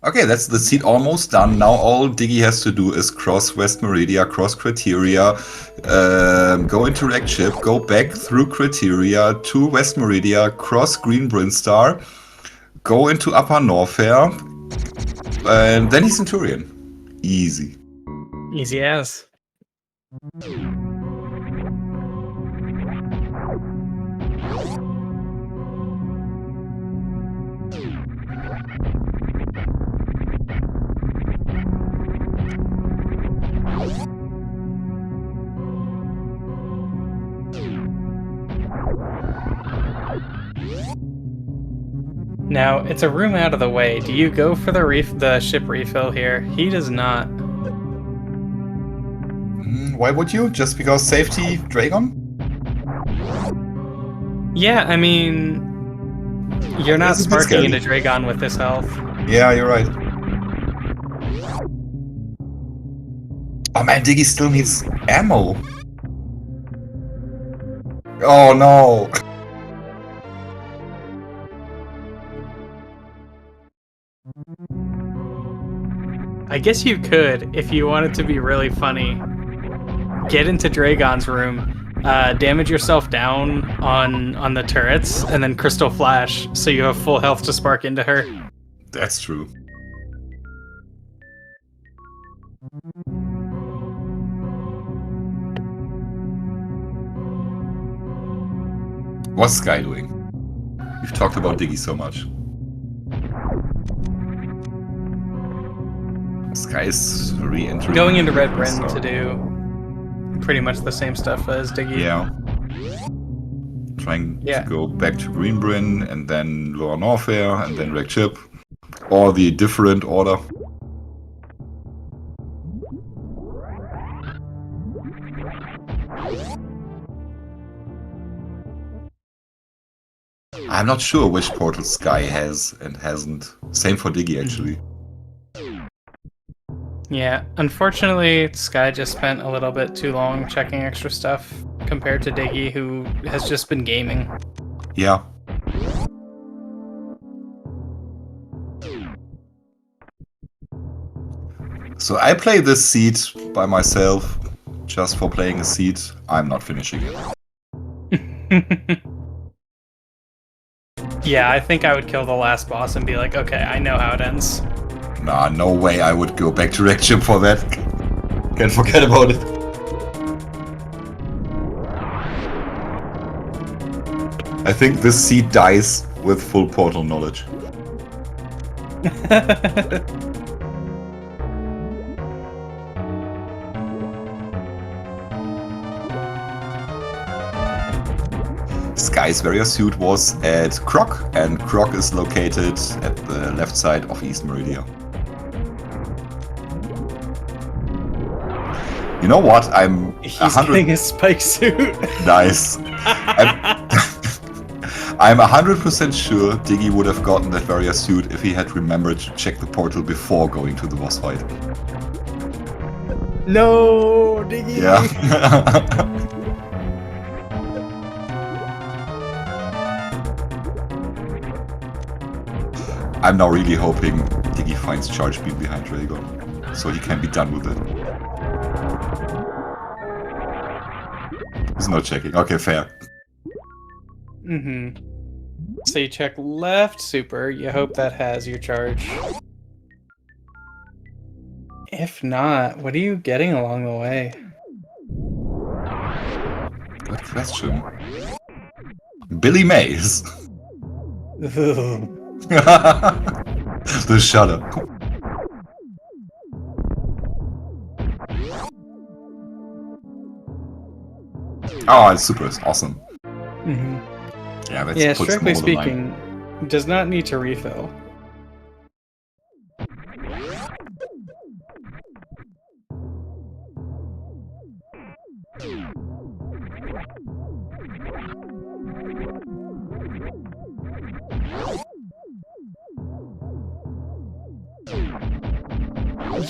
Okay, that's the seed almost done. Now all Diggy has to do is cross West Meridia, cross Criteria, go into Rec Chip, go back through Criteria to West Meridia, cross Green Brinstar, go into Upper Norfair, and then he's Centurion. Easy. Easy as. Now, it's a room out of the way. Do you go for the ship refill here? He does not. Why would you? Just because safety, Dragon? Yeah, I mean... You're not sparking into Dragon with this health. Yeah, you're right. Oh man, Diggy still needs ammo. Oh no. I guess you could, if you wanted to be really funny, get into Dragon's room, damage yourself down on the turrets, and then Crystal Flash, so you have full health to spark into her. That's true. What's Skyy doing? We've talked about Diggy so much. Skyy is re-entering. Going into Red Bryn to do pretty much the same stuff as Diggy. Yeah. Trying to go back to Green Bryn, and then Lower Norfair, and then Rec Chip. Or the different order. I'm not sure which portal Skyy has and hasn't. Same for Diggy, actually. Yeah, unfortunately, Skyy just spent a little bit too long checking extra stuff compared to Diggy, who has just been gaming. Yeah. So I play this seed by myself, just for playing a seed. I'm not finishing it. Yeah, I think I would kill the last boss and be like, okay, I know how it ends. Nah, no way I would go back to Reaction for that. Can't forget about it. I think this seed dies with full portal knowledge. Skyy's various suit was at Croc, and Croc is located at the left side of East Meridia. You know what? He's getting a spike suit. Nice. I'm 100% sure Diggy would have gotten that various suit if he had remembered to check the portal before going to the boss fight. No, Diggy. Yeah. I'm now really hoping Diggy finds Charge Beam behind Dragon, so he can be done with it. He's not checking. Okay, fair. Mm-hmm. So you check left super, you hope that has your charge. If not, what are you getting along the way? Good question. Billy Mays. The shudder. Oh, it's super. It's awesome. Mm-hmm. Yeah, that's Yeah, puts strictly them over the line. speaking, does not need to refill.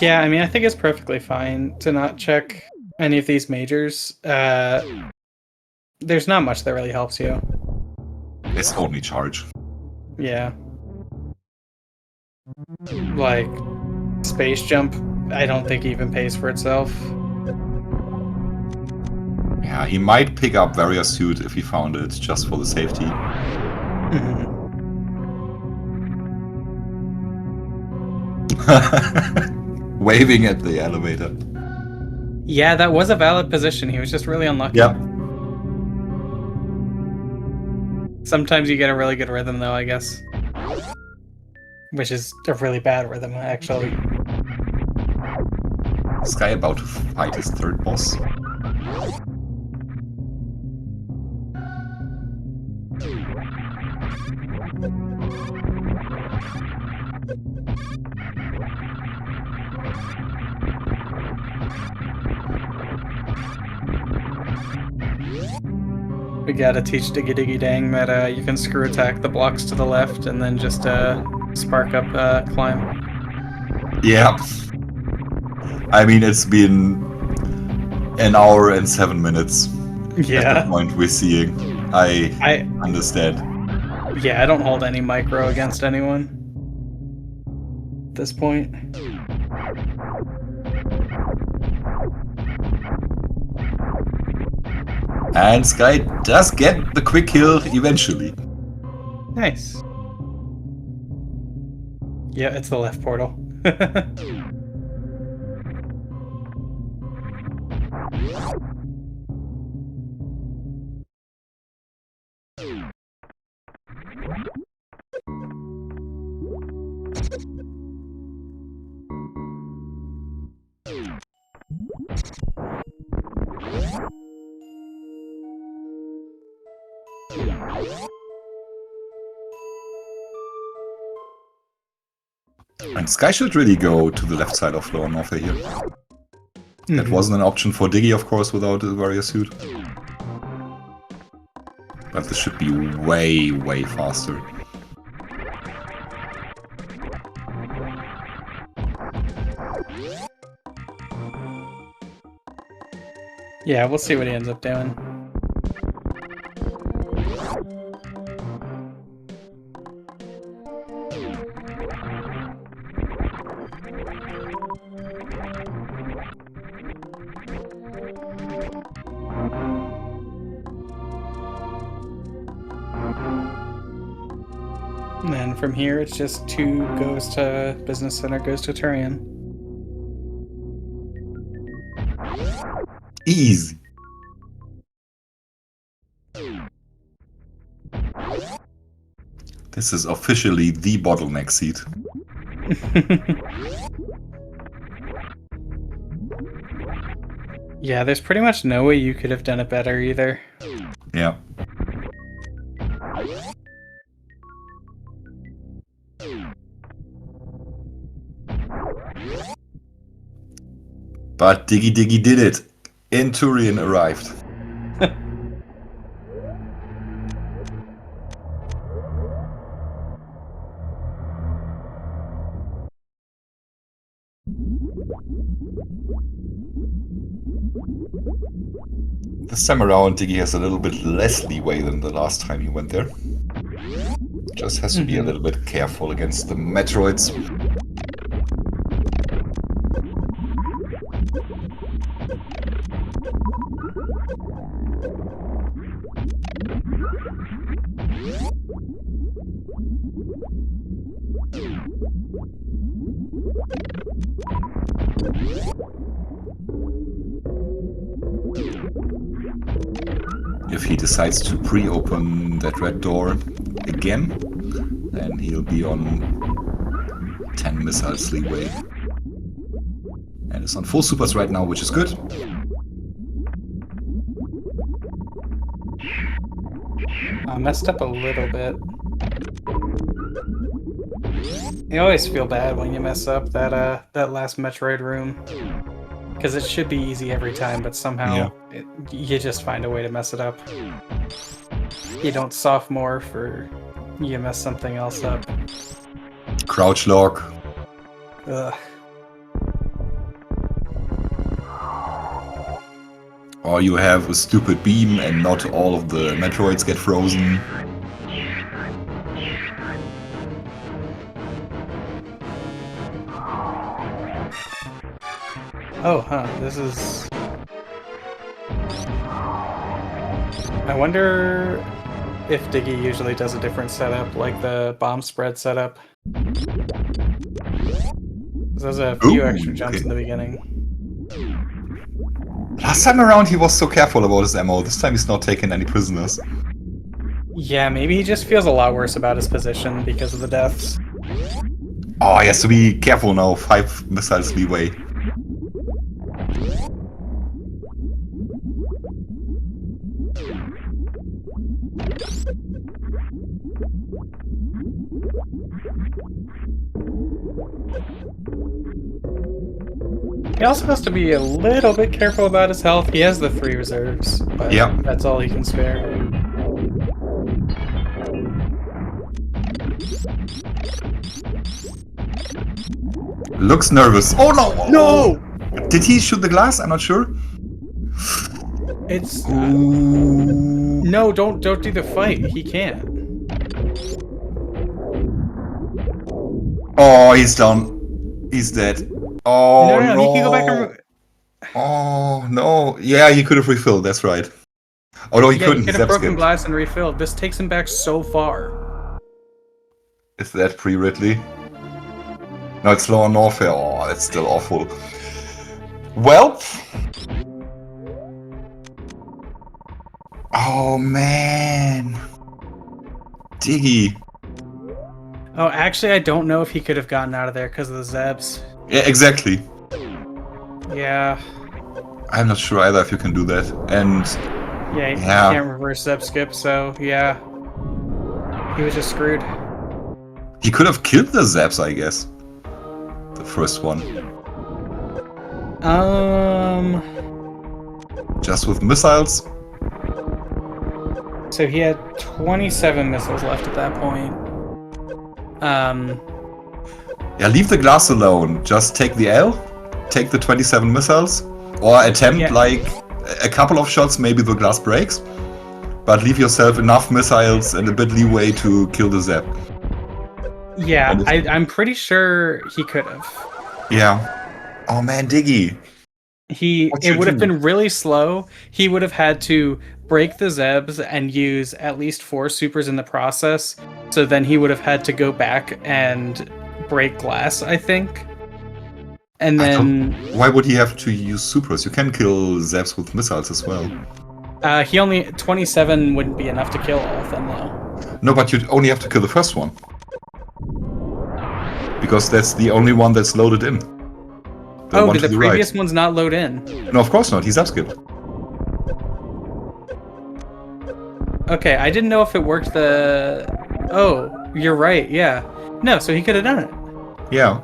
Yeah, I mean, I think it's perfectly fine to not check any of these majors. There's not much that really helps you. It's only charge. Yeah. Like, space jump, I don't think even pays for itself. Yeah, he might pick up Various Suit if he found it, just for the safety. Waving at the elevator. Yeah, that was a valid position. He was just really unlucky. Yep. Sometimes you get a really good rhythm, though, I guess. Which is a really bad rhythm, actually. Skyy about to fight his third boss. We gotta teach diggidiggidang that you can screw attack the blocks to the left and then just spark up climb. Yeah. I mean, it's been an hour and 7 minutes. Yeah. At the point we're seeing. I understand. Yeah, I don't hold any micro against anyone at this point. And Skyy does get the quick kill eventually. Nice. Yeah, it's the left portal. And Skyy should really go to the left side of Lower North here. That wasn't an option for Diggy, of course, without the warrior suit. But this should be way, way faster. Yeah, we'll see what he ends up doing. And then from here, it's just 2 goes to Business Center, goes to Turian. Easy. This is officially the bottleneck seat. Yeah, there's pretty much no way you could have done it better either. Yeah. But Diggy Diggy did it. In Turian arrived. This time around, Diggy has a little bit less leeway than the last time he went there. Just has to be a little bit careful against the Metroids. If he decides to pre-open that red door again, then he'll be on 10 missiles leeway. And it's on full supers right now, which is good. I messed up a little bit. You always feel bad when you mess up that last Metroid room. Because it should be easy every time, but somehow you just find a way to mess it up. You don't sophomore for you mess something else up. Crouch lock. Ugh. Or you have a stupid beam and not all of the Metroids get frozen. Oh, huh. This is... I wonder if Diggy usually does a different setup, like the bomb spread setup. There's a few extra jumps in the beginning. Last time around he was so careful about his ammo. This time he's not taking any prisoners. Yeah, maybe he just feels a lot worse about his position because of the deaths. Oh, he has to be careful now. 5 missiles leeway. He also has to be a little bit careful about his health. He has the 3 reserves, but that's all he can spare. Looks nervous. Oh no! No! Did he shoot the glass? I'm not sure. It's... no, don't do the fight. He can't. Oh, he's down. He's dead. Oh no! He can go back and... Oh no! Yeah, he could have refilled. That's right. Oh no, he couldn't. He could have broken glass and refilled. This takes him back so far. Is that pre-Ridley? No, it's Law and Warfare. Oh, that's still awful. Well. Oh man. Diggy. Oh, actually, I don't know if he could have gotten out of there because of the Zebs. Yeah, exactly. Yeah. I'm not sure either if you can do that. And yeah, you can't reverse Zeb skip, so yeah. He was just screwed. He could have killed the Zaps, I guess. The first one. Just with missiles? So he had 27 missiles left at that point. Yeah, leave the glass alone. Just take the L, take the 27 missiles, or attempt like a couple of shots, maybe the glass breaks, but leave yourself enough missiles and a bit leeway to kill the Zap. Yeah, I'm pretty sure he could have. Yeah. Oh man, Diggy. It would have been really slow. He would have had to break the Zebs and use at least 4 supers in the process. So then he would have had to go back and break glass, I think. And then why would he have to use supers? You can kill Zebs with missiles as well. He only 27 wouldn't be enough to kill all of them though. No, but you'd only have to kill the first one. Because that's the only one that's loaded in. Did the previous ones not load in? No, of course not. He's upskilled. Okay, I didn't know if it worked the... Oh, you're right, yeah. No, so he could have done it. Yeah.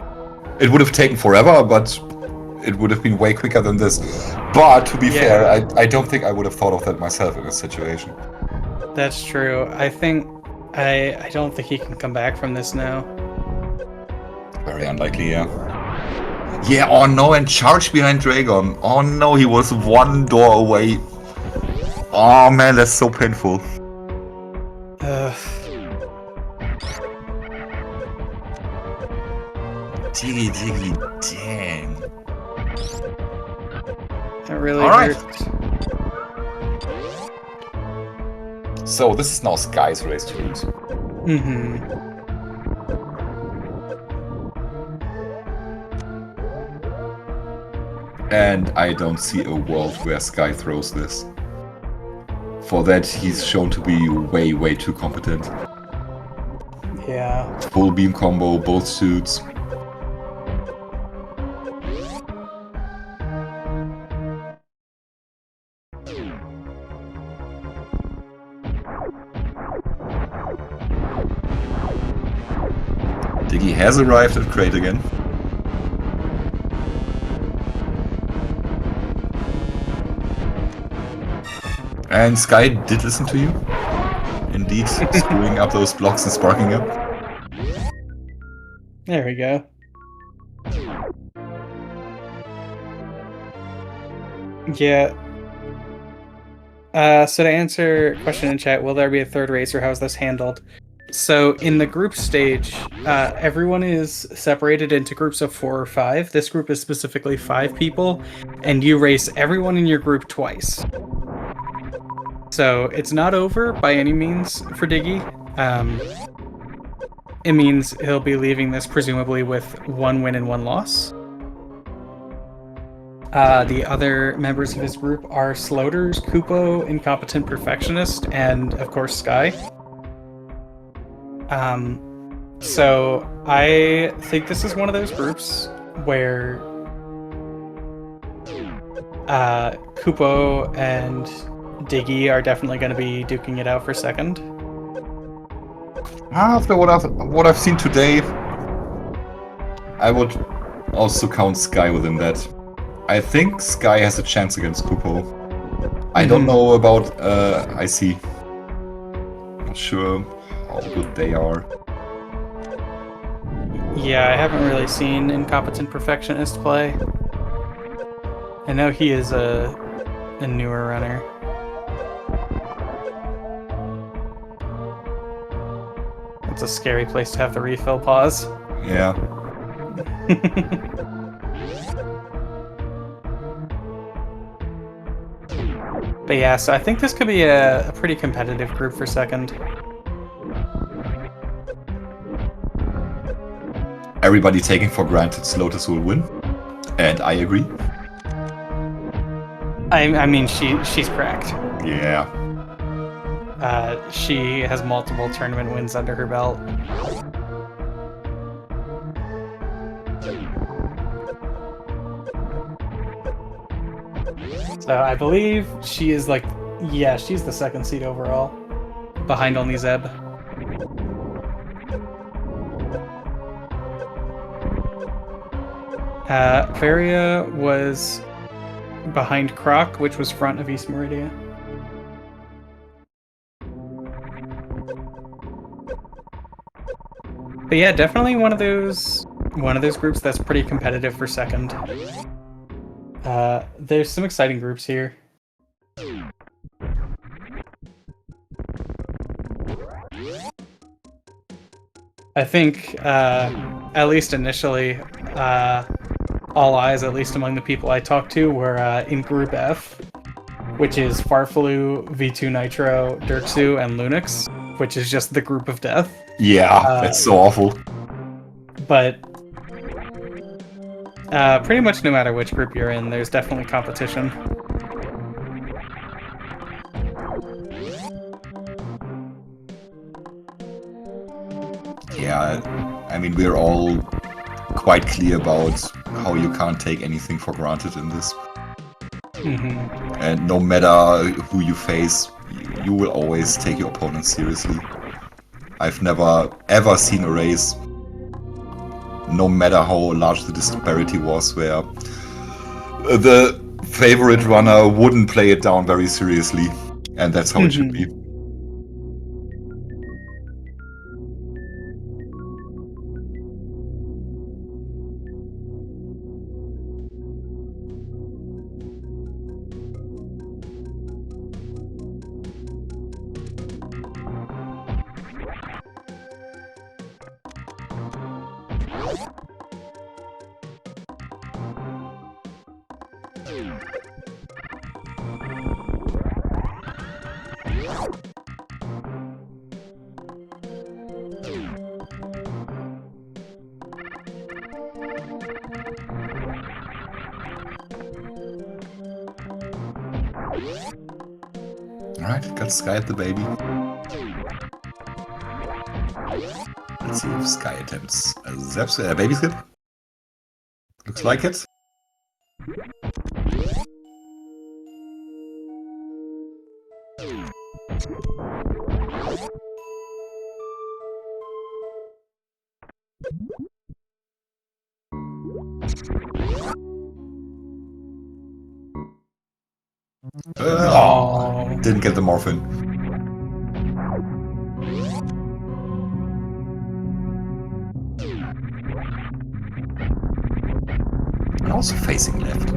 It would have taken forever, but it would have been way quicker than this. But, to be fair, I don't think I would have thought of that myself in this situation. That's true. I don't think he can come back from this now. Very unlikely, yeah. Yeah, oh no, and charge behind Dragon. Oh no, he was one door away. Oh man, that's so painful. Diggy, dang. That really hurts. So this is now Skyy's race to lose. And I don't see a world where Skyy throws this. For that, he's shown to be way, way too competent. Yeah. Full beam combo, both suits. Diggy has arrived at Crate again. And Skyy did listen to you. Indeed, screwing up those blocks and sparking up. There we go. Yeah. So to answer a question in chat, will there be a third race or how is this handled? So in the group stage, everyone is separated into groups of 4 or 5. This group is specifically 5 people, and you race everyone in your group twice. So it's not over by any means for Diggy. It means he'll be leaving this presumably with 1 win and 1 loss. The other members of his group are Sloters, Kupo, Incompetent Perfectionist, and of course Skyy. So I think this is one of those groups where Kupo and Diggy are definitely going to be duking it out for second. After what I've seen today, I would also count Skyy within that. I think Skyy has a chance against Kupo. I don't know about IC. Not sure how good they are. Yeah, I haven't really seen Incompetent Perfectionist play. I know he is a newer runner. It's a scary place to have the refill pause. Yeah. But yeah, so I think this could be a pretty competitive group for second. Everybody taking for granted Slotus will win, and I agree. I mean, she's cracked. Yeah. She has multiple tournament wins under her belt. So I believe she is like, yeah, she's the 2nd seed overall, behind only Zeb. Varia was behind Croc, which was front of East Meridia. But yeah, definitely one of those groups that's pretty competitive for second. There's some exciting groups here. I think, at least initially, all eyes, at least among the people I talked to, were in Group F, which is Farflu, V2 Nitro, Dirksu, and Lunix, which is just the group of death. Yeah, that's so awful. But pretty much no matter which group you're in, there's definitely competition. Yeah, I mean, we're all quite clear about how you can't take anything for granted in this. And no matter who you face, you will always take your opponent seriously. I've never ever seen a race, no matter how large the disparity was, where the favorite runner wouldn't play it down very seriously, and that's how it should be. Alright, got Skyy at the baby. Let's see if Skyy attempts a baby skip. Looks like it. Oh, didn't get the morphin. And also facing left.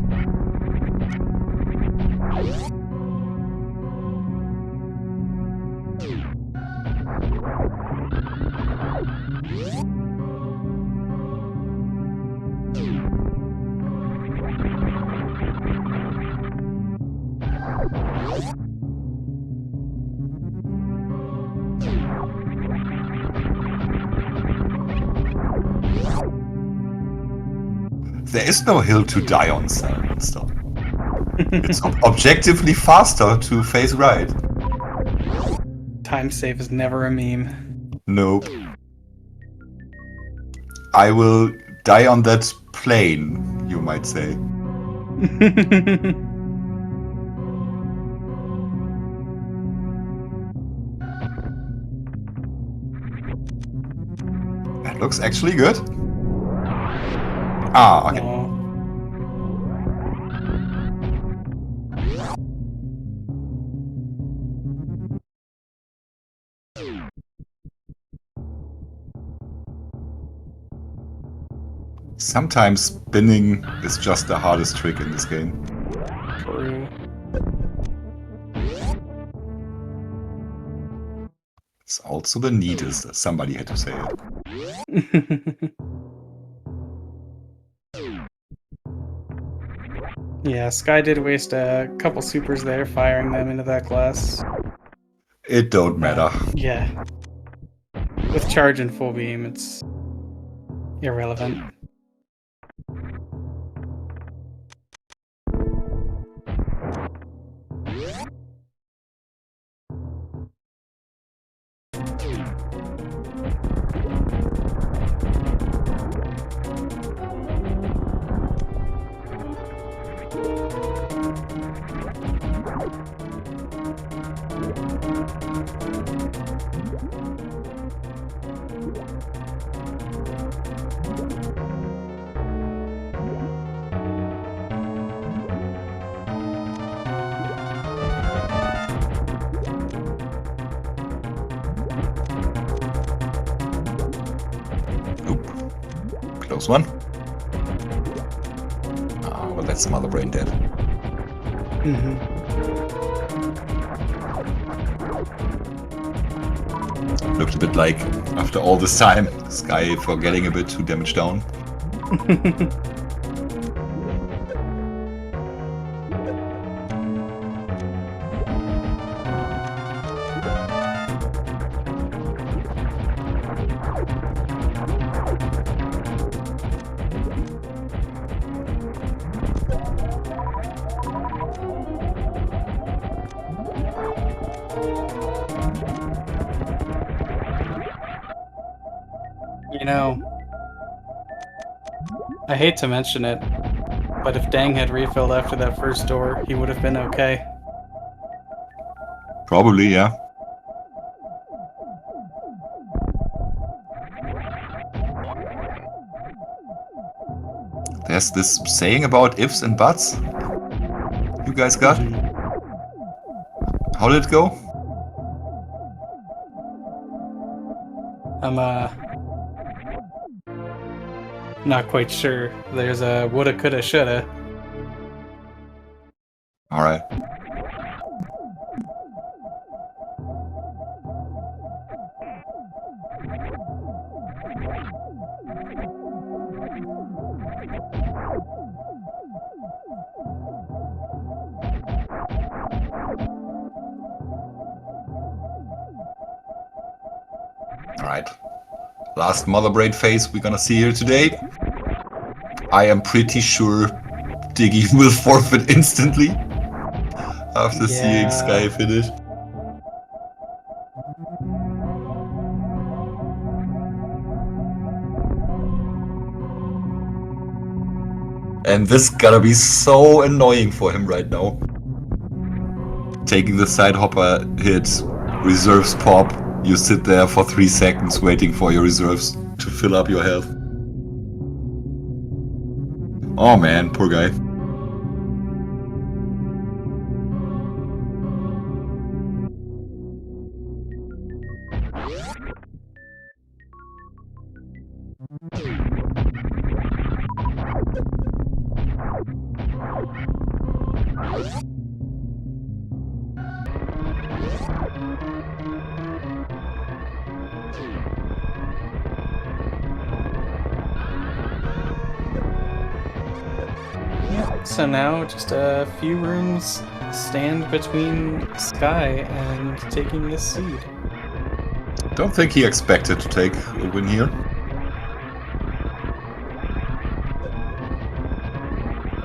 There is no hill to die on, still. It's objectively faster to face right. Time save is never a meme. Nope. I will die on that plane, you might say. That looks actually good. Ah, okay. Sometimes spinning is just the hardest trick in this game. True. It's also the neatest, somebody had to say it. Yeah, Skyy did waste a couple supers there, firing them into that glass. It don't matter. Yeah. With charge and full beam, it's irrelevant. Close one. Oh, well, that's some other brain dead. Looked a bit like, after all this time, Skyy for getting a bit too damaged down. know. I hate to mention it, but if Dang had refilled after that first door, he would have been okay. Probably, yeah. There's this saying about ifs and buts. You guys got? How did it go? I'm not quite sure. There's a woulda, coulda, shoulda. Alright. Alright. Last Mother Brain phase we're gonna see here today. I am pretty sure Diggy will forfeit instantly after seeing Skyy finish. And this gotta be so annoying for him right now. Taking the side hopper hit, reserves pop, you sit there for 3 seconds waiting for your reserves to fill up your health. Oh man, poor guy. So now just a few rooms stand between Skyy and taking this seed. Don't think he expected to take a win here.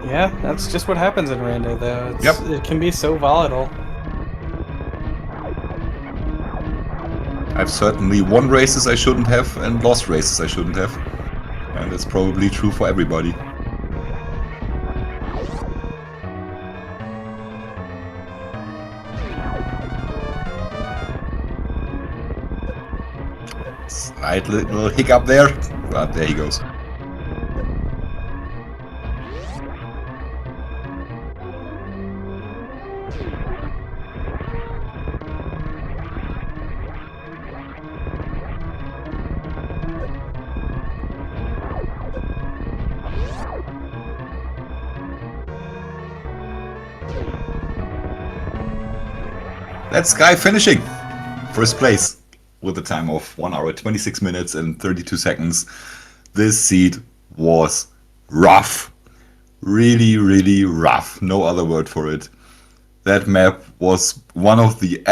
Yeah, that's just what happens in Rando though. It can be so volatile. I've certainly won races I shouldn't have and lost races I shouldn't have. And it's probably true for everybody. Slight little hiccup there, but there he goes. That's Skyy finishing first place with a time of 1 hour 26 minutes and 32 seconds. This seed was rough. Really, really rough. No other word for it. That map was one of the